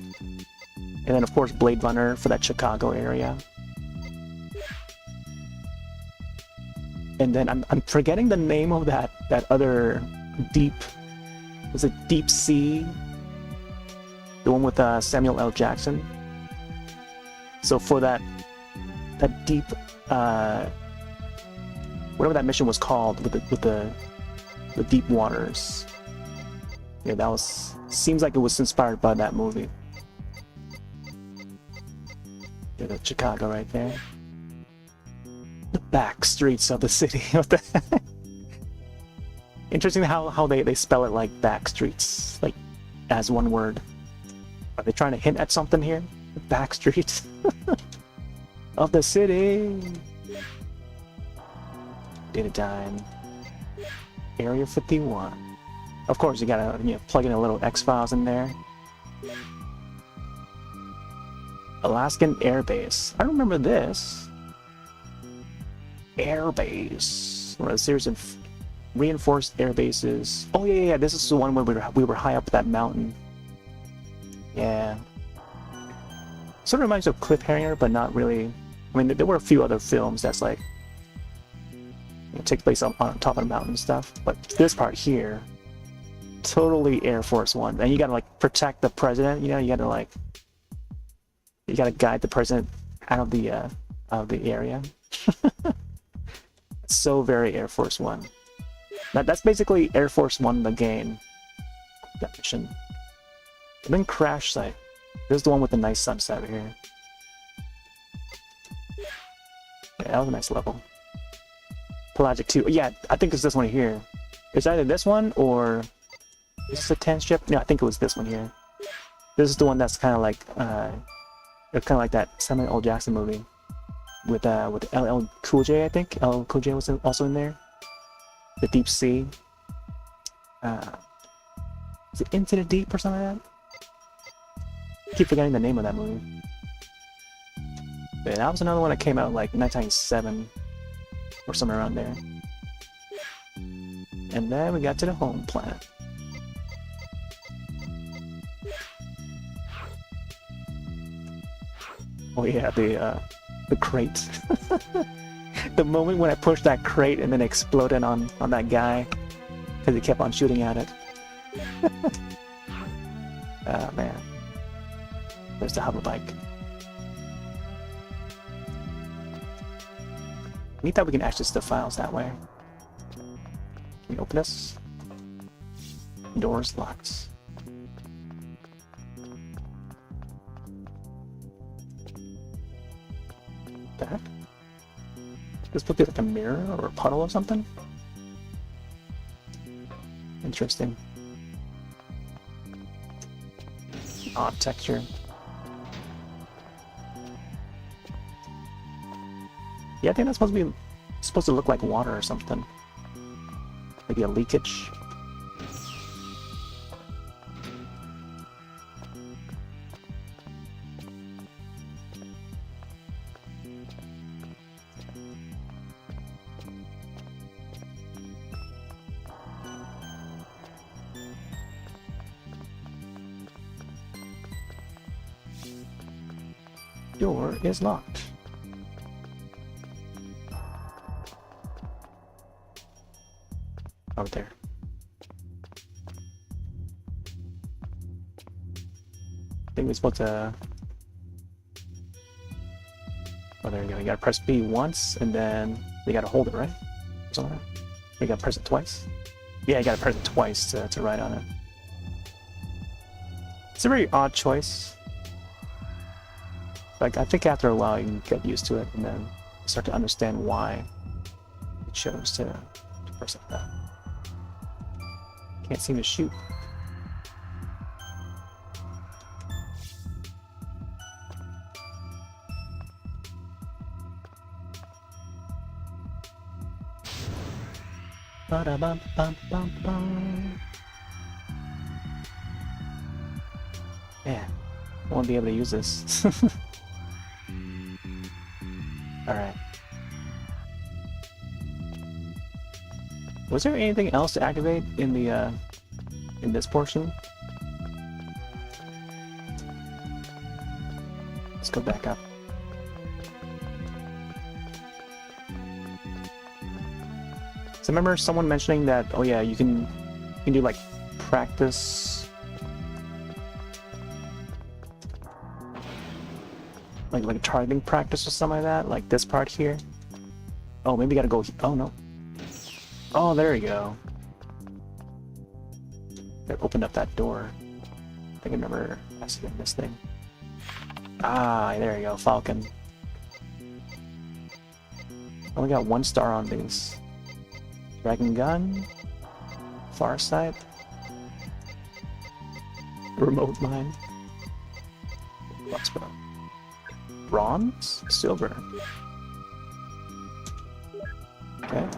Speaker 1: and then of course Blade Runner for that Chicago area. And then I'm forgetting the name of that other deep, was it Deep Sea? The one with Samuel L. Jackson. So for that deep, whatever that mission was called with the deep waters. Yeah, that was, seems like it was inspired by that movie. Yeah, the Chicago right there. The back streets of the city. What the heck? Interesting how they spell it like back streets, like as one word. Are they trying to hint at something here? The back streets of the city. Data time. Area 51. Of course, you gotta plug in a little X-Files in there. Alaskan Air Base. I remember this. Air Base. One of a series of reinforced air bases. Oh yeah. This is the one where we were high up that mountain. Yeah. Sort of reminds me of Cliffhanger, but not really. I mean, there were a few other films that's like take place on top of the mountain and stuff. But this part here, totally Air Force One, and you gotta like protect the president. You gotta guide the president out of the area. So very Air Force One. That's basically Air Force One, the game. That mission. And then Crash Site. This is the one with the nice sunset here. Yeah, that was a nice level. Pelagic 2. Yeah, I think it's this one here. It's either this one or... Is this a 10 ship? No, I think it was this one here. This is the one that's kind of like... it's kind of like that Samuel L. Jackson movie. With LL Cool J, I think. LL Cool J was also in there. The Deep Sea. Is it Into the Deep or something like that? I keep forgetting the name of that movie. But that was another one that came out like 1997 or somewhere around there. And then we got to the home planet. Oh yeah, the crate. The moment when I pushed that crate and then exploded on that guy because he kept on shooting at it. Oh man. There's the hover bike. Neat that we can access the files that way. Can we open this? Doors locked. What the heck? This would be like a mirror or a puddle or something? Interesting. Odd texture. Yeah, I think that's supposed to look like water or something. Maybe a leakage. Door is locked. Over there. I think we're supposed to... Oh, there you go. You gotta press B once, and then you gotta hold it, right? Or something like that. You gotta press it twice. Yeah, you gotta press it twice to ride on it. It's a very odd choice. Like, I think after a while you can get used to it, and then start to understand why it chose to press like that. Can't seem to shoot. Ba-da-bum-bum-bum-bum. Yeah, I won't be able to use this. Was there anything else to activate in the in this portion? Let's go back up. So I remember someone mentioning that, oh yeah, you can do like practice, like a targeting practice or something like that, like this part here. Oh, maybe gotta go. Oh no. Oh, there you go. That opened up that door. I think I remember asking this thing. Ah, there you go, Falcon. Only got 1 star on these. Dragon Gun, Farsight, Remote Mine, crossbow, bronze, silver. Okay.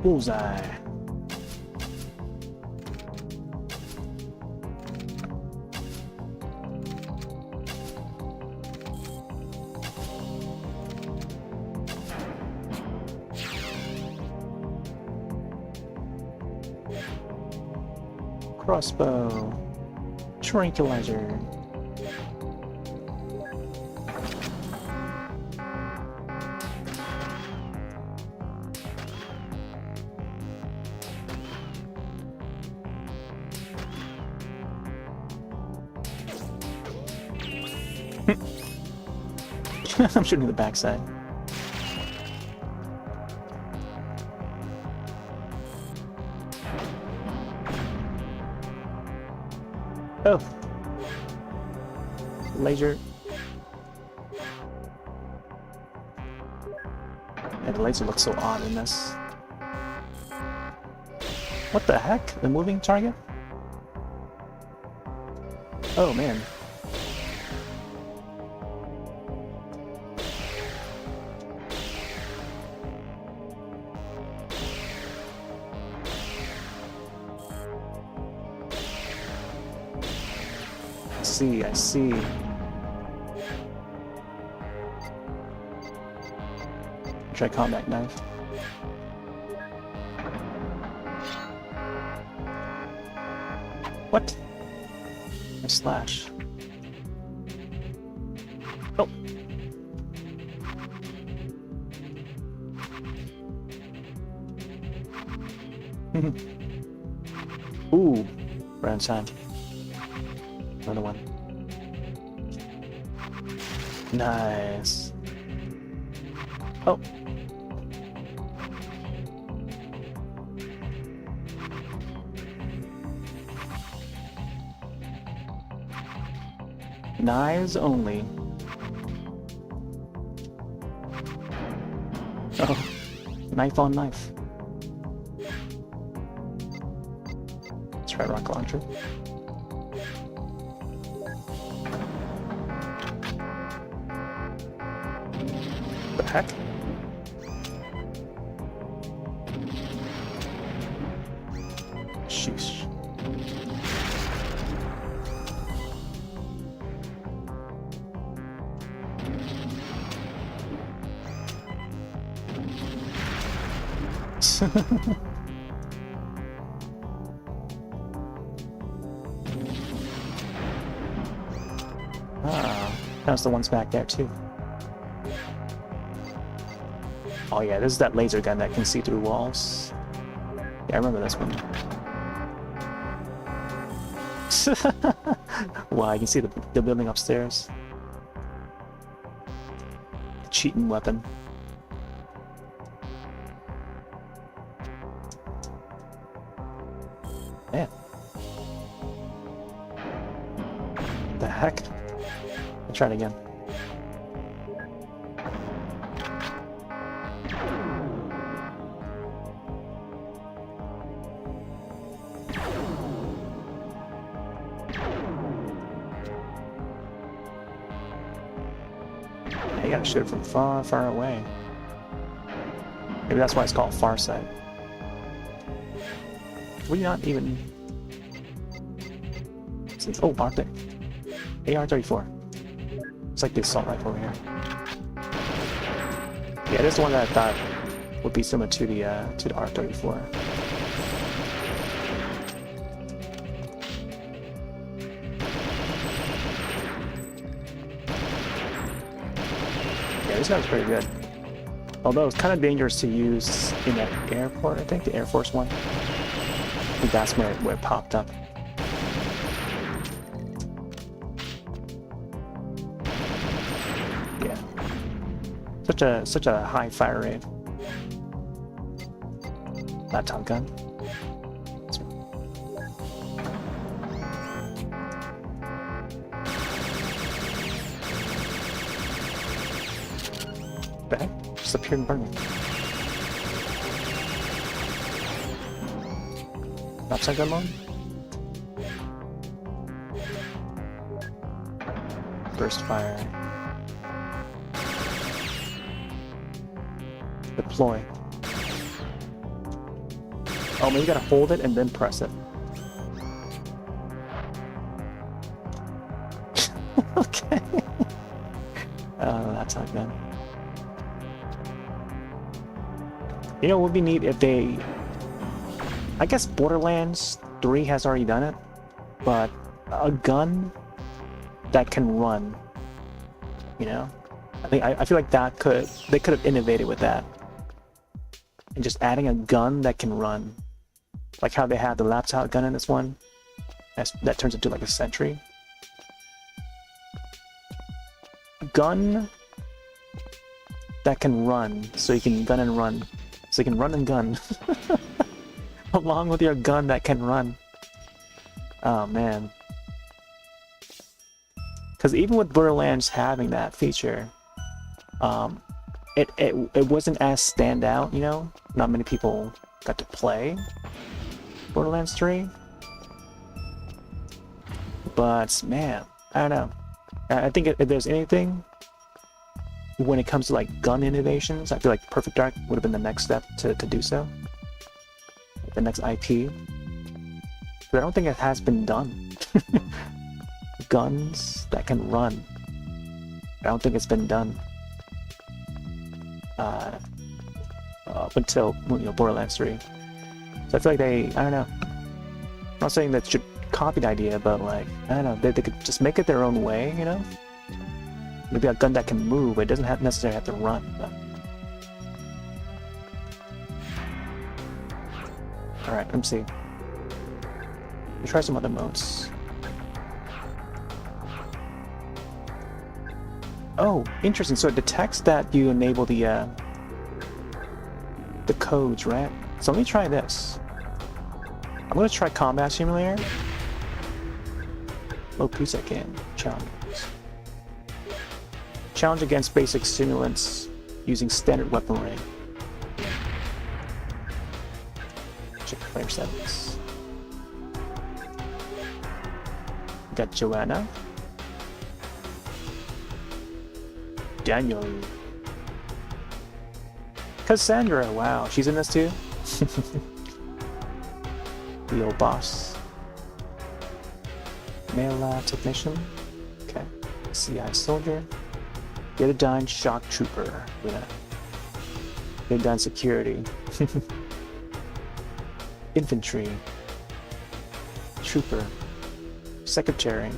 Speaker 1: Bullseye. Crossbow. Tranquilizer. I'm shooting the backside. Oh. Laser. Yeah, the laser looks so odd in this. What the heck? The moving target? Oh man. I see. Try combat knife. What? A slash. Oh. Ooh, round time. Another one. Nice. Oh. Knives only. Oh. Knife on knife. Let's try rocket launcher. The heck? Sheesh. Ah, that's the ones back there too. Oh yeah, this is that laser gun that can see through walls. Yeah, I remember this one. Wow, you can see the building upstairs. The cheating weapon. Man. The heck? I'll try it again. You gotta shoot it from far, far away. Maybe that's why it's called Farsight. We not even... Oh, aren't they? AR-34. It's like the assault rifle here. Yeah, this is the one that I thought would be similar to the R-34. Yeah, this gun's pretty good. Although it's kind of dangerous to use in that airport, I think, the Air Force One. I think that's where it popped up. Yeah. Such a high fire rate. Laptop gun. Back? Just appeared and burned me. Laptop gun mode? Burst fire. Deploy. Oh, maybe you gotta hold it and then press it. Okay. Oh, that's not good. You know, it would be neat if they... I guess Borderlands 3 has already done it, but a gun that can run, you know? I feel like they could have innovated with that. And just adding a gun that can run. Like how they had the laptop gun in this one. That turns into like a sentry. A gun that can run, so you can gun and run. So you can run and gun. Along with your gun that can run. Oh man. Because even with Borderlands having that feature, it wasn't as standout, you know? Not many people got to play Borderlands 3. But man, I don't know. I think if there's anything when it comes to like gun innovations, I feel like Perfect Dark would have been the next step to do so. The next IP. But I don't think it has been done. Guns that can run. I don't think it's been done. Up until, you know, Borderlands 3. So I feel like I don't know. I'm not saying that should copy the idea, but like, I don't know, they could just make it their own way, you know? Maybe a gun that can move, but it doesn't necessarily have to run. But... Alright, let me see. Let's try some other modes. Oh, interesting. So it detects that you enable the codes, right? So let me try this. I'm gonna try Combat Simulator. Low preset game. Challenge. Challenge against basic simulants using standard weaponry. Check player settings. Got Joanna. Daniel. Cassandra, wow, she's in this too? The old boss. Male technician. Okay. CI soldier. Yetadine shock trooper. Yeah. Yetadine security. Infantry. Trooper. Secretary.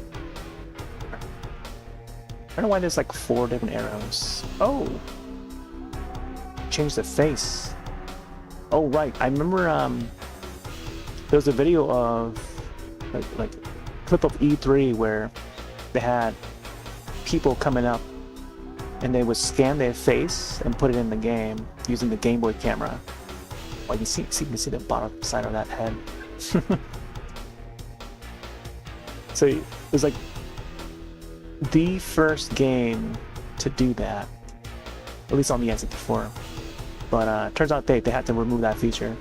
Speaker 1: I don't know why there's like 4 different arrows. Oh! Change the face. Oh, right. I remember there was a video of like clip of E3 where they had people coming up and they would scan their face and put it in the game using the Game Boy camera. Oh, you can see the bottom side of that head. So it was like the first game to do that, at least on the N64. But turns out they had to remove that feature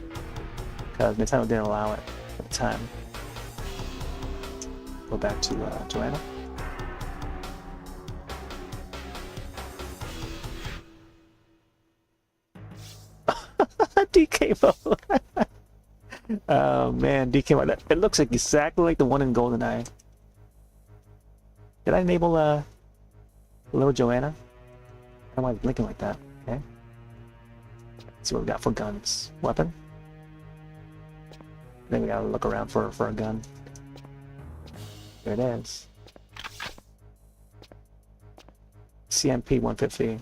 Speaker 1: because Nintendo didn't allow it at the time. Go back to Joanna. DK mode. Oh man, DK mode. It looks like exactly like the one in GoldenEye. Did I enable little Joanna? Why am I blinking like that? Okay. Let's see what we got for guns. Weapon. Then we gotta look around for a gun. There it is. CMP 150.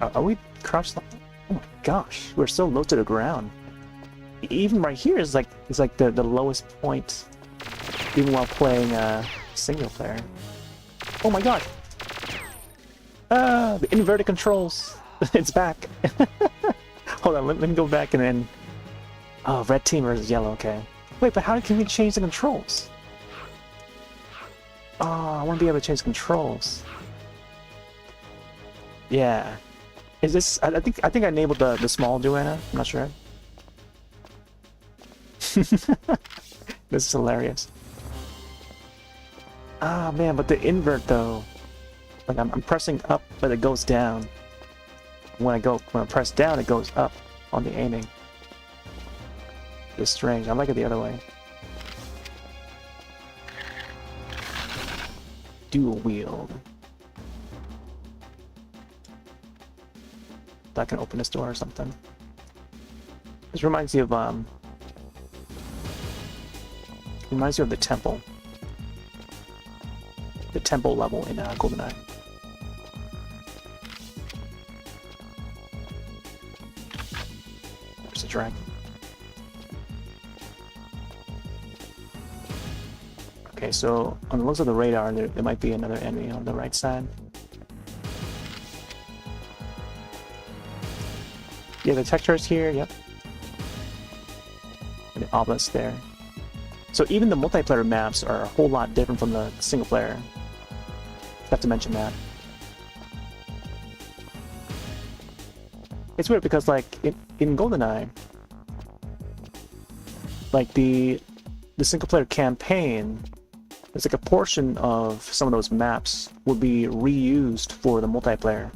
Speaker 1: Are we crouched? Oh my gosh, we're so low to the ground. Even right here is like the lowest point, even while playing single player. Oh my god! The inverted controls. It's back. Hold on, let me go back and then. Oh, red team versus yellow. Okay. Wait, but how can we change the controls? Oh, I want to be able to change controls. Yeah. Is this? I think I enabled the small Joanna. I'm not sure. This is hilarious. Ah man, but the invert though. Like I'm pressing up, but it goes down. When I press down, it goes up on the aiming. It's strange. I like it the other way. Dual wield. That can open this door or something. This reminds you of the temple. The temple level in GoldenEye. There's a dragon. Okay, so on the looks of the radar, there might be another enemy on the right side. Yeah, the texture is here, yep. And the obelisk there. So even the multiplayer maps are a whole lot different from the single player. Have to mention that. It's weird because like in GoldenEye, like the single player campaign, it's like a portion of some of those maps would be reused for the multiplayer.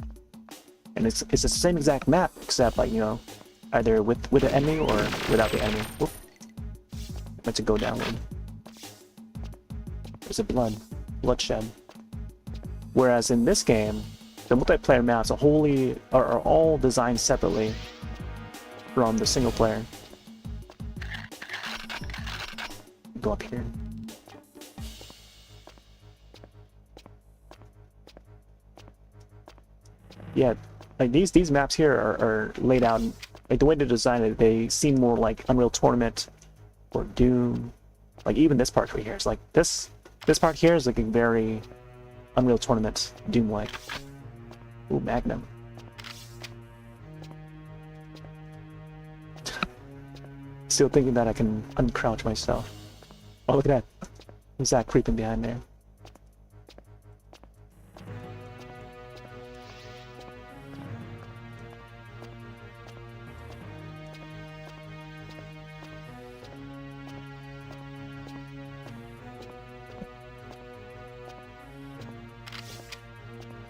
Speaker 1: And it's the same exact map, except like, you know, either with the enemy or without the enemy. Whoop. Meant to go downward. There's a bloodshed. Whereas in this game, the multiplayer maps are all designed separately from the single player. Go up here. Yeah. Like these maps here are laid out, like the way they designed it, they seem more like Unreal Tournament or Doom. Like even this part right here is like this part here is like a very Unreal Tournament Doom-like. Ooh, Magnum. Still thinking that I can uncrouch myself. Oh, look at that. Who's that creeping behind there?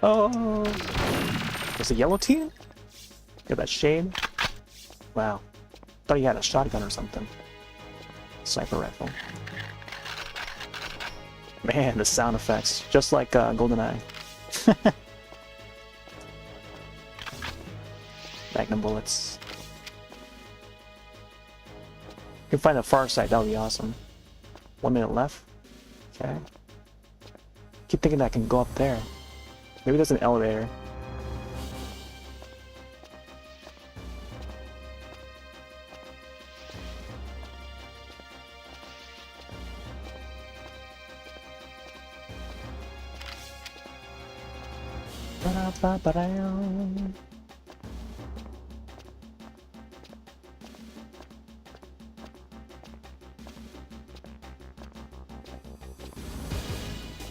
Speaker 1: Oh, there's a yellow team? Got that shade? Wow. Thought he had a shotgun or something. Sniper rifle. Man, the sound effects. Just like GoldenEye. Magnum bullets. You can find a far side, that would be awesome. 1 minute left. Okay. Keep thinking that I can go up there. Maybe there's an elevator.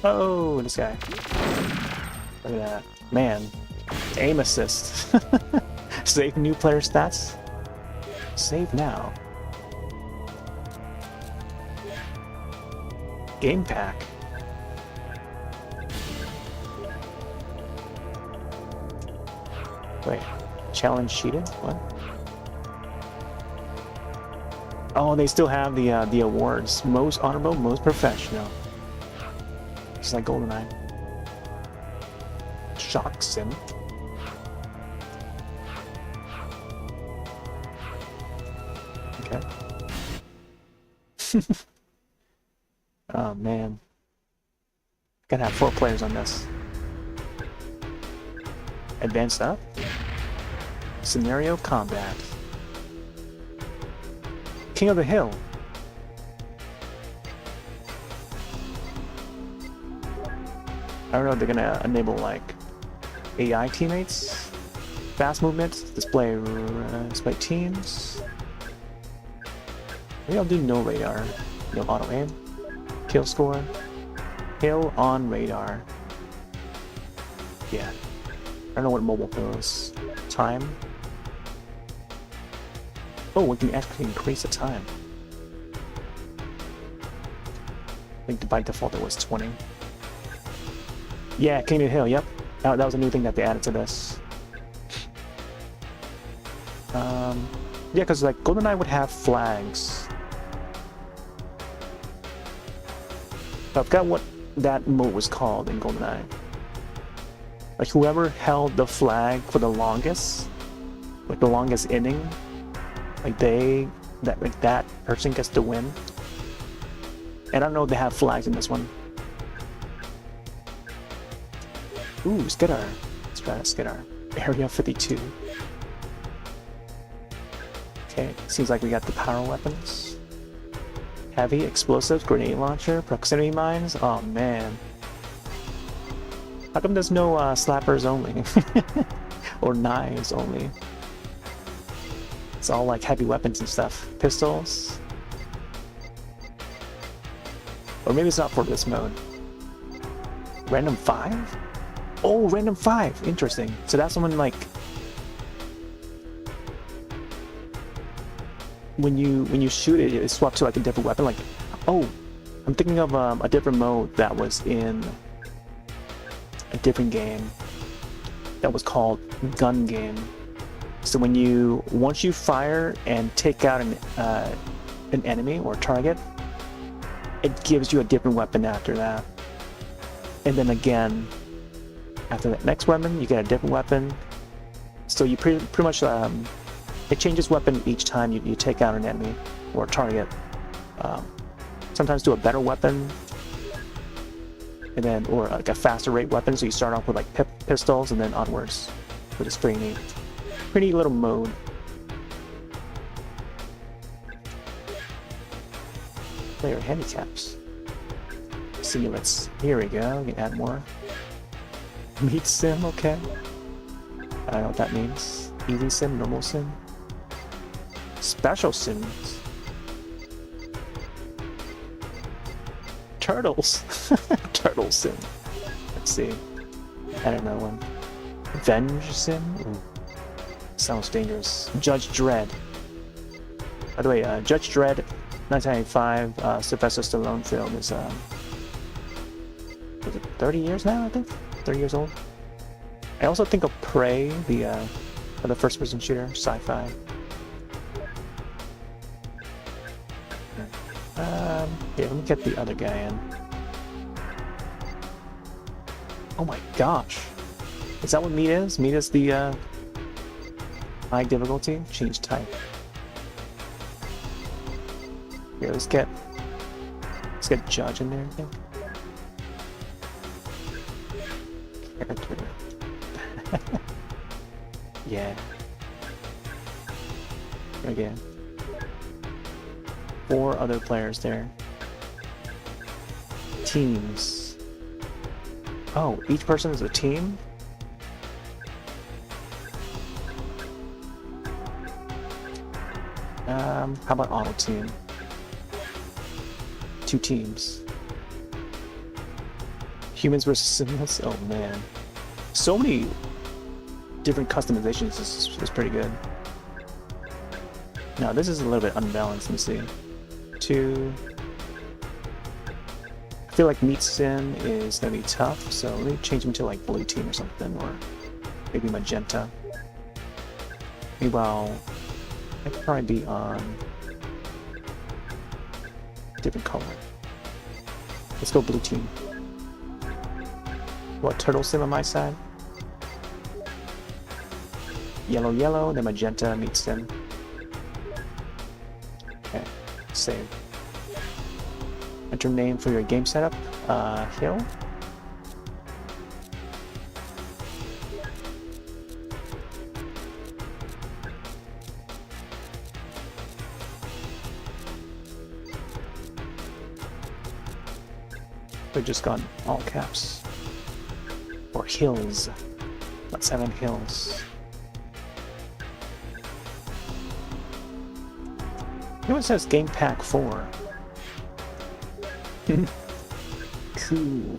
Speaker 1: Oh, this guy. Look at that. Man. Aim assist. Save new player stats. Save now. Game pack. Wait. Challenge cheated? What? Oh, they still have the awards. Most honorable, most professional. Just like GoldenEye. Shock Sim. Okay. Oh man. Gotta have 4 players on this. Advanced up. Scenario combat. King of the Hill. I don't know if they're gonna enable like AI teammates, fast movement, display teams. Maybe I'll do no radar, no auto aim, kill score, kill on radar. Yeah, I don't know what mobile feels. Time. Oh, we can actually increase the time. I think by default it was 20. Yeah, King of the Hill, yep. That was a new thing that they added to this. Yeah, because like GoldenEye would have flags. I forgot what that mode was called in GoldenEye. Like whoever held the flag for the longest, like the longest inning, like that person gets to win. And I don't know if they have flags in this one. Ooh, Skedar. Let's try Skedar. Area 52. Okay, seems like we got the power weapons. Heavy explosives, grenade launcher, proximity mines. Oh man. How come there's no slappers only? Or knives only? It's all like heavy weapons and stuff. Pistols. Or maybe it's not for this mode. Random 5? Oh, random 5. Interesting. So that's when like when you shoot it, it swaps to like a different weapon. Like, oh, I'm thinking of a different mode that was in a different game that was called Gun Game. So once you fire and take out an enemy or target, it gives you a different weapon after that. And then again, after that next weapon, you get a different weapon. So you pretty much it changes weapon each time you take out an enemy or a target. Sometimes do a better weapon, and then or like a faster rate weapon. So you start off with like pistols and then onwards, which is pretty neat. Pretty neat little mode. Player handicaps. Simulates. Here we go. We can add more. Meat sim, okay. I don't know what that means. Easy sim, normal sim. Special sims. Turtles. Turtle sim. Let's see. I don't know one. Venge sim? Ooh. Sounds dangerous. Judge Dredd. By the way, Judge Dredd 1995 Sylvester Stallone film is was it 30 years now, I think? 30 years old. I also think of Prey, the first-person shooter, sci-fi. Yeah, let me get the other guy in. Oh my gosh. Is that what meat is? Meat is the high difficulty? Change type. Here, let's get Judge in there, I think. Character. Yeah. Again. 4 other players there. Teams. Oh, each person is a team? How about auto team? 2 teams. Humans versus simulates? Oh man. So many different customizations is pretty good. Now this is a little bit unbalanced. Let me see. 2. I feel like Meat Sim is gonna be tough, so let me change him to like blue team or something, or maybe magenta. Meanwhile, I could probably be on different color. Let's go blue team. What turtle sim on my side? Yellow, yellow, then magenta meets them. Okay, save. Enter name for your game setup. Hill. We've just gone all caps. Or hills. Let's have in hills. You know it says Game Pack 4. Cool.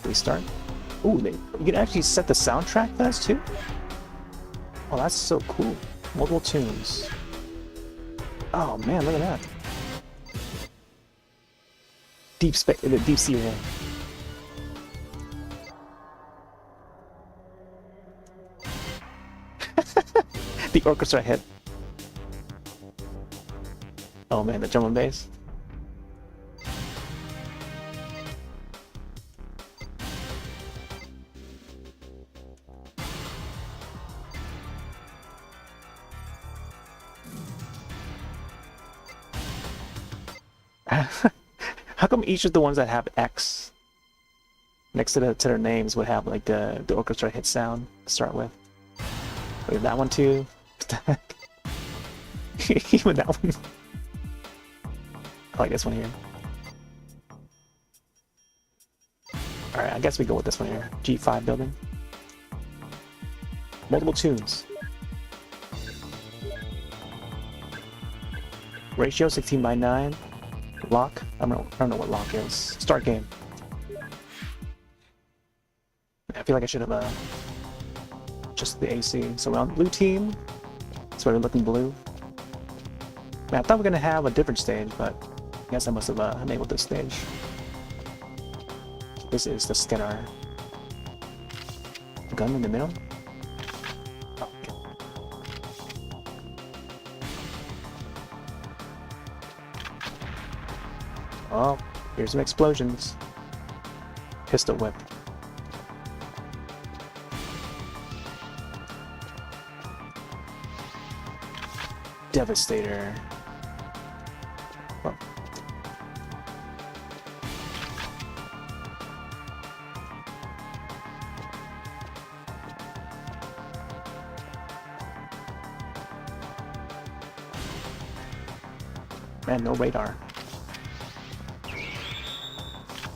Speaker 1: Restart. Ooh, you can actually set the soundtrack for this too? Oh, that's so cool. Multiple tunes. Oh man, look at that. Deep sea ray. The orchestra hit. Oh man, the drum and bass. How come each of the ones that have X next to their names would have like the orchestra hit sound to start with? Wait, that one too? What the heck? Even that one. I like this one here. Alright, I guess we go with this one here. G5 building. Multiple tunes. Ratio 16:9. Lock. I don't know what lock is. Start game. I feel like I should have just the AC. So we're on blue team. That's why we're looking blue. Man, I thought we were gonna have a different stage, but I guess I must have enabled this stage. This is the Skedar. Gun in the middle. Oh, okay. Oh, here's some explosions. Pistol whip. Devastator. Well. Man, no radar.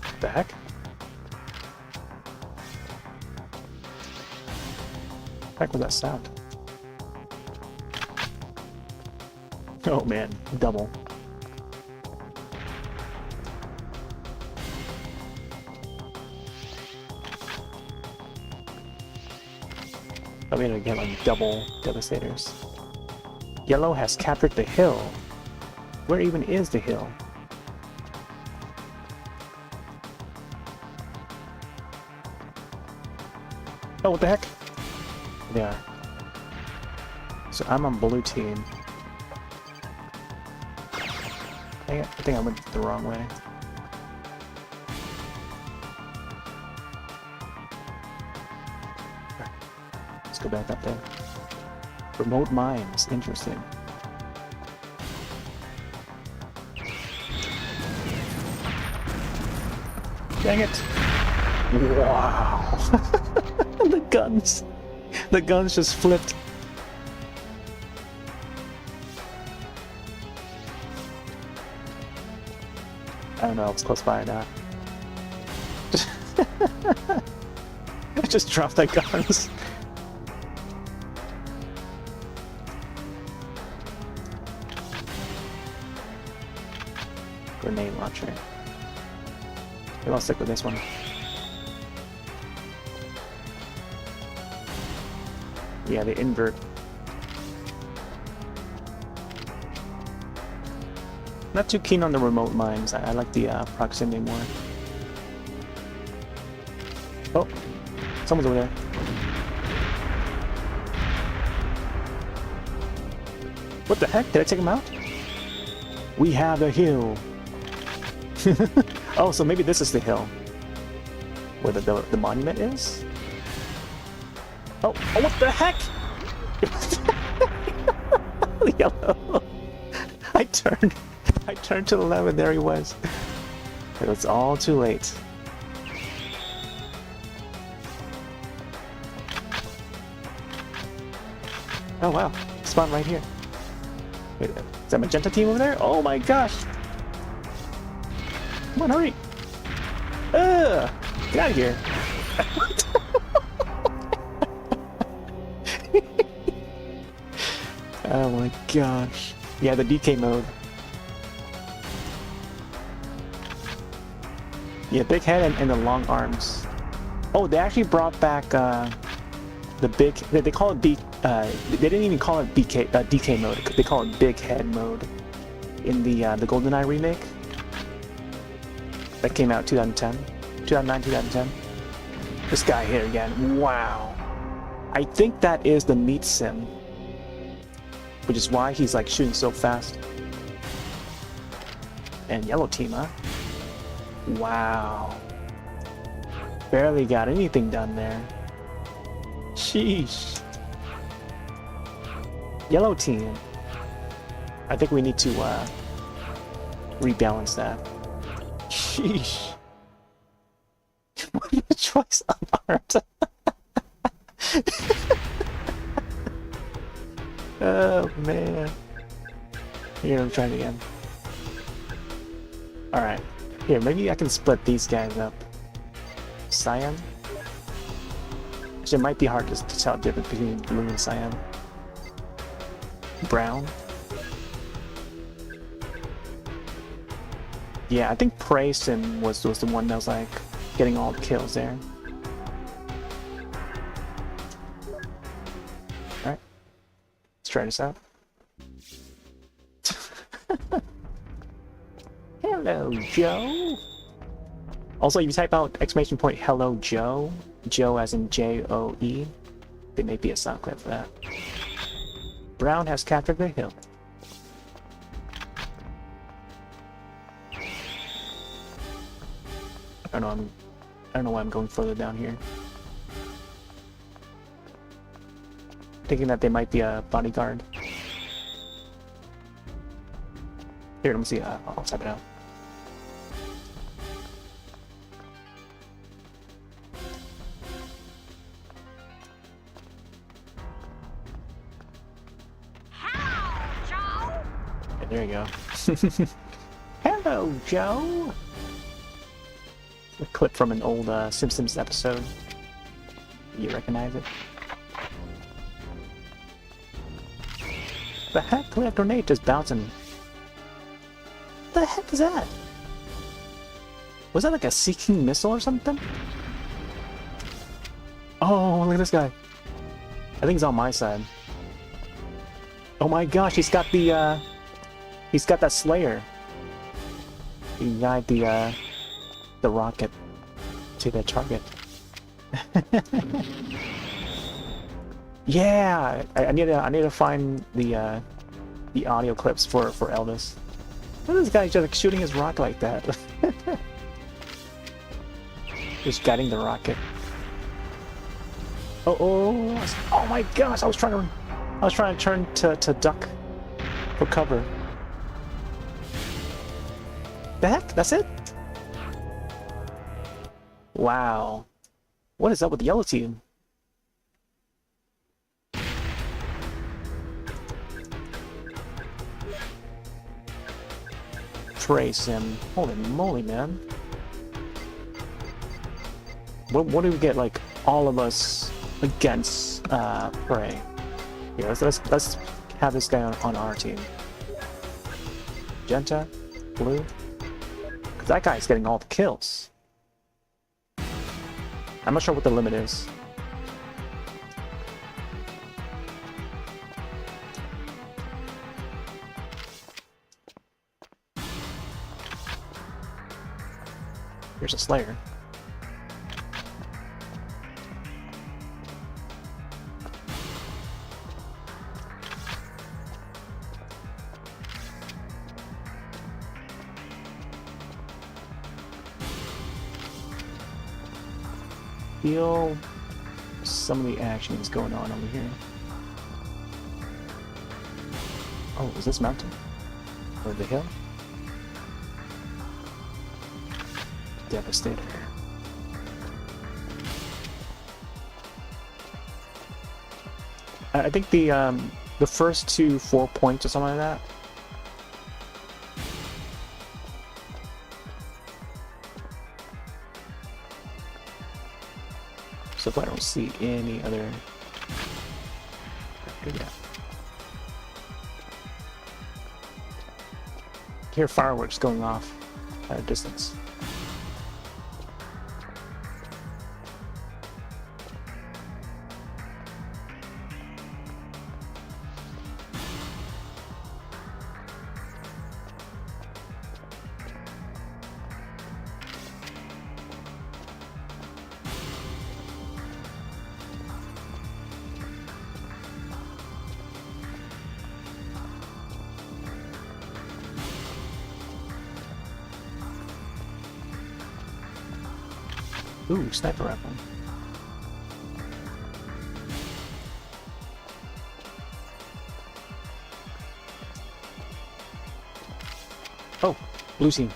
Speaker 1: What the heck? Heck was that sound? Oh man, double. I'm gonna get like double devastators. Yellow has captured the hill. Where even is the hill? Oh, what the heck? They are. So I'm on blue team. I think I went the wrong way. Right. Let's go back up there. Remote mines, interesting. Dang it! Wow! The guns! The guns just flipped. I don't know if it's close by or not. I just dropped that guns. Grenade launcher. Maybe I'll stick with this one. Yeah, the invert. Not too keen on the remote mines. I like the proximity more. Oh, someone's over there. What the heck? Did I take him out? We have a hill. Oh, so maybe this is the hill where the monument is? Oh, what the heck? Yellow. I turned to the left and there he was. It was all too late. Oh wow, spawn right here. Wait, is that magenta team over there? Oh my gosh! Come on, hurry! Ugh! Get out of here! Oh my gosh. Yeah, the DK mode. Yeah, big head and the long arms. Oh, they actually brought back the big. They call it they didn't even call it DK mode. They call it big head mode in the GoldenEye remake that came out 2009, 2010. This guy here again. Wow. I think that is the meat sim, which is why he's like shooting so fast. And yellow team, huh? Wow. Barely got anything done there. Sheesh. Yellow team. I think we need to rebalance that. Sheesh. What a choice of art. Oh man. Here, I'm trying again. Alright. Here, maybe I can split these guys up. Cyan? Actually, it might be hard to tell the difference between blue and cyan. Brown? Yeah, I think Prey Sim was the one that was like getting all the kills there. Alright. Let's try this out. Hello, Joe. Also, if you type out !point hello Joe, Joe as in Joe, there may be a sound clip for that. Brown has captured the hill. I don't know why I'm going further down here. Thinking that they might be a bodyguard. Here, let me see. I'll type it out. There you go. Hello, Joe! A clip from an old Simpsons episode. You recognize it? The heck? We have grenade just bouncing. What the heck is that? Was that like a seeking missile or something? Oh, look at this guy. I think he's on my side. Oh my gosh, he's got the he's got that Slayer. He got the rocket to the target. Yeah, I need to find the audio clips for Elvis. Look at this guy just like shooting his rocket like that. Just guiding the rocket. Oh my gosh! I was trying to turn to duck for cover. The heck? That's it? Wow. What is up with the yellow team? Trace him. Holy moly, man. What do we get, like, all of us against Prey? Here, let's have this guy on our team. Magenta, blue. Because that guy's getting all the kills. I'm not sure what the limit is. Here's a Slayer. feel some of the action is going on over here. Oh, is this mountain? Or the hill? Devastator. I think the first 4 points or something like that. So if I don't see any other, yeah. Hear fireworks going off at a distance. Ooh, sniper rifle. Oh, blue team.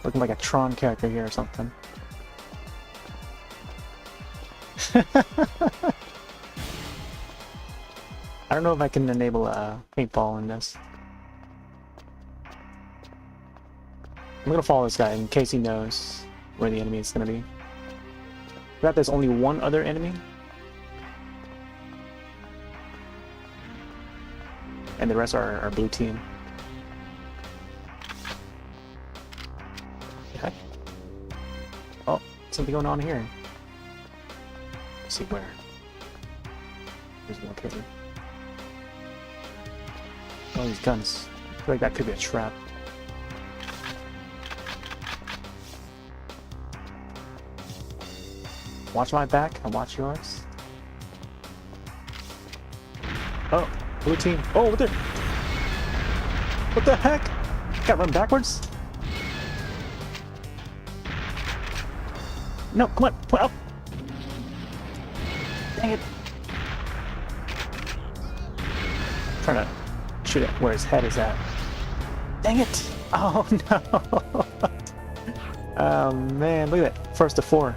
Speaker 1: Looking like a Tron character here or something. I don't know if I can enable a paintball in this. I'm gonna follow this guy in case he knows where the enemy is gonna be. Forgot there's only one other enemy. And the rest are our blue team. Okay. Oh, something going on here. Let's see where. Where's it located? Oh, these guns. I feel like that could be a trap. Watch my back, I'll watch yours. Oh, blue team. Oh, what the? What the heck? Gotta run backwards? No, come on, put up. Dang it. I'm trying to shoot it where his head is at. Dang it. Oh no. Oh man, look at that. First to 4.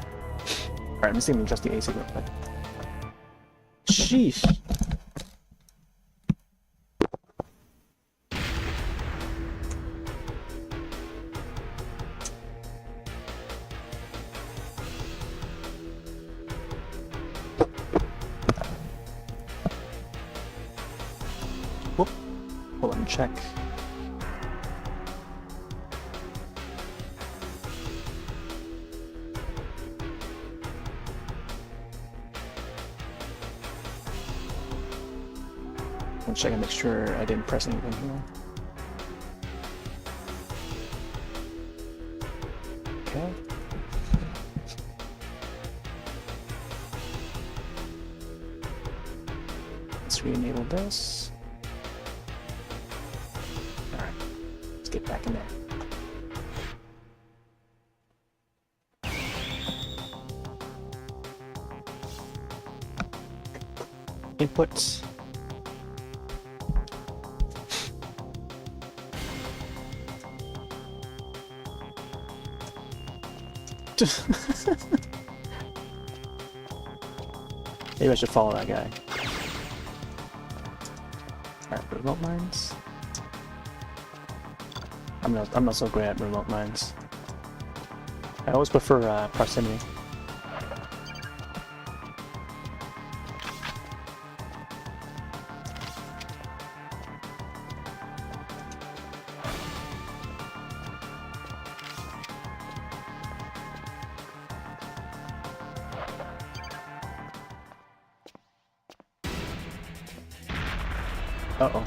Speaker 1: Alright, I'm just gonna adjust the AC real quick. Sheesh. Whoop. Hold on, check. Check and make sure I didn't press anything here. Okay. Let's re-enable this. Alright, let's get back in there. Input. Maybe I should follow that guy. Alright, remote mines. I'm not so great at remote mines. I always prefer proximity. Uh-oh.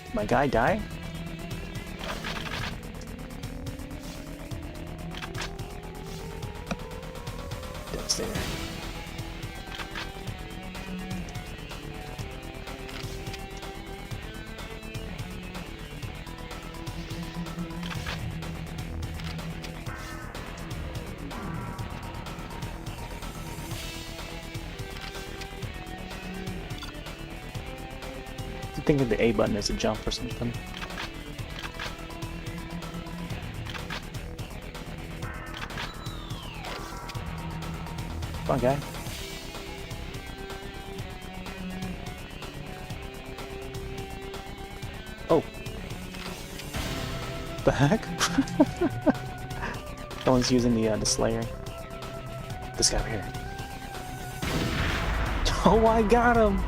Speaker 1: Did my guy die? Devastator. thinking the A button is a jump or something. Come on, guy. Oh. The heck? Someone's using the Slayer. This guy over here. Oh, I got him!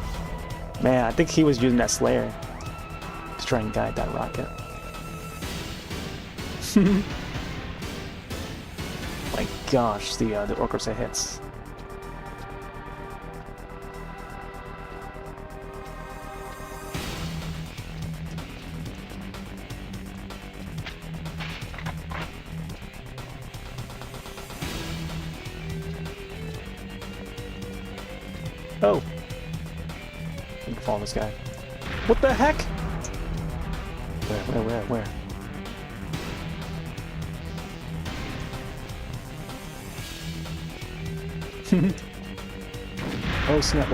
Speaker 1: Man, I think he was using that Slayer to try and guide that rocket. My gosh, the Orcus hits. Oh. I can follow this guy. What the heck? Where? Oh snap.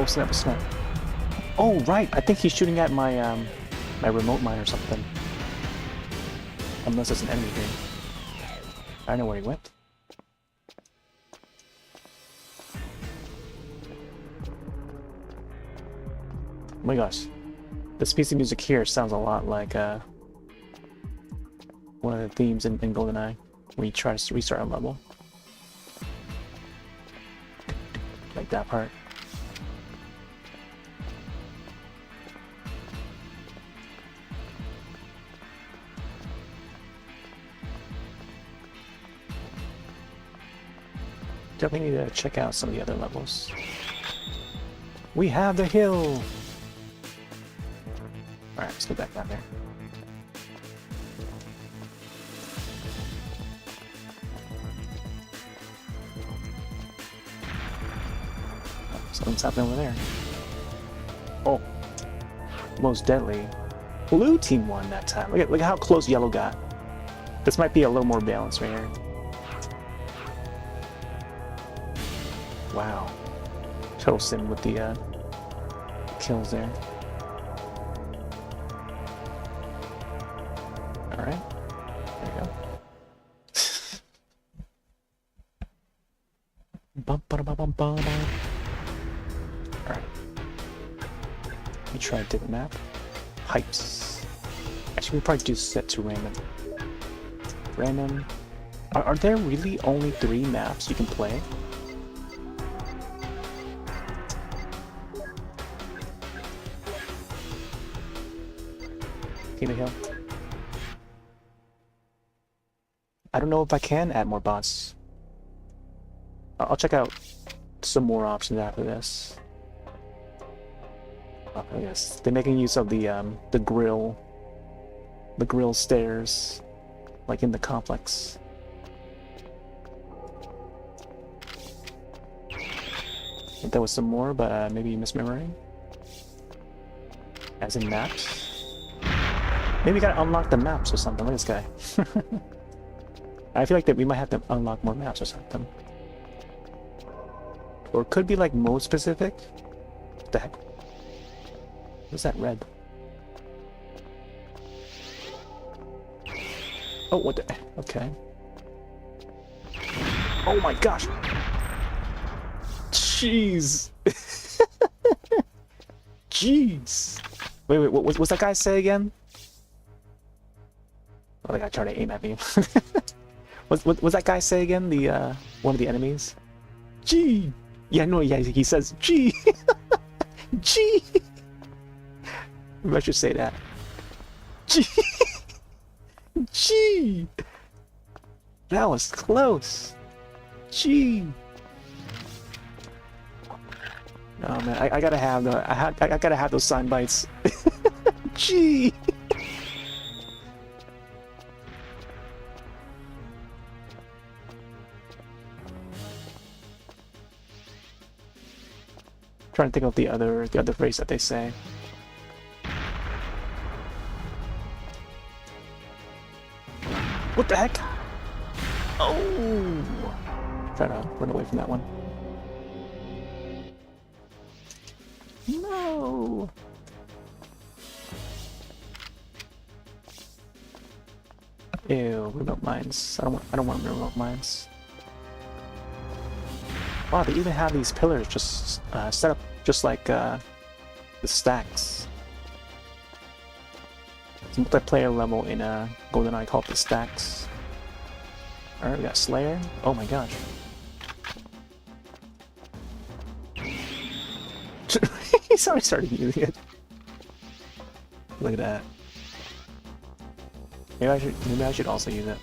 Speaker 1: Oh right, I think he's shooting at my my remote mine or something. Unless it's an enemy here. I don't know where he went. Oh my gosh, this piece of music here sounds a lot like one of the themes in GoldenEye when you try to restart a level. Like that part. Definitely need to check out some of the other levels. We have the hill! Alright, let's go back down there. Oh, something's happening over there. Oh. Most deadly. Blue team won that time. Look at how close yellow got. This might be a little more balanced right here. Wow. Total sim with the kills there. Alright. There you go. Bum. Alright. Let me try a different map. Pipes. Actually, we'll probably do set to random. Random. Are there really only 3 maps you can play? King of the Hill. I don't know if I can add more bots. I'll check out some more options after this. Oh, yes, they're making use of the grill stairs, like in the complex. I think there was some more, but maybe misremembering. As in maps. Maybe we gotta unlock the maps or something. Look at this guy. I feel like that we might have to unlock more maps or something. Or it could be like mode specific. What the heck? What's that red? Oh, what the? Okay. Oh my gosh! Jeez! Jeez! Wait, what's that guy say again? Oh, the guy tried to aim at me. What's that guy say again? The one of the enemies? G. Yeah, no, yeah, he says G. G. Maybe I should say that. G. G. That was close. G. Oh man, I gotta have the I gotta have those sound bites. G. Trying to think of the other phrase that they say. What the heck? Oh! Try to run away from that one. No! Ew, remote mines. I don't want remote mines. Wow, they even have these pillars just set up just like the stacks. It's a multiplayer level in GoldenEye called the stacks. Alright, we got Slayer. Oh my gosh. He's already started using it. Look at that. Maybe I should also use it.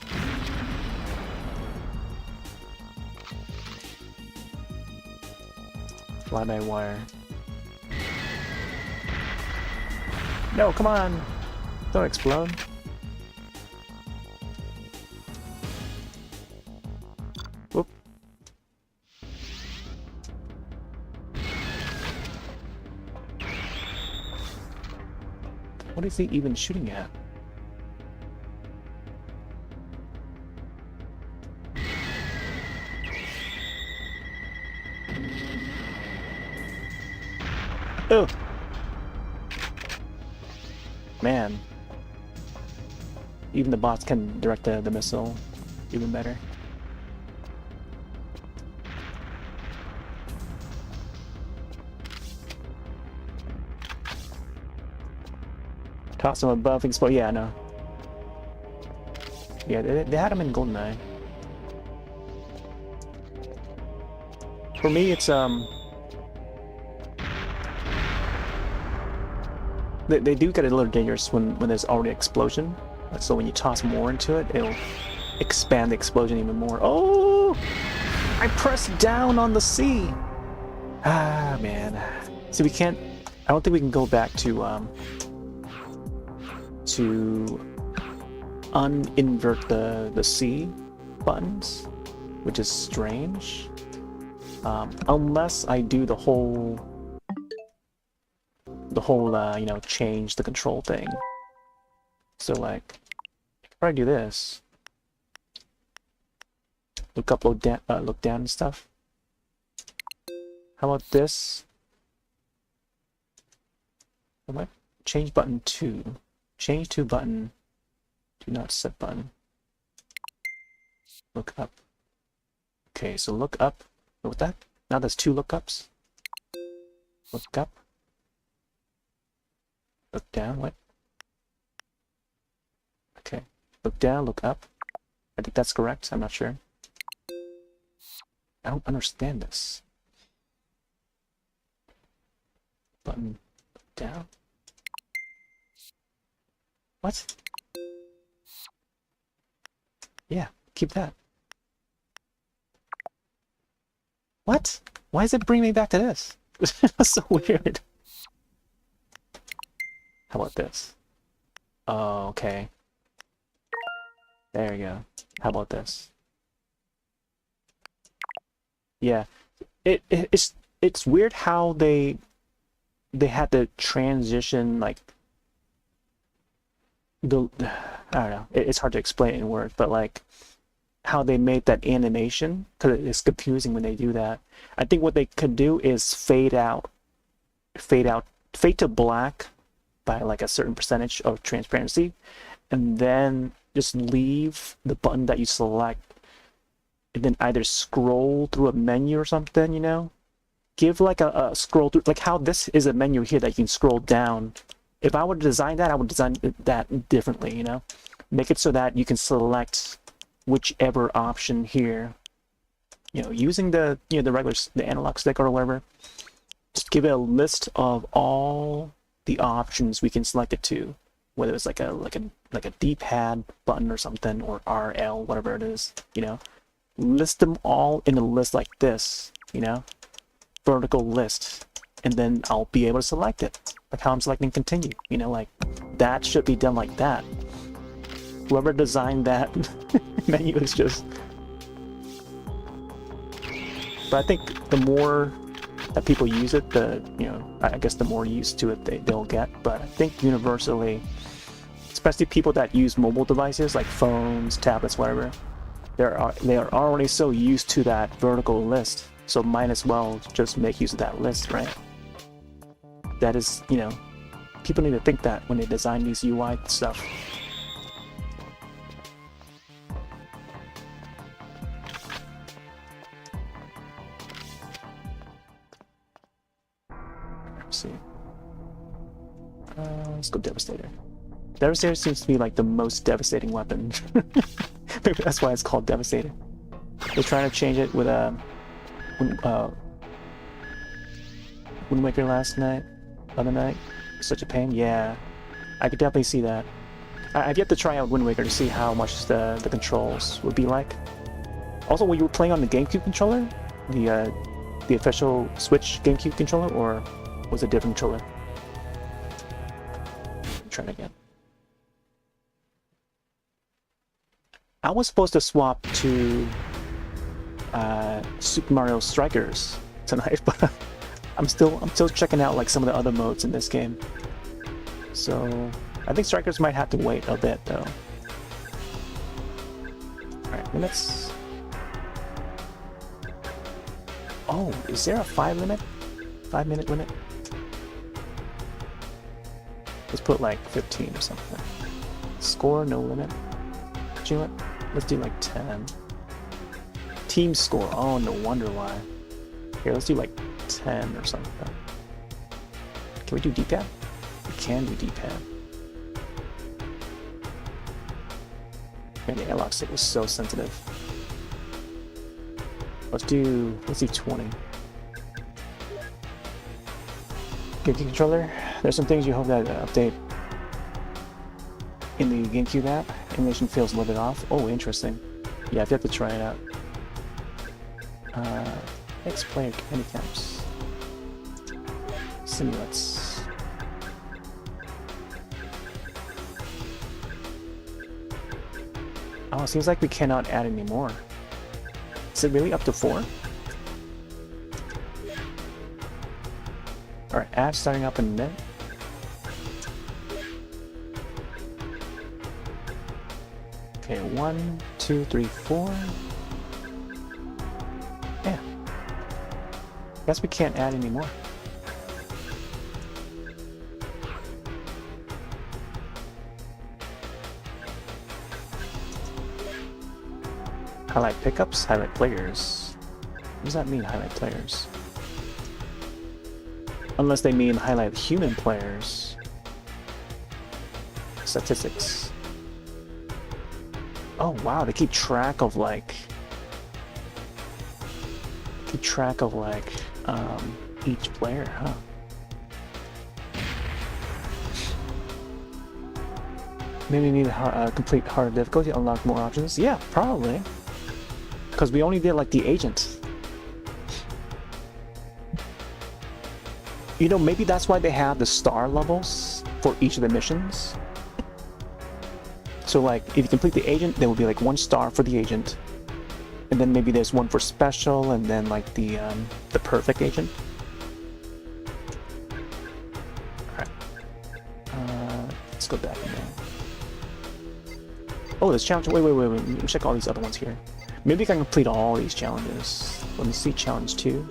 Speaker 1: Fly by wire. No, come on! Don't explode. Whoop. What is he even shooting at? Oh! Man. Even the bots can direct the missile even better. Toss them above, explode. Yeah, I know. Yeah, they had them in GoldenEye. For me, it's They do get a little dangerous when there's already an explosion. So when you toss more into it, it'll expand the explosion even more. Oh! I pressed down on the C! Ah, man. See, we can't... I don't think we can go back to uninvert the C buttons, which is strange. Unless I do the whole you know, change the control thing. So like, if I do this, look up, look down and stuff. How about this? How about change button 2? Change to button. Do not set button. Look up. Okay, so look up. What that? Now there's 2 lookups. Look up. Look down, what? Okay. Look down, look up. I think that's correct, I'm not sure. I don't understand this. Button down? What? Yeah, keep that. What? Why does it bring me back to this? That's so weird. How about this? Oh, okay. There we go. How about this? Yeah, it's weird how they had to transition like the I don't know. It's hard to explain in words, but like how they made that animation, because it's confusing when they do that. I think what they could do is fade to black by like a certain percentage of transparency, and then just leave the button that you select, and then either scroll through a menu or something, you know? Give like a scroll through, like how this is a menu here that you can scroll down. If I would design that, I would design that differently, you know? Make it so that you can select whichever option here, you know, using the, you know, the analog stick or whatever. Just give it a list of all the options we can select it to, whether it's like a D-pad button or something, or RL, whatever it is, you know. List them all in a list like this, you know, vertical list, and then I'll be able to select it, like how I'm selecting continue, you know, like that should be done like that. Whoever designed that menu is just... But I think the more that people use it, the, you know, I guess the more used to it they'll get. But I think universally, especially people that use mobile devices like phones, tablets, whatever, they are already so used to that vertical list, so might as well just make use of that list, right? That is, you know, people need to think that when they design these UI stuff. Let's see. Let's go Devastator. Devastator seems to be like the most devastating weapon. Maybe that's why it's called Devastator. They're trying to change it with Wind Waker other night. Such a pain. Yeah, I could definitely see that. I've yet to try out Wind Waker to see how much the controls would be like. Also, when you were playing on the GameCube controller, the official Switch GameCube controller, or was it a different controller? Try it again. I was supposed to swap to Super Mario Strikers tonight, but I'm still checking out like some of the other modes in this game. So I think Strikers might have to wait a bit though. Alright, let's... Oh, is there a 5-minute limit? Let's put like 15 or something. Score, no limit. Do you know what? Let's do like 10. Team score, oh, no wonder why. Here, let's do like 10 or something. Can we do D-pad? We can do D-pad. Man, the analog stick was so sensitive. Let's do 20. GameCube controller. There's some things you hope that update in the GameCube app. Animation feels a little bit off. Oh, interesting. Yeah, I've yet to try it out. X-player handicaps. Simulates. Oh, it seems like we cannot add any more. Is it really up to 4? Alright, add starting up in a minute. Okay, 1, 2, 3, 4. Yeah. Guess we can't add any more. Highlight pickups, highlight players. What does that mean, highlight players? Unless they mean highlight human players. Statistics. Oh wow, they keep track of like each player, huh? Maybe need a complete hard difficulty to unlock more options. Yeah, probably. Because we only did like the agent. You know, maybe that's why they have the star levels for each of the missions. So like, if you complete the agent, there will be like 1 star for the agent. And then maybe there's 1 for special, and then like the perfect agent. Alright. Let's go back in there. Oh, this challenge, wait, let me check all these other ones here. Maybe I can complete all these challenges. Let me see challenge 2.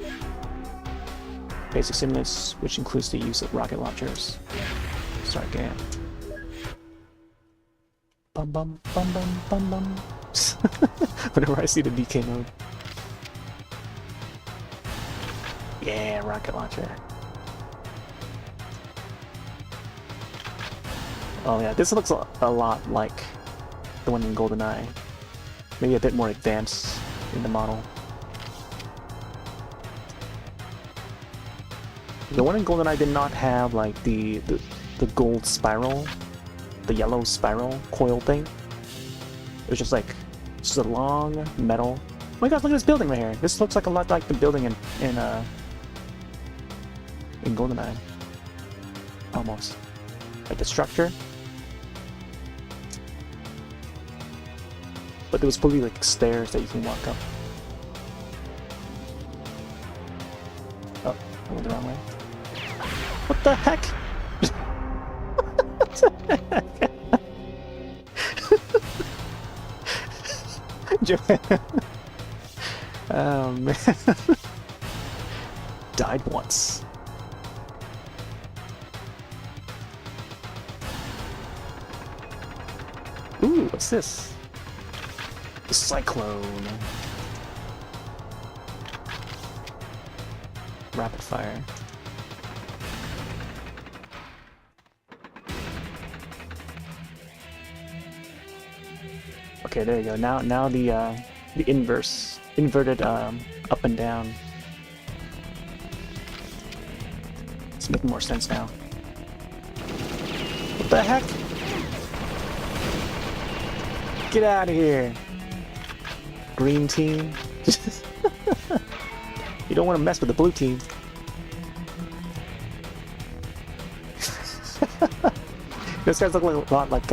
Speaker 1: Basic simulates, which includes the use of rocket launchers. Start game. Bum bum bum bum bum bum. Whenever I see the DK mode. Yeah, rocket launcher. Oh yeah, this looks a lot like the one in GoldenEye. Maybe a bit more advanced in the model. The one in GoldenEye did not have like the gold spiral, the yellow spiral coil thing. It was just like just a long metal. Oh my god, look at this building right here. This looks like a lot like the building in GoldenEye. Almost. Like the structure. But there was probably like stairs that you can walk up. Oh, I went the wrong way. What the heck? What the heck? Joanna. Oh man. Died once. Ooh, what's this? The Cyclone. Rapid fire. Okay, there you go. Now the inverted up and down. It's making more sense now. What the heck? Get out of here, green team. You don't want to mess with the blue team. Those guys look like a lot like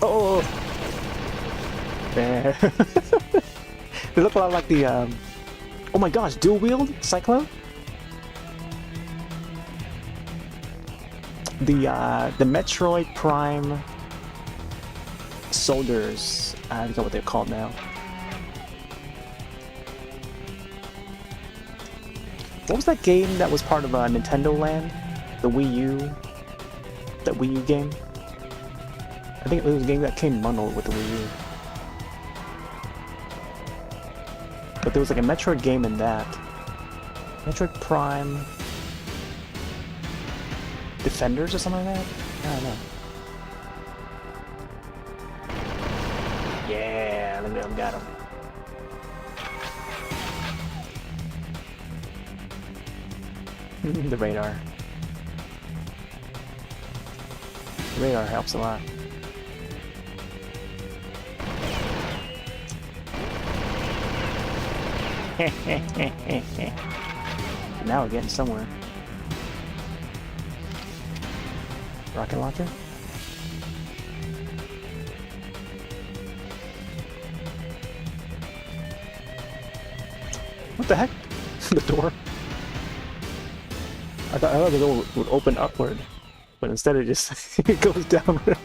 Speaker 1: oh, there. They look a lot like the oh my gosh, dual wield Cyclone. The Metroid Prime soldiers. I don't know what they're called now. What was that game that was part of Nintendo Land? The Wii U? That Wii U game? I think it was a game that came bundled with the Wii U. But there was like a Metroid game in that. Metroid Prime... Defenders or something like that? I don't know. Yeah, look at him, got him. The radar. The radar helps a lot. Now we're getting somewhere. Rocket launcher? What the heck? The door? I thought the door would open upward, but instead it just it goes downward.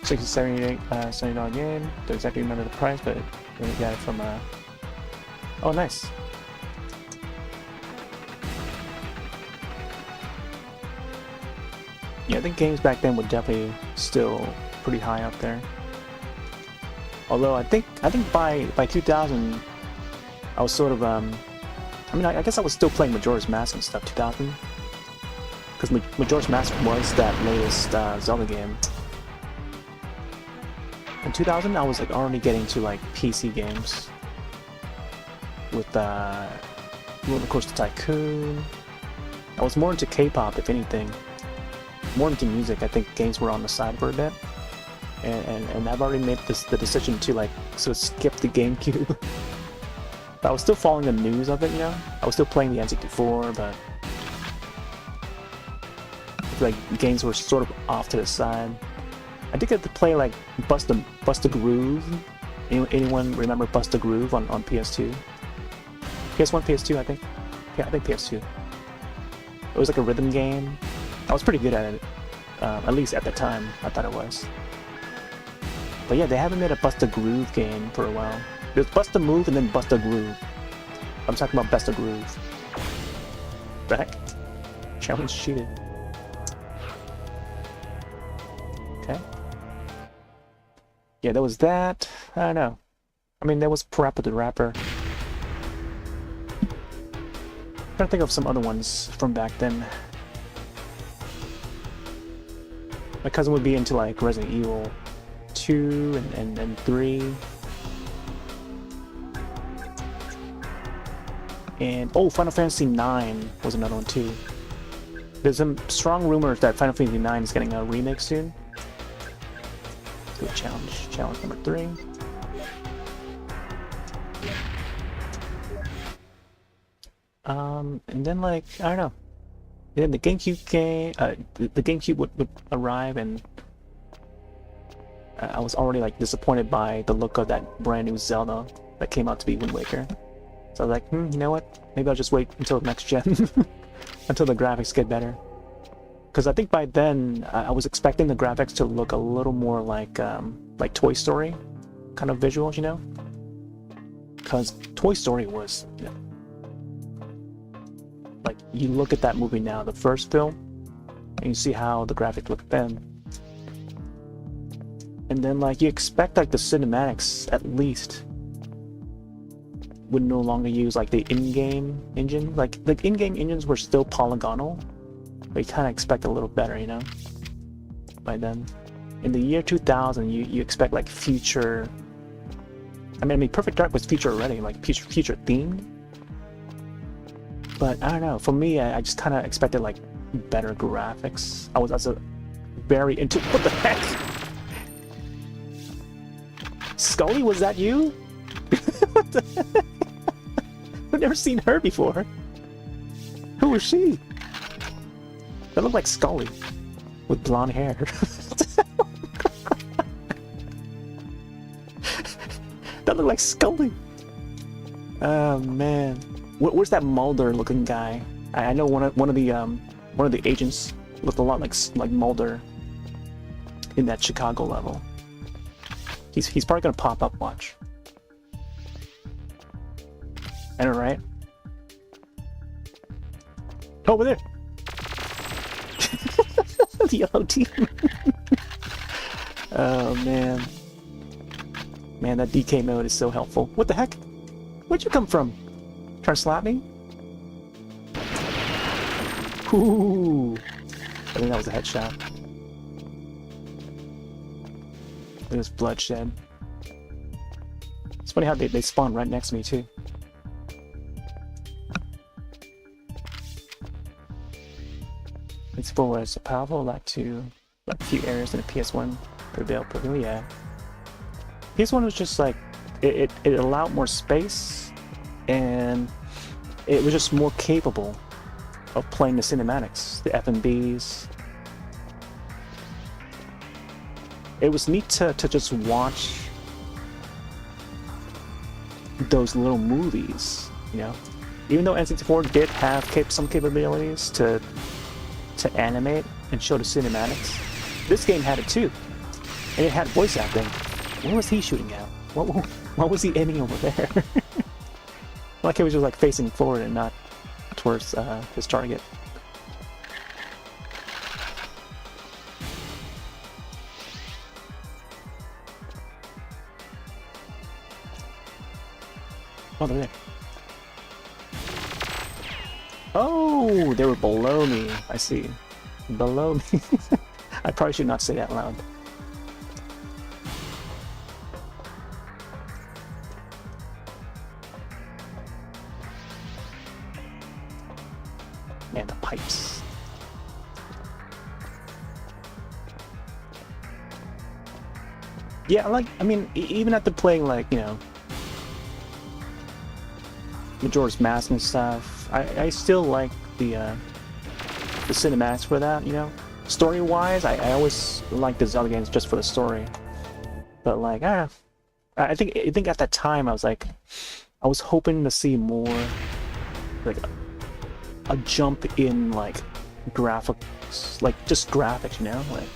Speaker 1: 78 $70 game. Don't exactly remember the price, but we got it from oh, nice. Yeah, I think games back then were definitely still pretty high up there. Although I think by 2000, I was sort of I mean, I guess I was still playing Majora's Mask and stuff. 2000, because Majora's Mask was that latest Zelda game. In 2000, I was like already getting to like PC games with Roller Coaster Tycoon. I was more into K-pop, if anything. More into music. I think games were on the side for a bit, and I've already made the decision to like sort of skip the GameCube. But I was still following the news of it, you know. I was still playing the N64, but like games were sort of off to the side. I did get to play like Bust a Groove. Anyone remember Bust a Groove on PS2? PS1, PS2, I think. Yeah, I think PS2. It was like a rhythm game. I was pretty good at it, at least at the time. I thought it was. But yeah, they haven't made a Bust a Groove game for a while. There's Bust a Move and then Bust a Groove. I'm talking about Bust a Groove. Back. Challenge cheated. Okay. Yeah, there was that. I don't know. I mean, there was Parappa the Rapper. I'm trying to think of some other ones from back then. My cousin would be into like Resident Evil 2 and 3. And oh, Final Fantasy 9 was another one too. There's some strong rumors that Final Fantasy 9 is getting a remake soon. Let's go challenge. Challenge number 3. And then like, I don't know. And then the GameCube game, the GameCube would arrive, and I was already like disappointed by the look of that brand new Zelda that came out to be Wind Waker. So I was like, you know what? Maybe I'll just wait until next gen, until the graphics get better. Because I think by then I was expecting the graphics to look a little more like Toy Story kind of visuals, you know? Because Toy Story was, you know, like, you look at that movie now, the first film, and you see how the graphics look then. And then like you expect like the cinematics at least would no longer use like the in-game engine. Like the in-game engines were still polygonal, but you kind of expect a little better, you know, by then. In the year 2000, you expect like future. I mean, Perfect Dark was future already, like future themed. But I don't know. For me, I just kind of expected like better graphics. I was also very into. What the heck? Scully, was that you? What the heck? I've never seen her before. Who was she? That looked like Scully with blonde hair. That looked like Scully. Oh man, where's that Mulder-looking guy? I know one of the agents looked a lot like Mulder in that Chicago level. He's probably gonna pop up. Watch. I know, right? Over there. The yellow team. Oh man. Man, that DK mode is so helpful. What the heck? Where'd you come from? Trying to slap me? Ooh. I think that was a headshot. Look at this bloodshed. It's funny how they spawn right next to me too. It's full as powerful, like a few areas in the PS1 prevail perfectly, yeah. PS1 was just like it allowed more space, and it was just more capable of playing the cinematics, the FMVs. It was neat to just watch those little movies, you know. Even though N64 did have some capabilities to animate and show the cinematics, this game had it too, and it had voice acting. What was he shooting at? What was he aiming over there? Like he was just like facing forward and not towards his target. Oh, they're there. Oh, they were below me. I see. Below me. I probably should not say that loud. And the pipes. Yeah, like, I mean, even after playing, like, you know, Majora's Mask and stuff, I still like the cinematics for that, you know? Story-wise, I always like the Zelda games just for the story. But, like, I think at that time, I was hoping to see more, like, a jump in, like, graphics, like, just graphics, you know? Like,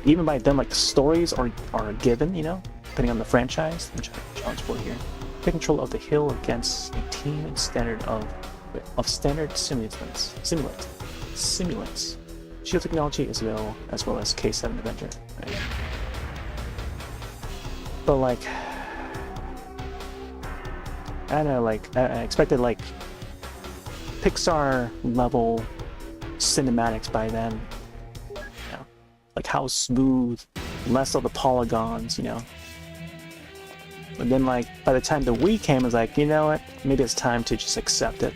Speaker 1: even by then, like, the stories are a given, you know? Depending on the franchise, which I challenge for here. Take control of the hill against a team in standard standard simulants. Shield technology is available as well as K7 Adventure. Right? But like, I don't know, like I expected like Pixar level cinematics by then. You know, like how smooth, less of the polygons, you know. But then, like, by the time the Wii came, I was like, you know what? Maybe it's time to just accept it.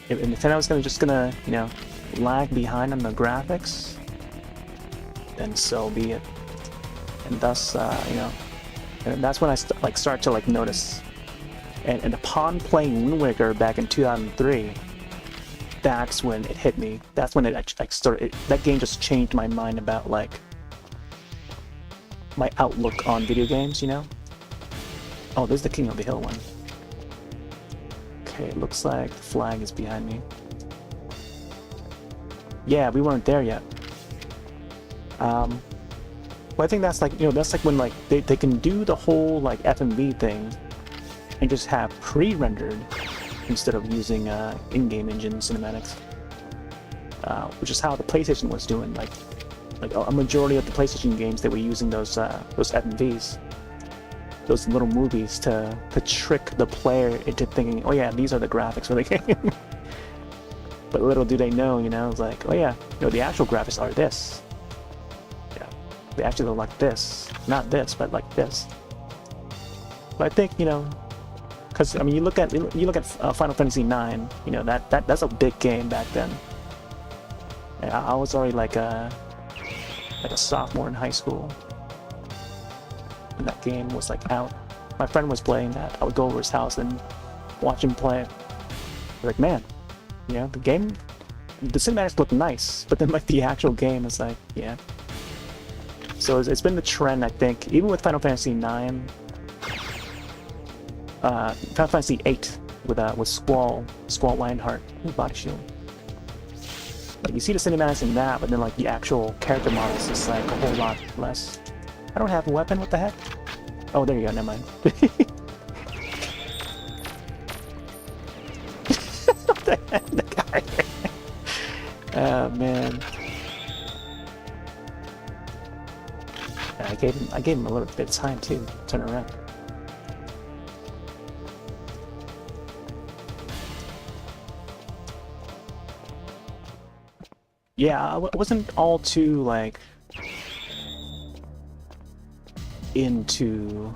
Speaker 1: If I was just gonna, you know, lag behind on the graphics, then so be it. And thus, you know, and that's when I start to like notice. And upon playing Wind Waker back in 2003, that's when it hit me. That's when it like started. That game just changed my mind about like my outlook on video games, you know? Oh, there's the King of the Hill one. Okay, it looks like the flag is behind me. Yeah, we weren't there yet. Well, I think that's like, you know, that's like when like they can do the whole like FMV thing and just have pre-rendered instead of using in-game engine cinematics. Which is how the PlayStation was doing, like a majority of the PlayStation games, they were using those FMVs. those little movies to trick the player into thinking, oh yeah, these are the graphics for the game. But little do they know, you know, it's like, oh yeah, no, the actual graphics are this. Yeah, they actually look like this, not this, but like this. But I think, you know, because I mean, you look at Final Fantasy IX, you know, that's a big game back then. And I was already like a sophomore in high school. And that game was like out. My friend was playing that. I would go over his house and watch him play it. Like, man, you know, the cinematics look nice, but then like the actual game is like, yeah. So it's been the trend, I think, even with Final Fantasy IX, Final Fantasy VIII with Squall Lionheart body shield. Like you see the cinematics in that, but then like the actual character models is like a whole lot less. I don't have a weapon, what the heck? Oh, there you go, never mind. What the heck, the guy? Oh, man. I gave him a little bit of time, too, to turn around. Yeah, I wasn't all too, like, into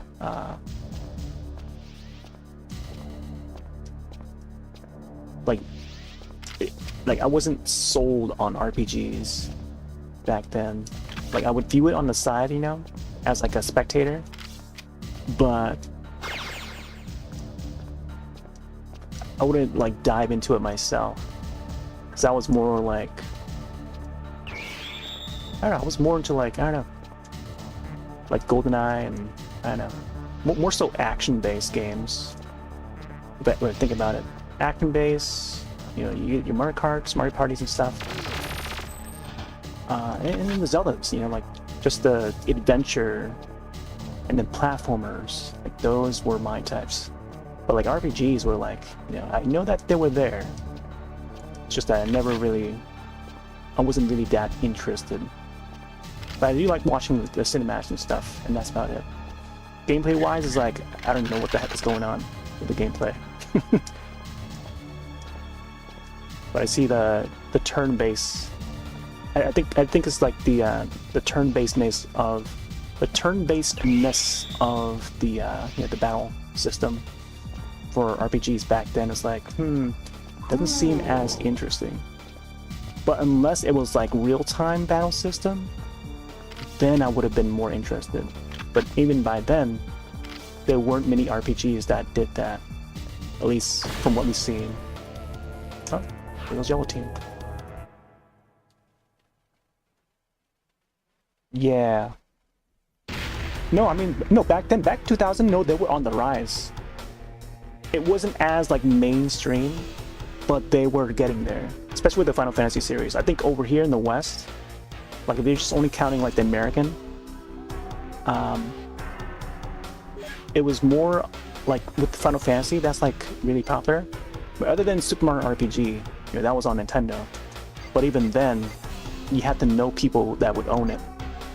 Speaker 1: like I wasn't sold on RPGs back then. Like I would view it on the side, you know, as like a spectator, but I wouldn't like dive into it myself. Cause I was more like, I don't know, I was more into like, I don't know, like GoldenEye and I don't know, more so action-based games. But when I think about it, action-based, you know, you get your Mario Karts, Mario Parties and stuff, and then the Zeldas, you know, like just the adventure, and then platformers. Like those were my types. But like RPGs were like, you know, I know that they were there. It's just that I wasn't really that interested. But I do like watching the cinematics and stuff, and that's about it. Gameplay wise is like, I don't know what the heck is going on with the gameplay. But I see the turn-based. I think it's like the turn-basedness of the you know, the battle system for RPGs back then. Is like, doesn't seem as interesting. But unless it was like real-time battle system, then I would have been more interested. But even by then, there weren't many RPGs that did that. At least from what we've seen. Oh, there goes Yellow Team. Yeah. No, I mean, no, back 2000, no, they were on the rise. It wasn't as like mainstream, but they were getting there. Especially with the Final Fantasy series. I think over here in the West, like if they're just only counting like the American, it was more like with Final Fantasy, that's like really popular. But other than Super Mario RPG, you know, that was on Nintendo. But even then, you had to know people that would own it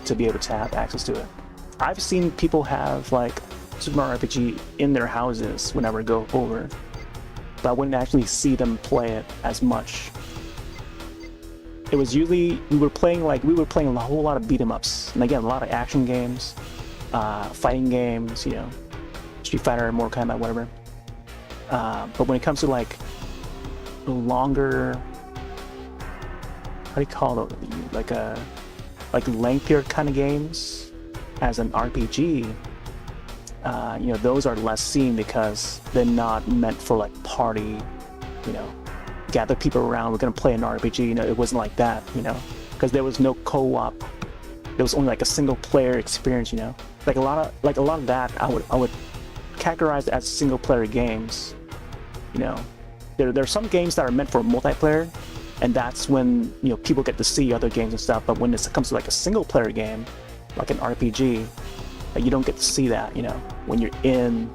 Speaker 1: to be able to have access to it. I've seen people have like Super Mario RPG in their houses whenever I go over, but I wouldn't actually see them play it as much. It was usually we were playing a whole lot of beat 'em ups, and again a lot of action games, fighting games, you know, Street Fighter, Mortal Kombat, whatever. But when it comes to like longer, how do you call it, like lengthier kind of games as an RPG, you know, those are less seen because they're not meant for like party, you know, gather people around, we're gonna play an RPG. You know, it wasn't like that, you know, because there was no co-op. There was only like a single player experience, you know. Like a lot of that I would categorize as single player games. You know, there are some games that are meant for multiplayer, and that's when, you know, people get to see other games and stuff. But when it comes to like a single player game, like an RPG, you don't get to see that, you know, when you're in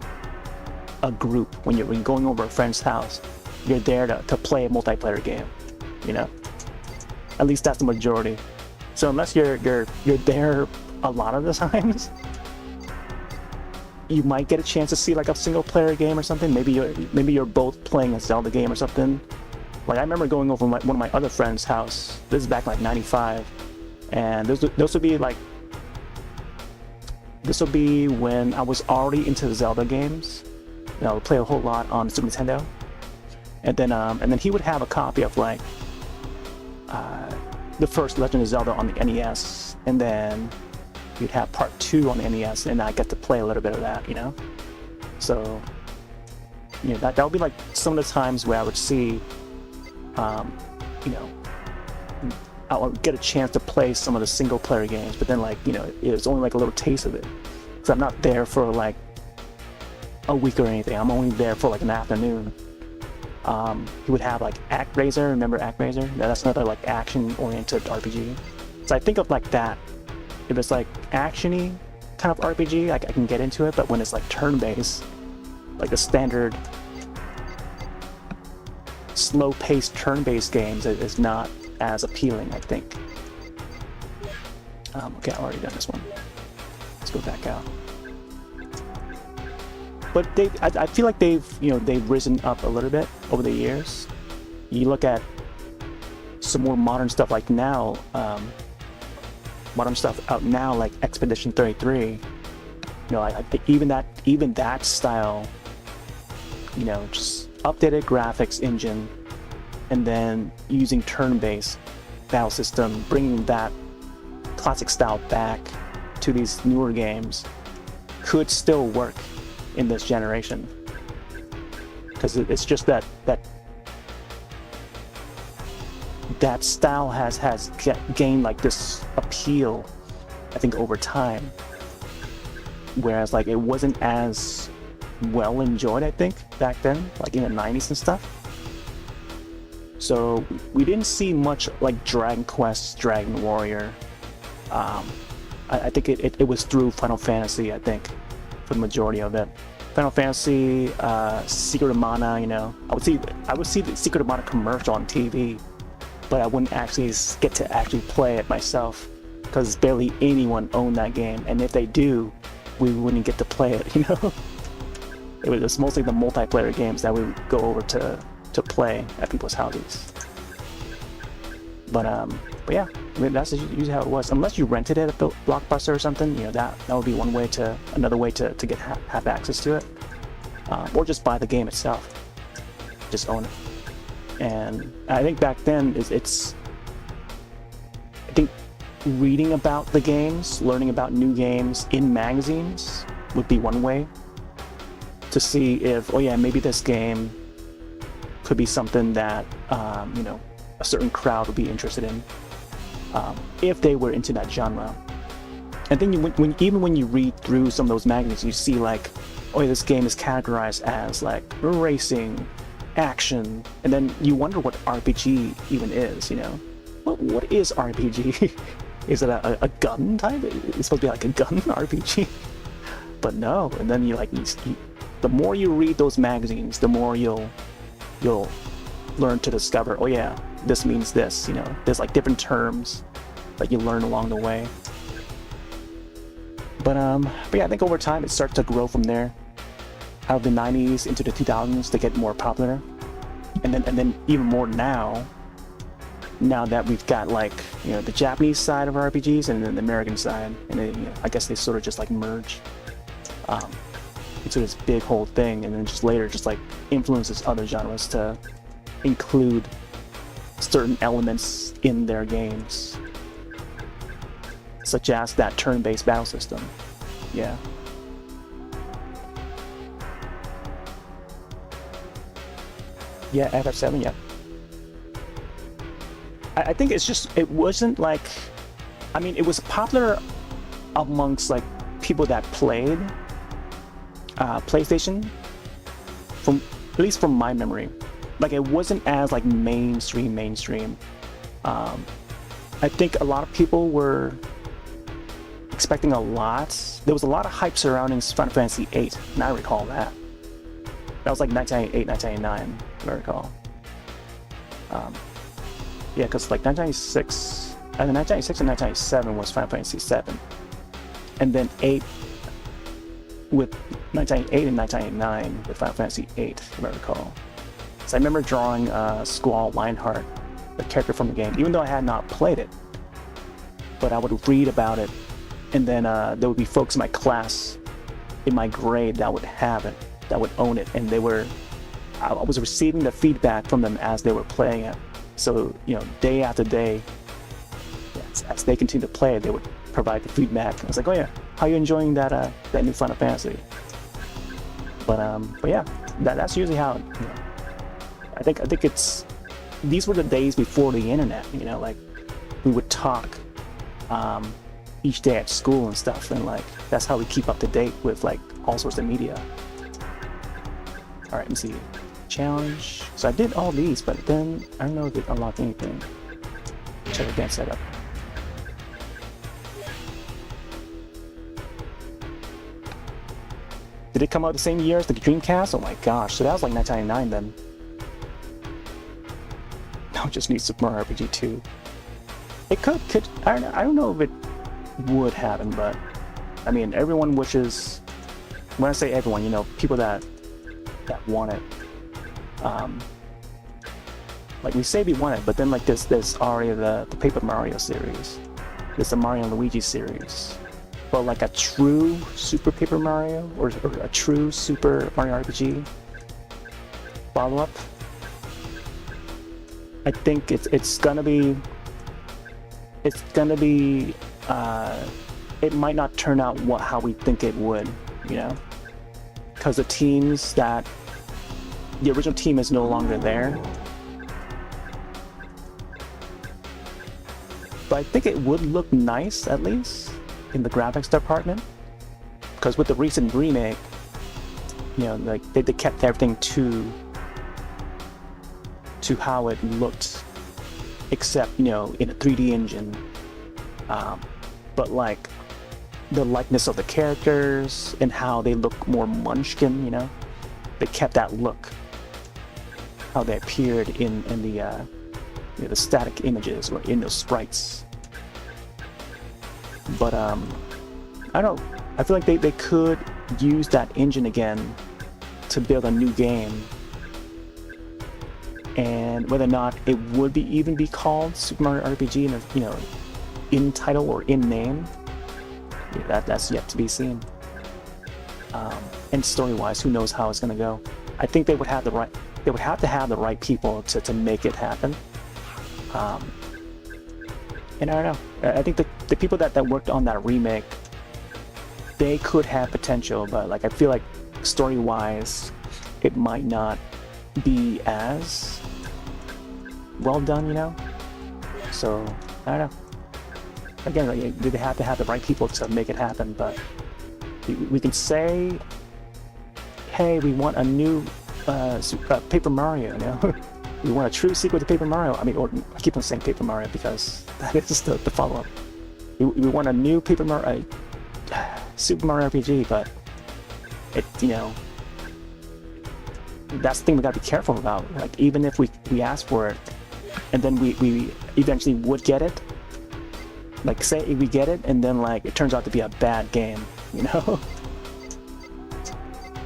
Speaker 1: a group, when you're going over a friend's house, you're there to play a multiplayer game, you know. At least that's the majority. So unless you're there a lot of the times, you might get a chance to see like a single player game or something. Maybe you're both playing a Zelda game or something. Like I remember going over one of my other friend's house. This is back like '95, and this will be when I was already into the Zelda games. You know, I would play a whole lot on Super Nintendo, and then he would have a copy of like the first Legend of Zelda on the NES, and then you'd have part 2 on the NES, and I got to play a little bit of that, you know. So, you know, that would be like some of the times where I would see, you know, I would get a chance to play some of the single player games, but then like, you know, it was only like a little taste of it, because I'm not there for like a week or anything. I'm only there for like an afternoon. He would have like ActRaiser. Remember ActRaiser? That's another like action-oriented RPG. So I think of like that. If it's like actiony kind of RPG, I can get into it. But when it's like turn-based, like the standard slow-paced turn-based games, is not as appealing, I think. Okay, I've already done this one. Let's go back out. But I feel like they've risen up a little bit over the years. You look at some more modern stuff like now, modern stuff out now like Expedition 33. You know, I think even that style, you know, just updated graphics engine, and then using turn-based battle system, bringing that classic style back to these newer games, could still work in this generation, because it's just that style has gained like this appeal, I think, over time, whereas like it wasn't as well enjoyed, I think, back then, like in the 90s and stuff. So we didn't see much like Dragon Quest, Dragon Warrior. I think it was through Final Fantasy, I think, for the majority of it. Final Fantasy, Secret of Mana, you know. I would see the Secret of Mana commercial on TV, but I wouldn't actually get to actually play it myself, because barely anyone owned that game, and if they do, we wouldn't get to play it, you know. It was mostly the multiplayer games that we would go over to play at people's houses. But yeah, I mean, that's usually how it was. Unless you rented it at the Blockbuster or something, you know, that would be another way to get have access to it, or just buy the game itself, just own it. And I think back then I think reading about the games, learning about new games in magazines would be one way to see if, oh yeah, maybe this game could be something that you know, a certain crowd would be interested in, if they were into that genre. And then even when you read through some of those magazines, you see like, oh yeah, this game is categorized as like racing, action, and then you wonder what RPG even is, you know. What is RPG? Is it a gun type? It's supposed to be like a gun RPG? But no. And then you the more you read those magazines, the more you'll learn to discover, oh yeah, this means this, you know. There's like different terms that you learn along the way. But yeah, I think over time it starts to grow from there. Out of the 90s into the 2000s, they get more popular, and then even more now that we've got like, you know, the Japanese side of RPGs and then the American side, and then, you know, I guess they sort of just like merge into this big whole thing, and then just later just like influences other genres to include certain elements in their games, such as that turn-based battle system. Yeah. Yeah, FF7, yeah. I think it's just, it wasn't like, I mean, it was popular amongst like people that played PlayStation, at least from my memory. Like, it wasn't as like mainstream. I think a lot of people were expecting a lot. There was a lot of hype surrounding Final Fantasy VIII, and I recall that. That was like 1998, 1999, if I recall. Yeah, because like 1996, and 1996 and 1997 was Final Fantasy VII, and then 8 with 1988 and 1989 with Final Fantasy VIII, if I recall. So I remember drawing Squall Lionheart, the character from the game, even though I had not played it. But I would read about it, and then there would be folks in my class, in my grade, that would have it, that would own it, and I was receiving the feedback from them as they were playing it. So, you know, day after day, as they continued to play, they would provide the feedback. I was like, oh yeah, how are you enjoying that new Final Fantasy? But yeah, that's usually how. You know, I think it's these were the days before the internet. You know, like we would talk each day at school and stuff, and like that's how we keep up to date with like all sorts of media. All right, let's see. Challenge. So I did all these, but then I don't know if it unlocked anything. Check advanced setup. Did it come out the same year as the Dreamcast? Oh my gosh, so that was like 1999 then. No, it just needs Super Mario RPG 2. It could I don't know if it would happen, but I mean, everyone wishes. When I say everyone, you know, people that want it. Like we say we want it, but then like there's already the Paper Mario series. There's the Mario and Luigi series. But like a true Super Paper Mario or a true Super Mario RPG follow-up, I think it's gonna be it might not turn out how we think it would, you know, because the original team is no longer there. But I think it would look nice, at least in the graphics department, because with the recent remake, you know, like they kept everything to how it looked, except, you know, in a 3D engine. But like the likeness of the characters and how they look more Munchkin, you know, they kept that look, how they appeared in the you know, the static images or in those sprites. But I don't know, I feel like they could use that engine again to build a new game, and whether or not it would even be called Super Mario RPG in a, you know, in title or in name, yeah, that's yet to be seen. And story-wise, who knows how it's gonna go? I think they would have to have the right people to make it happen. And I don't know. I think the people that worked on that remake, they could have potential, but like I feel like story-wise, it might not be as well done, you know. So I don't know. Again, like, they have to have the right people to make it happen. But we can say, hey, we want a new Paper Mario, you know. We want a true sequel to Paper Mario. I mean, or I keep on saying Paper Mario because that is the follow-up. We want a new Paper Mario, Super Mario RPG, but it, you know, that's the thing we gotta be careful about. Like, even if we ask for it, and then we eventually would get it. Like, say we get it, and then like it turns out to be a bad game, you know.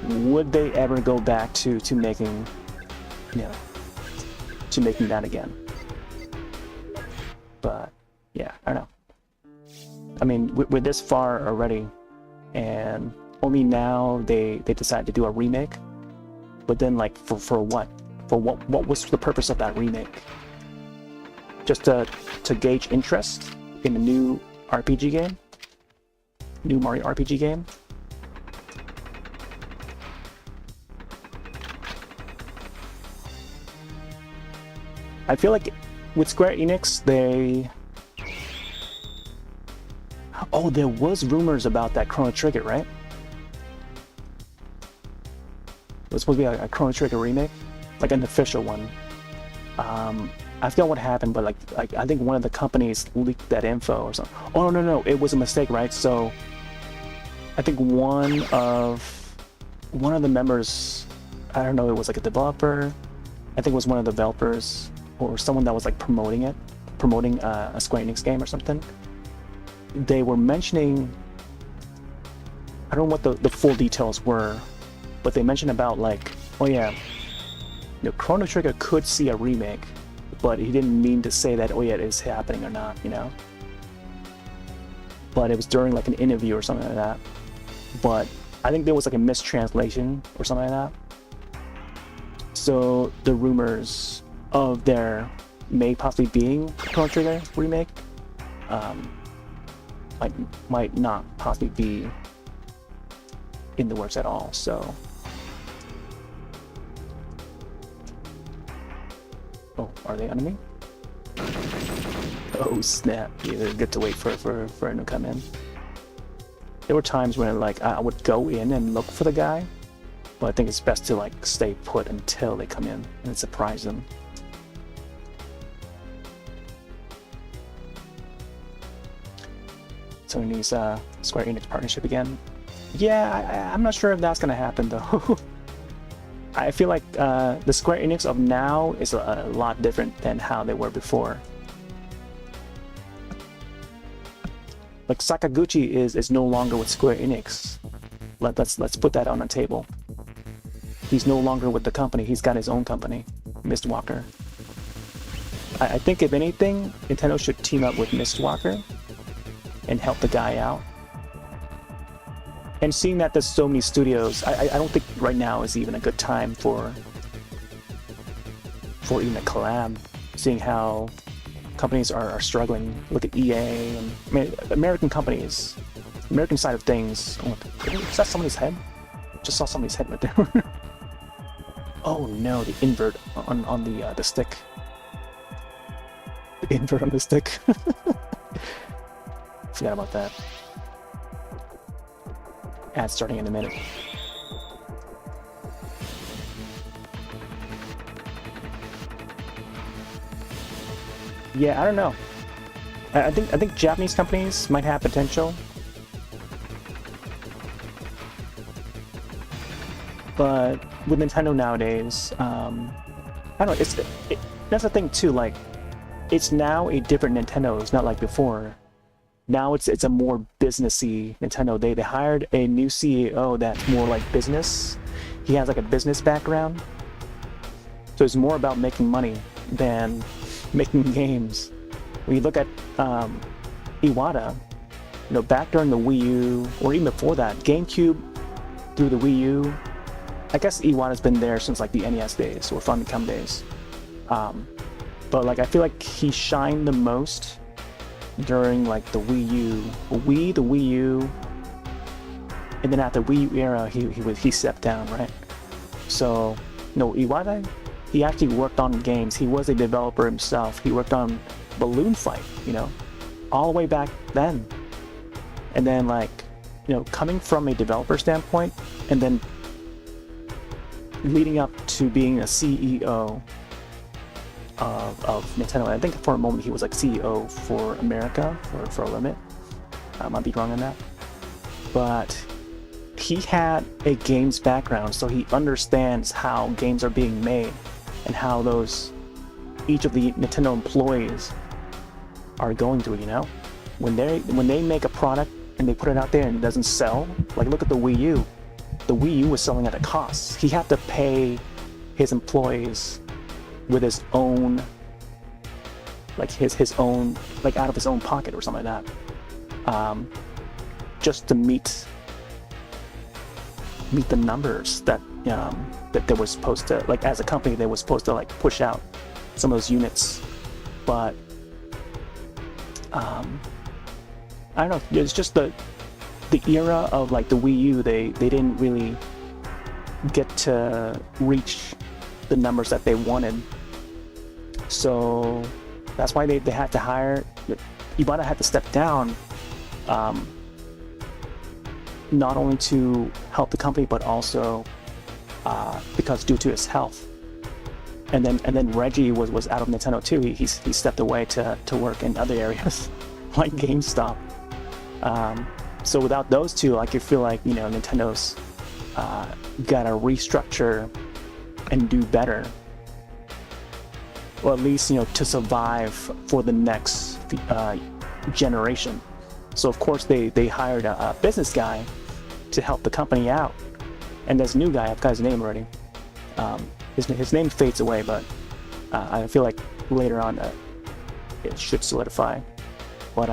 Speaker 1: Would they ever go back to making, you know, to making that again? But yeah, I don't know. I mean, we're this far already, and only now they decide to do a remake. But then, like, for what? For what was the purpose of that remake? Just to gauge interest in a new RPG game? New Mario RPG game? I feel like with Square Enix, oh, there was rumors about that Chrono Trigger, right? It was supposed to be a Chrono Trigger remake, like an official one. I forgot what happened, but like I think one of the companies leaked that info or something. Oh no, it was a mistake, right? So I think one of the members, I don't know, it was like a developer. I think it was one of the developers or someone that was like promoting a Square Enix game or something. They were mentioning I don't know what the full details were, but they mentioned about like, oh yeah, Chrono Trigger could see a remake, but he didn't mean to say that, oh yeah, it is happening or not, But it was during like an interview or something like that. But I think there was like a mistranslation or something like that. So the rumors of there may possibly being a Chrono Trigger remake might not possibly be in the works at all. So, oh, are they under me? Oh snap! You get to wait for him to come in. There were times when like I would go in and look for the guy, but I think it's best to like stay put until they come in and surprise them. So he needs Square Enix partnership again. Yeah, I'm not sure if that's gonna happen though. I feel like the Square Enix of now is a lot different than how they were before. Like Sakaguchi is no longer with Square Enix. Let's put that on the table. He's no longer with the company. He's got his own company, Mistwalker. I think if anything, Nintendo should team up with Mistwalker and help the guy out. And seeing that there's so many studios, I don't think right now is even a good time for even a collab. Seeing how companies are struggling. Look at EA and American companies, American side of things. Oh, is that somebody's head? Just saw somebody's head right there. Oh no, the invert on the stick. The invert on the stick. Forgot about that. Ad starting in a minute. Yeah, I don't know. I think Japanese companies might have potential, but with Nintendo nowadays, I don't know. That's the thing too. Like, it's now a different Nintendo. It's not like before. Now it's a more businessy Nintendo. They hired a new CEO that's more like business. He has like a business background, so it's more about making money than making games. When you look at Iwata, back during the Wii U, or even before that, GameCube through the Wii U, I guess Iwata's been there since like the NES days or Famicom days. But like I feel like he shined the most during like the Wii U, the Wii U, and then after Wii U era, he stepped down, right? So, Iwata, he actually worked on games. He was a developer himself. He worked on Balloon Fight, all the way back then. And then like, coming from a developer standpoint, and then leading up to being a CEO of Nintendo. I think for a moment he was like CEO for America for a limit. I might be wrong on that. But he had a games background, so he understands how games are being made and how each of the Nintendo employees are going through, When they make a product and they put it out there and it doesn't sell, like look at the Wii U. The Wii U was selling at a cost. He had to pay his employees with his own, like his own, like out of his own pocket or something like that, just to meet the numbers that they were supposed to, like as a company they were supposed to like push out some of those units. But I don't know, it's just the era of like the Wii U, they didn't really get to reach the numbers that they wanted. So that's why they had to hire, Iwata had to step down, not only to help the company, but also because due to his health. And then Reggie was out of Nintendo too. He stepped away to work in other areas like GameStop. So without those two, like you feel like Nintendo's gotta restructure and do better, or at least to survive for the next generation. So of course they hired a business guy to help the company out. And this new guy, I've got his name already. His name fades away, but I feel like later on it should solidify. But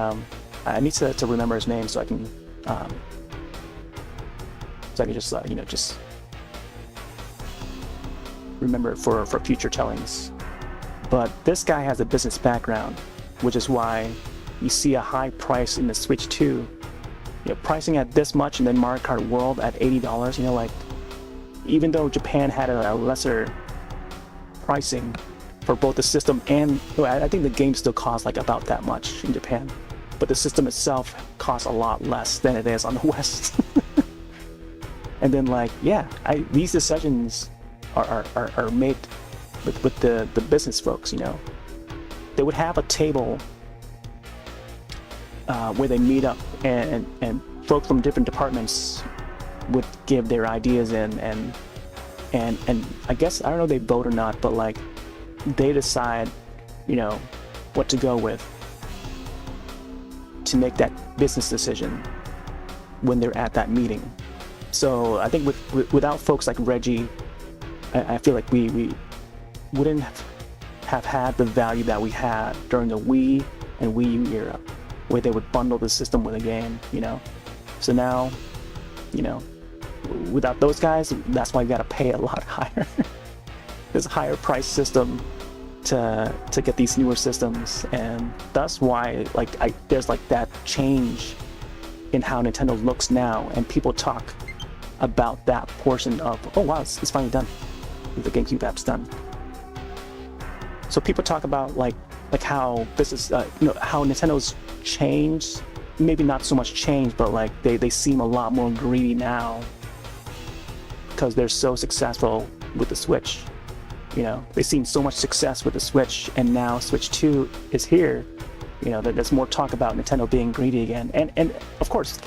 Speaker 1: I need to remember his name so I can just just remember it for future tellings. But this guy has a business background, which is why you see a high price in the Switch 2. Pricing at this much and then Mario Kart World at $80, like, even though Japan had a lesser pricing for both the system and, I think the game still costs like about that much in Japan, but the system itself costs a lot less than it is on the West. And then these decisions are made with the business folks. They would have a table where they meet up and folks from different departments would give their ideas in, and I guess, I don't know if they vote or not, but like they decide what to go with to make that business decision when they're at that meeting. So I think without folks like Reggie, I feel like we wouldn't have had the value that we had during the Wii and Wii U era, where they would bundle the system with a game, So now, without those guys, that's why you gotta pay a lot higher. There's a higher price system to get these newer systems, and that's why there's that change in how Nintendo looks now, and people talk about that portion of, oh wow, it's finally done. The GameCube app's done. So people talk about like how business, how Nintendo's changed. Maybe not so much change, but they seem a lot more greedy now because they're so successful with the Switch. They've seen so much success with the Switch, and now Switch 2 is here. There's more talk about Nintendo being greedy again, and of course,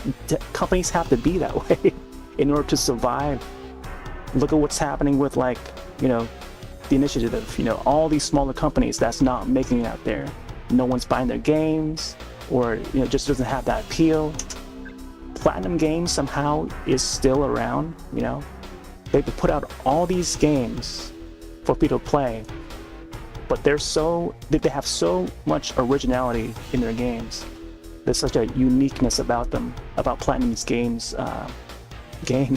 Speaker 1: companies have to be that way in order to survive. Look at what's happening with the initiative. All these smaller companies that's not making it out there. No one's buying their games, or just doesn't have that appeal. Platinum Games somehow is still around. They put out all these games for people to play, but they have so much originality in their games. There's such a uniqueness about them, about Platinum's games,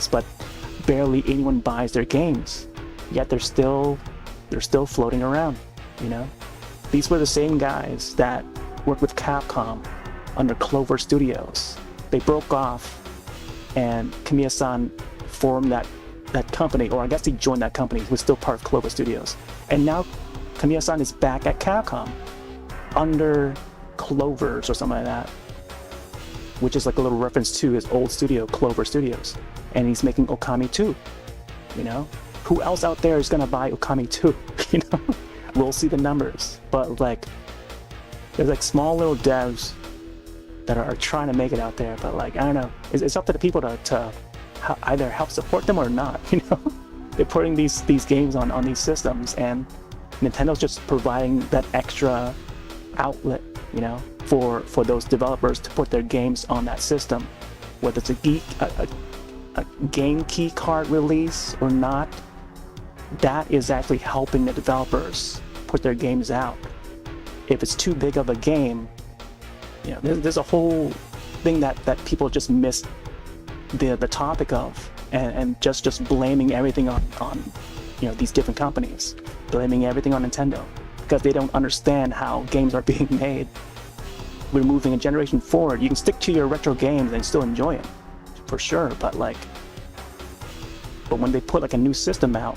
Speaker 1: but barely anyone buys their games. Yet they're still floating around. These were the same guys that worked with Capcom under Clover Studios. They broke off, and Kamiya-san formed that company, or I guess he joined that company. He was still part of Clover Studios, and now Kamiya-san is back at Capcom under Clovers or something like that, which is like a little reference to his old studio, Clover Studios, and he's making Okami 2. Who else out there is gonna buy Okami 2? We'll see the numbers, but there's small little devs that are trying to make it out there, but I don't know. It's up to the people to either help support them or not. They're putting these games on these systems, and Nintendo's just providing that extra outlet, for those developers to put their games on that system, whether it's a game key card release or not. That is actually helping the developers put their games out. If it's too big of a game, there's a whole thing that people just miss the topic of, and just blaming everything on these different companies, blaming everything on Nintendo, because they don't understand how games are being made. We're moving a generation forward. You can stick to your retro games and still enjoy them, for sure, but when they put a new system out,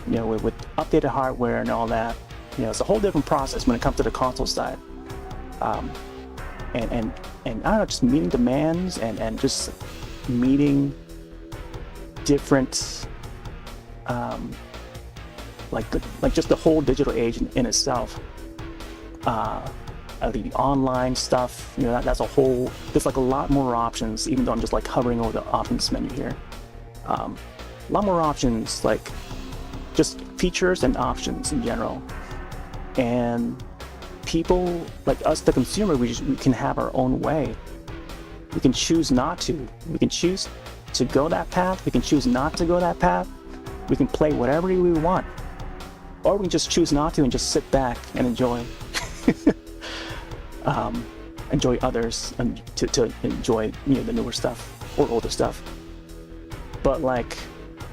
Speaker 1: with updated hardware and all that, it's a whole different process when it comes to the console side. And I don't know, just meeting demands and just meeting different, just the whole digital age in itself. The online stuff, that's a whole. There's a lot more options, even though I'm just hovering over the options menu here. A lot more options, just features and options in general. And people like us, the consumer, we can have our own way. We can choose not to. We can choose to go that path. We can choose not to go that path. We can play whatever we want. Or we can just choose not to and just sit back and enjoy. Enjoy others and to enjoy, you know, the newer stuff or older stuff. But like,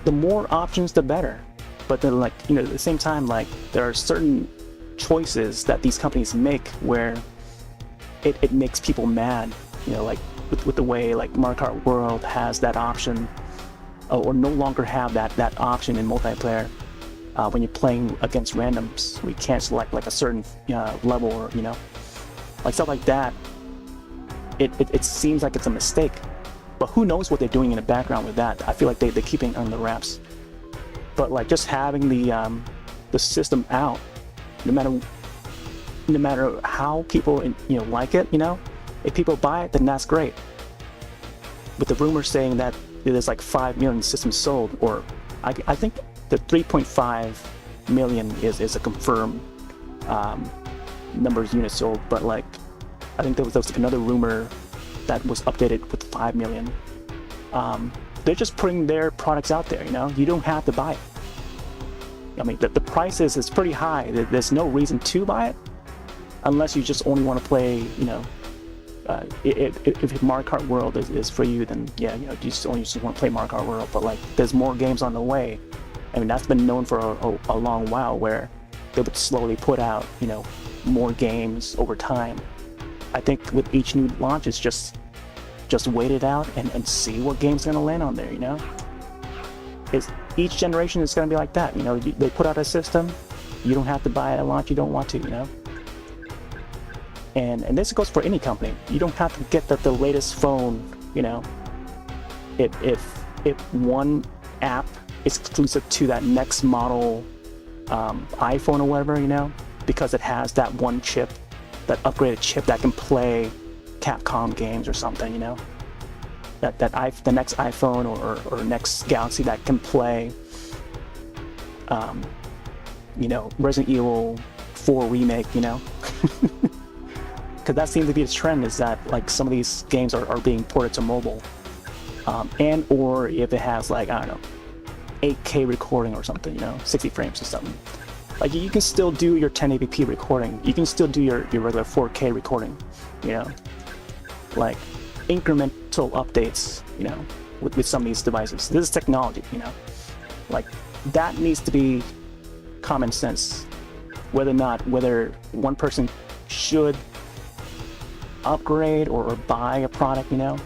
Speaker 1: the more options, the better. But then, like, you know, at the same time, like, there are certain choices that these companies make where it makes people mad. You know, like with the way like Mario Kart World has that option, or no longer have that option in multiplayer. When you're playing against randoms, we can't select like a certain level, or, you know, like stuff like that. It seems like it's a mistake, but who knows what they're doing in the background with that. I feel like they're keeping it under wraps. But like, just having the system out, no matter how people, you know, like it, you know, if people buy it, then that's great. With the rumors saying that there's like 5 million systems sold, or I think the 3.5 million is a confirmed number of units sold, but like, I think there was another rumor that was updated with 5 million. They're just putting their products out there, you know. You don't have to buy it. I mean, the price is pretty high. There's no reason to buy it unless you just only want to play, you know, if Mario Kart World is for you, then yeah, you know, you just want to play Mario Kart World. But like, there's more games on the way. I mean, that's been known for a long while, where they would slowly put out, you know, more games over time. I think with each new launch, it's just wait it out and see what game's gonna land on there, you know? Each generation is gonna be like that, you know? They put out a system, you don't have to buy it at launch, you don't want to, you know? And this goes for any company. You don't have to get the latest phone, you know? If one app is exclusive to that next model iPhone or whatever, you know, because it has that one chip, that upgraded chip that can play Capcom games or something, you know, the next iPhone or next Galaxy that can play, you know, Resident Evil 4 remake, you know, because that seems to be the trend, is that like some of these games are being ported to mobile, and or if it has like, I don't know, 8K recording or something, you know, 60 frames or something. Like, you can still do your 1080p recording. You can still do your regular 4K recording, you know, like incremental updates, you know, with some of these devices. This is technology, you know, like that needs to be common sense. Whether one person should upgrade or buy a product, you know,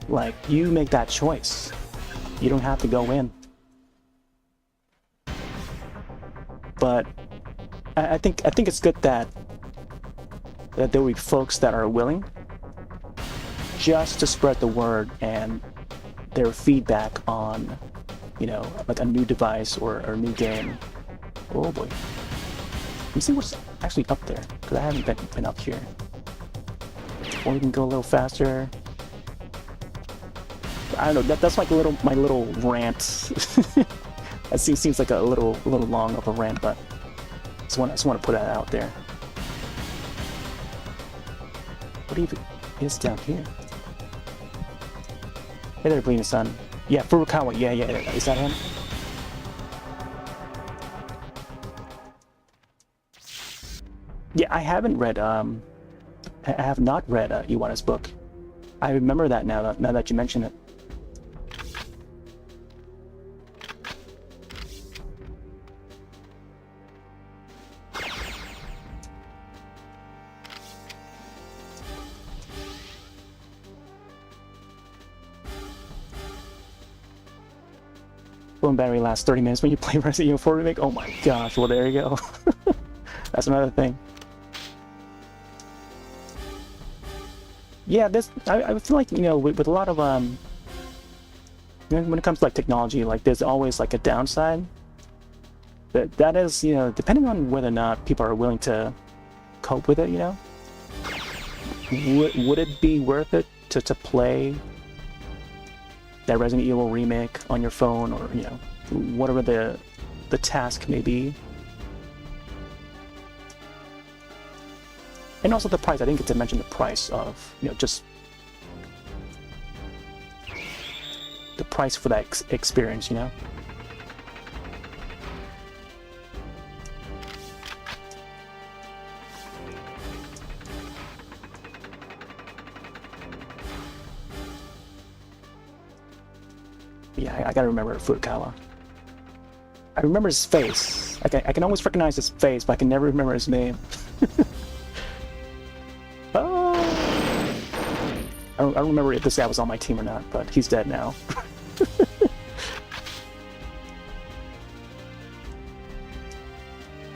Speaker 1: like, you make that choice. You don't have to go in. But I think it's good that there will be folks that are willing just to spread the word and their feedback on, you know, like a new device or a new game. Oh boy. Let me see what's actually up there, because I haven't been up here. Or we can go a little faster. I don't know, that's like my little rant. That seems like a little long of a rant, but I just want to put that out there. What even is down here? Hey there, Bleeding Sun. Yeah, Furukawa. Yeah. Is that him? Yeah, I haven't read. I have not read Iwata's book. I remember that now that you mention it. Phone battery lasts 30 minutes when you play Resident Evil 4 Remake. Oh my gosh, well there you go. That's another thing. Yeah, I feel like, you know, with a lot of when it comes to like technology, like there's always like a downside. That is, you know, depending on whether or not people are willing to cope with it, you know. Would it be worth it to play that Resident Evil remake on your phone, or, you know, whatever the task may be? And also the price. I didn't get to mention the price of, you know, just the price for that experience, you know? Yeah, I gotta remember Furukawa. I remember his face. I can always recognize his face, but I can never remember his name. Oh! I don't remember if this guy was on my team or not, but he's dead now.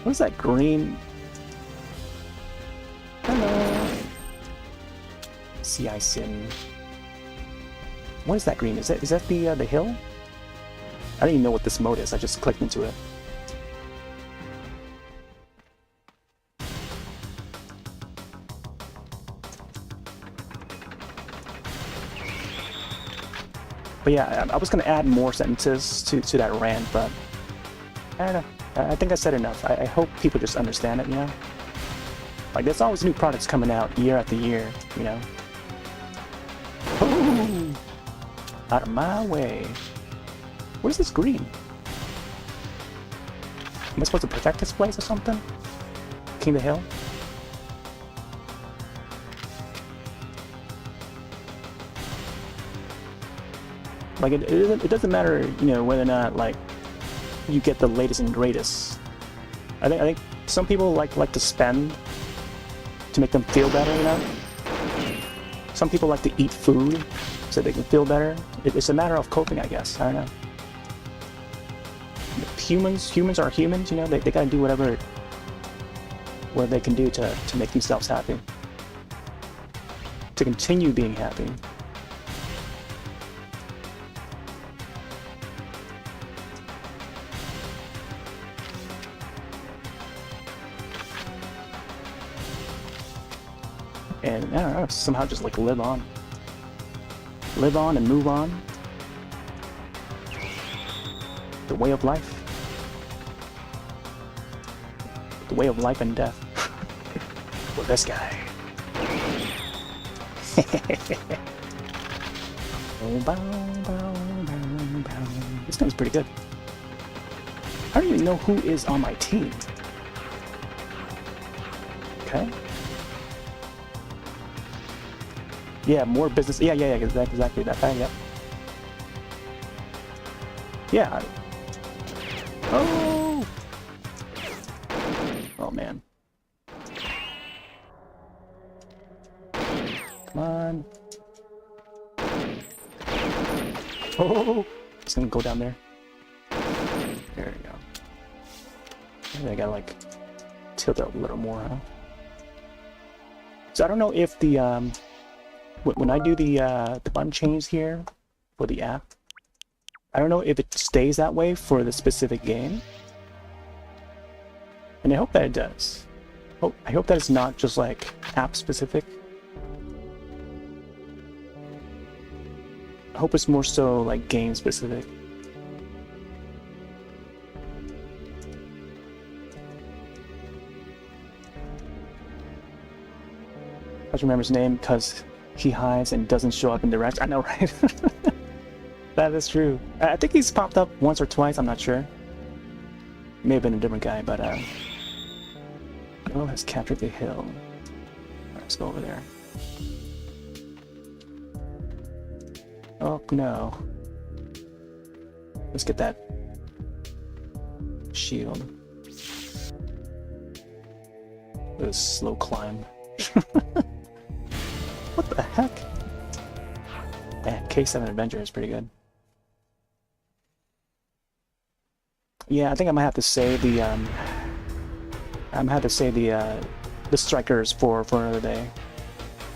Speaker 1: What is that green? Hello. CI Sin. What is that green? Is that the hill? I don't even know what this mode is. I just clicked into it. But yeah, I was gonna add more sentences to that rant, but I don't know. I think I said enough. I hope people just understand it, you know? Like, there's always new products coming out year after year, you know? Ooh, out of my way. What is this green? Am I supposed to protect this place or something? King of the Hill? Like, it doesn't matter, you know, whether or not, like, you get the latest and greatest. I think some people like to spend to make them feel better, you know? Some people like to eat food so they can feel better. It's a matter of coping, I guess. I don't know. Humans are humans, you know? They gotta do whatever they can do to make themselves happy. To continue being happy. And I don't know, somehow just like live on and move on. The way of life. The way of life and death. Well, this guy. This gun's pretty good. I don't even know who is on my team. Okay. Yeah, more business. Yeah, exactly that guy. Yep. Yeah. Oh. Oh man. Come on. Oh. Just gonna go down there. There we go. Maybe I gotta like tilt it up a little more, huh? So I don't know if the when I do the button change here for the app, I don't know if it stays that way for the specific game, and I hope that it does. I hope that it's not just like app specific. I hope it's more so like game specific. I just remember his name because he hides and doesn't show up in direct. I know, right? That is true. I think he's popped up once or twice, I'm not sure. May have been a different guy, but Earl has captured the hill. Alright, let's go over there. Oh no. Let's get that shield. This slow climb. What the heck? Yeah, K7 Adventure is pretty good. Yeah, I think I might have to save the the strikers for another day.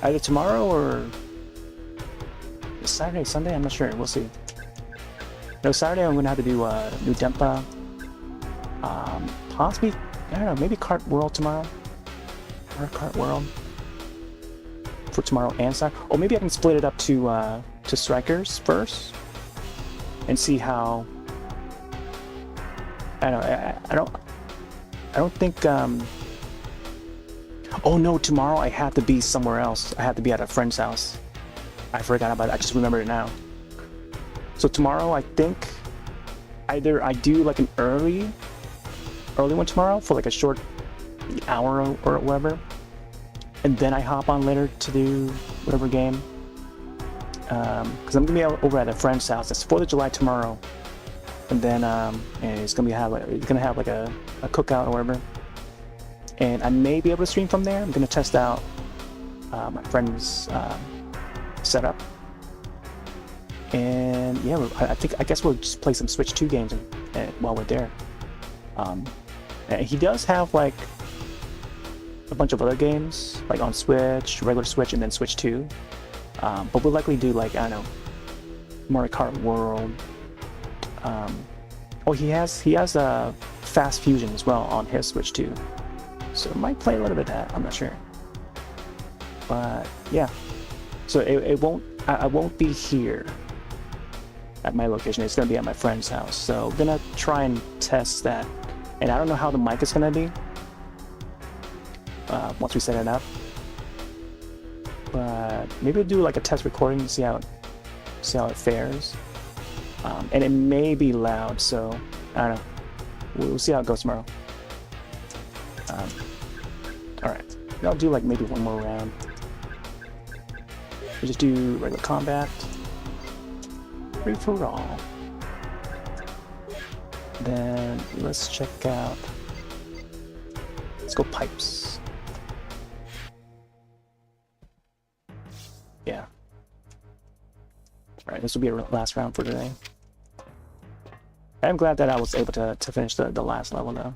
Speaker 1: Either tomorrow or Saturday, Sunday. I'm not sure. We'll see. No, Saturday I'm gonna have to do New Dempa. Possibly, I don't know. Maybe Kart World tomorrow. Or Kart World for tomorrow and Saturday. Or maybe I can split it up to strikers first and see how. I don't think. Oh no! Tomorrow I have to be somewhere else. I have to be at a friend's house. I forgot about it. I just remembered it now. So tomorrow, I think either I do like an early one tomorrow for like a short hour or whatever, and then I hop on later to do whatever game. Because I'm gonna be over at a friend's house. It's 4th of July tomorrow, and then it's gonna have like a cookout or whatever. And I may be able to stream from there. I'm gonna test out my friend's setup. And yeah, I guess we'll just play some Switch 2 games while we're there. And he does have like a bunch of other games, like on Switch, regular Switch, and then Switch 2. But we'll likely do like, I don't know, Mario Kart World. Oh, he has Fast Fusion as well on his Switch 2. So I might play a little bit of that. I'm not sure. But yeah, so I won't be here at my location. It's gonna be at my friend's house. So I'm gonna try and test that. And I don't know how the mic is gonna be once we set it up. But maybe we'll do like a test recording to see how it fares. And it may be loud, so I don't know. We'll see how it goes tomorrow. Alright, I'll do like maybe one more round. We'll just do regular combat. Free for all. Then let's check out. Let's go pipes. Yeah. Alright, this will be our last round for today. I'm glad that I was able to finish the last level though.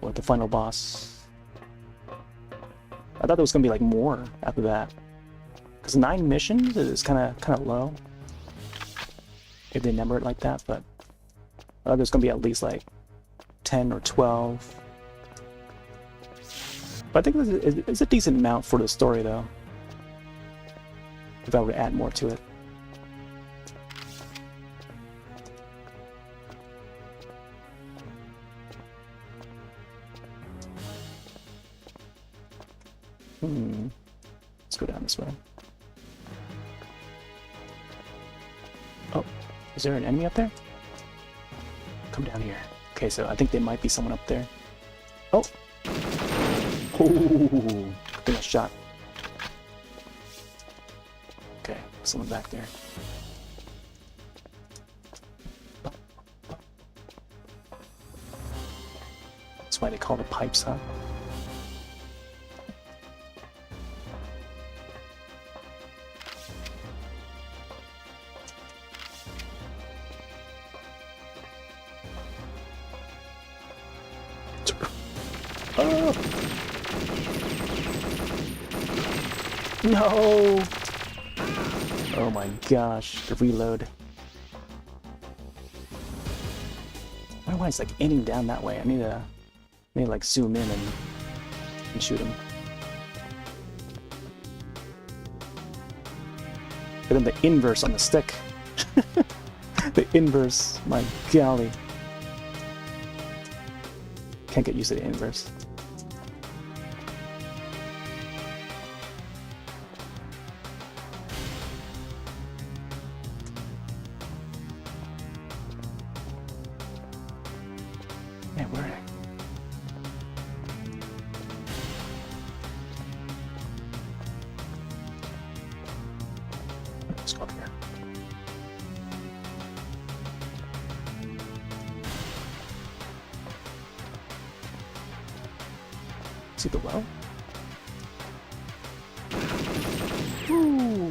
Speaker 1: With the final boss. I thought there was gonna be like more after that. Because 9 missions is kinda low. If they number it like that, but I thought there's gonna be at least like 10 or 12. But I think it's a decent amount for the story though. If I were to add more to it. Let's go down this way. Oh, is there an enemy up there? Come down here. Okay, so I think there might be someone up there. Oh! Oh! Good shot. Okay, someone back there. That's why they call the pipes, huh? Oh. No! Oh my gosh, the reload. I don't know why it's like aiming down that way. I need to like zoom in and shoot him. But then the inverse on the stick. The inverse, my golly. Can't get used to the inverse. Man, where are they? Let's go up here. See the well? Ooh.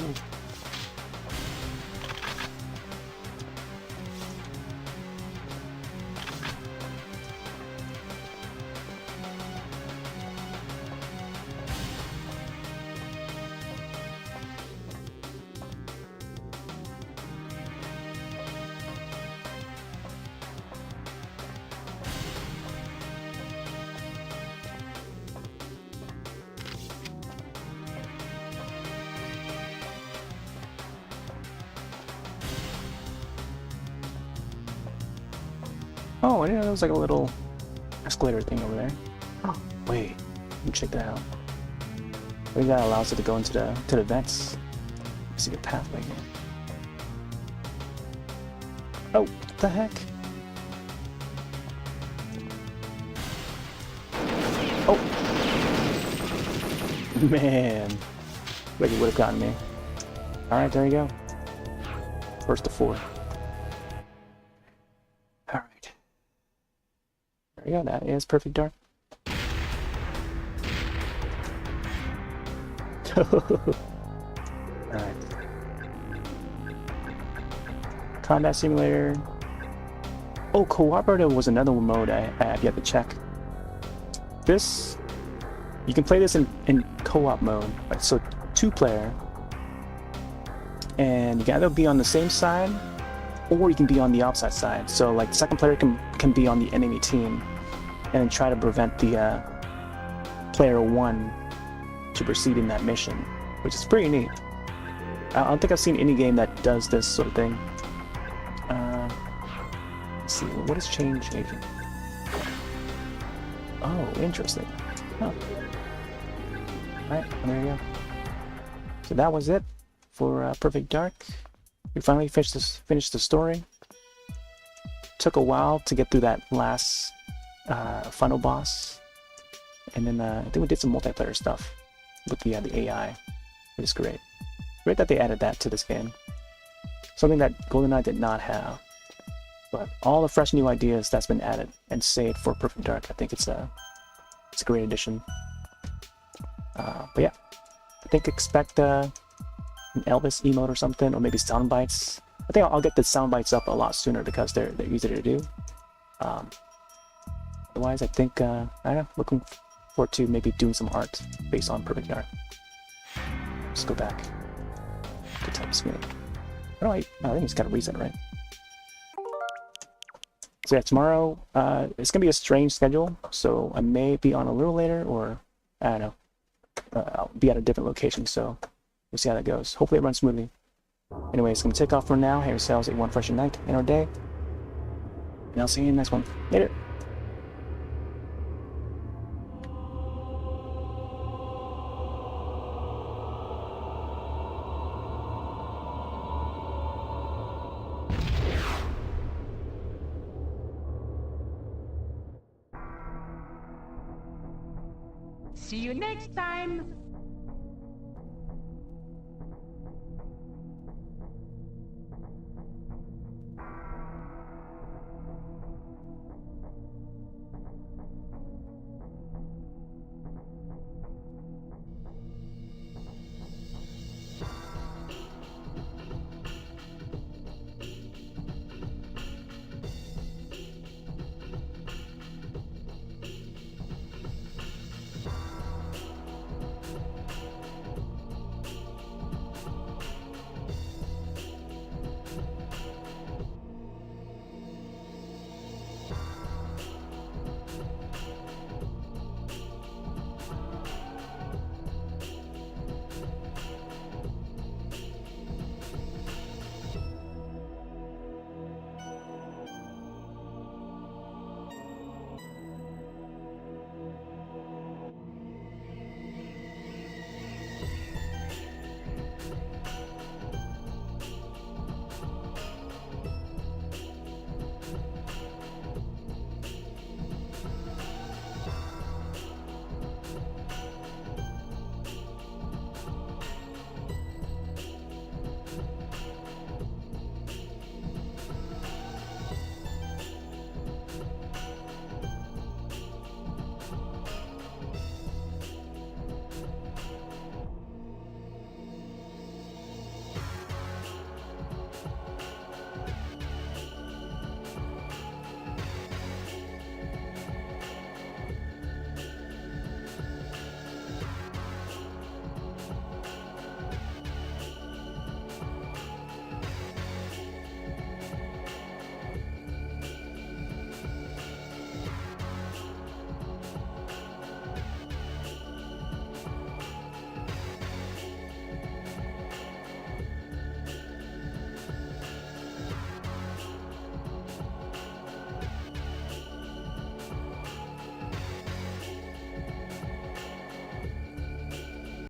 Speaker 1: Oh, I didn't know there was like a little escalator thing over there. Oh, wait. Let me check that out. I think that allows it to go into the vents. See the pathway here. Oh, what the heck? Oh! Man! Like it would have gotten me. Alright, there you go. First to 4. Alright. There you go, that is Perfect Dark. Alright. Combat Simulator. Oh, Cooperative was another mode I have yet to check. This, you can play this in co-op mode. Like, so 2-player. And you can either be on the same side, or you can be on the opposite side. So like the second player can be on the enemy team and try to prevent the player 1 to proceed in that mission, which is pretty neat. I don't think I've seen any game that does this sort of thing. Let's see, what is change agent? Oh, interesting. Huh. Alright, there you go. So that was it for Perfect Dark. We finally finished the story. Took a while to get through that last final boss, and then I think we did some multiplayer stuff with the AI, which is great. Great that they added that to this game. Something that GoldenEye did not have. But all the fresh new ideas that's been added and saved for Perfect Dark, I think it's a great addition. But yeah, I think expect an Elvis emote or something, or maybe sound bites. I think I'll get the sound bites up a lot sooner because they're easier to do. Otherwise, I think I don't know, looking forward to maybe doing some art based on Perfect Dark. Let's go back to type smooth. Oh, I think it's got a reset, right? So yeah, tomorrow it's gonna be a strange schedule, so I may be on a little later, or I don't know. I'll be at a different location, so we'll see how that goes. Hopefully it runs smoothly. Anyway, it's gonna take off for now. Have yourselves a one fresh night in our day, and I'll see you in the next one. Later.
Speaker 6: See you next time!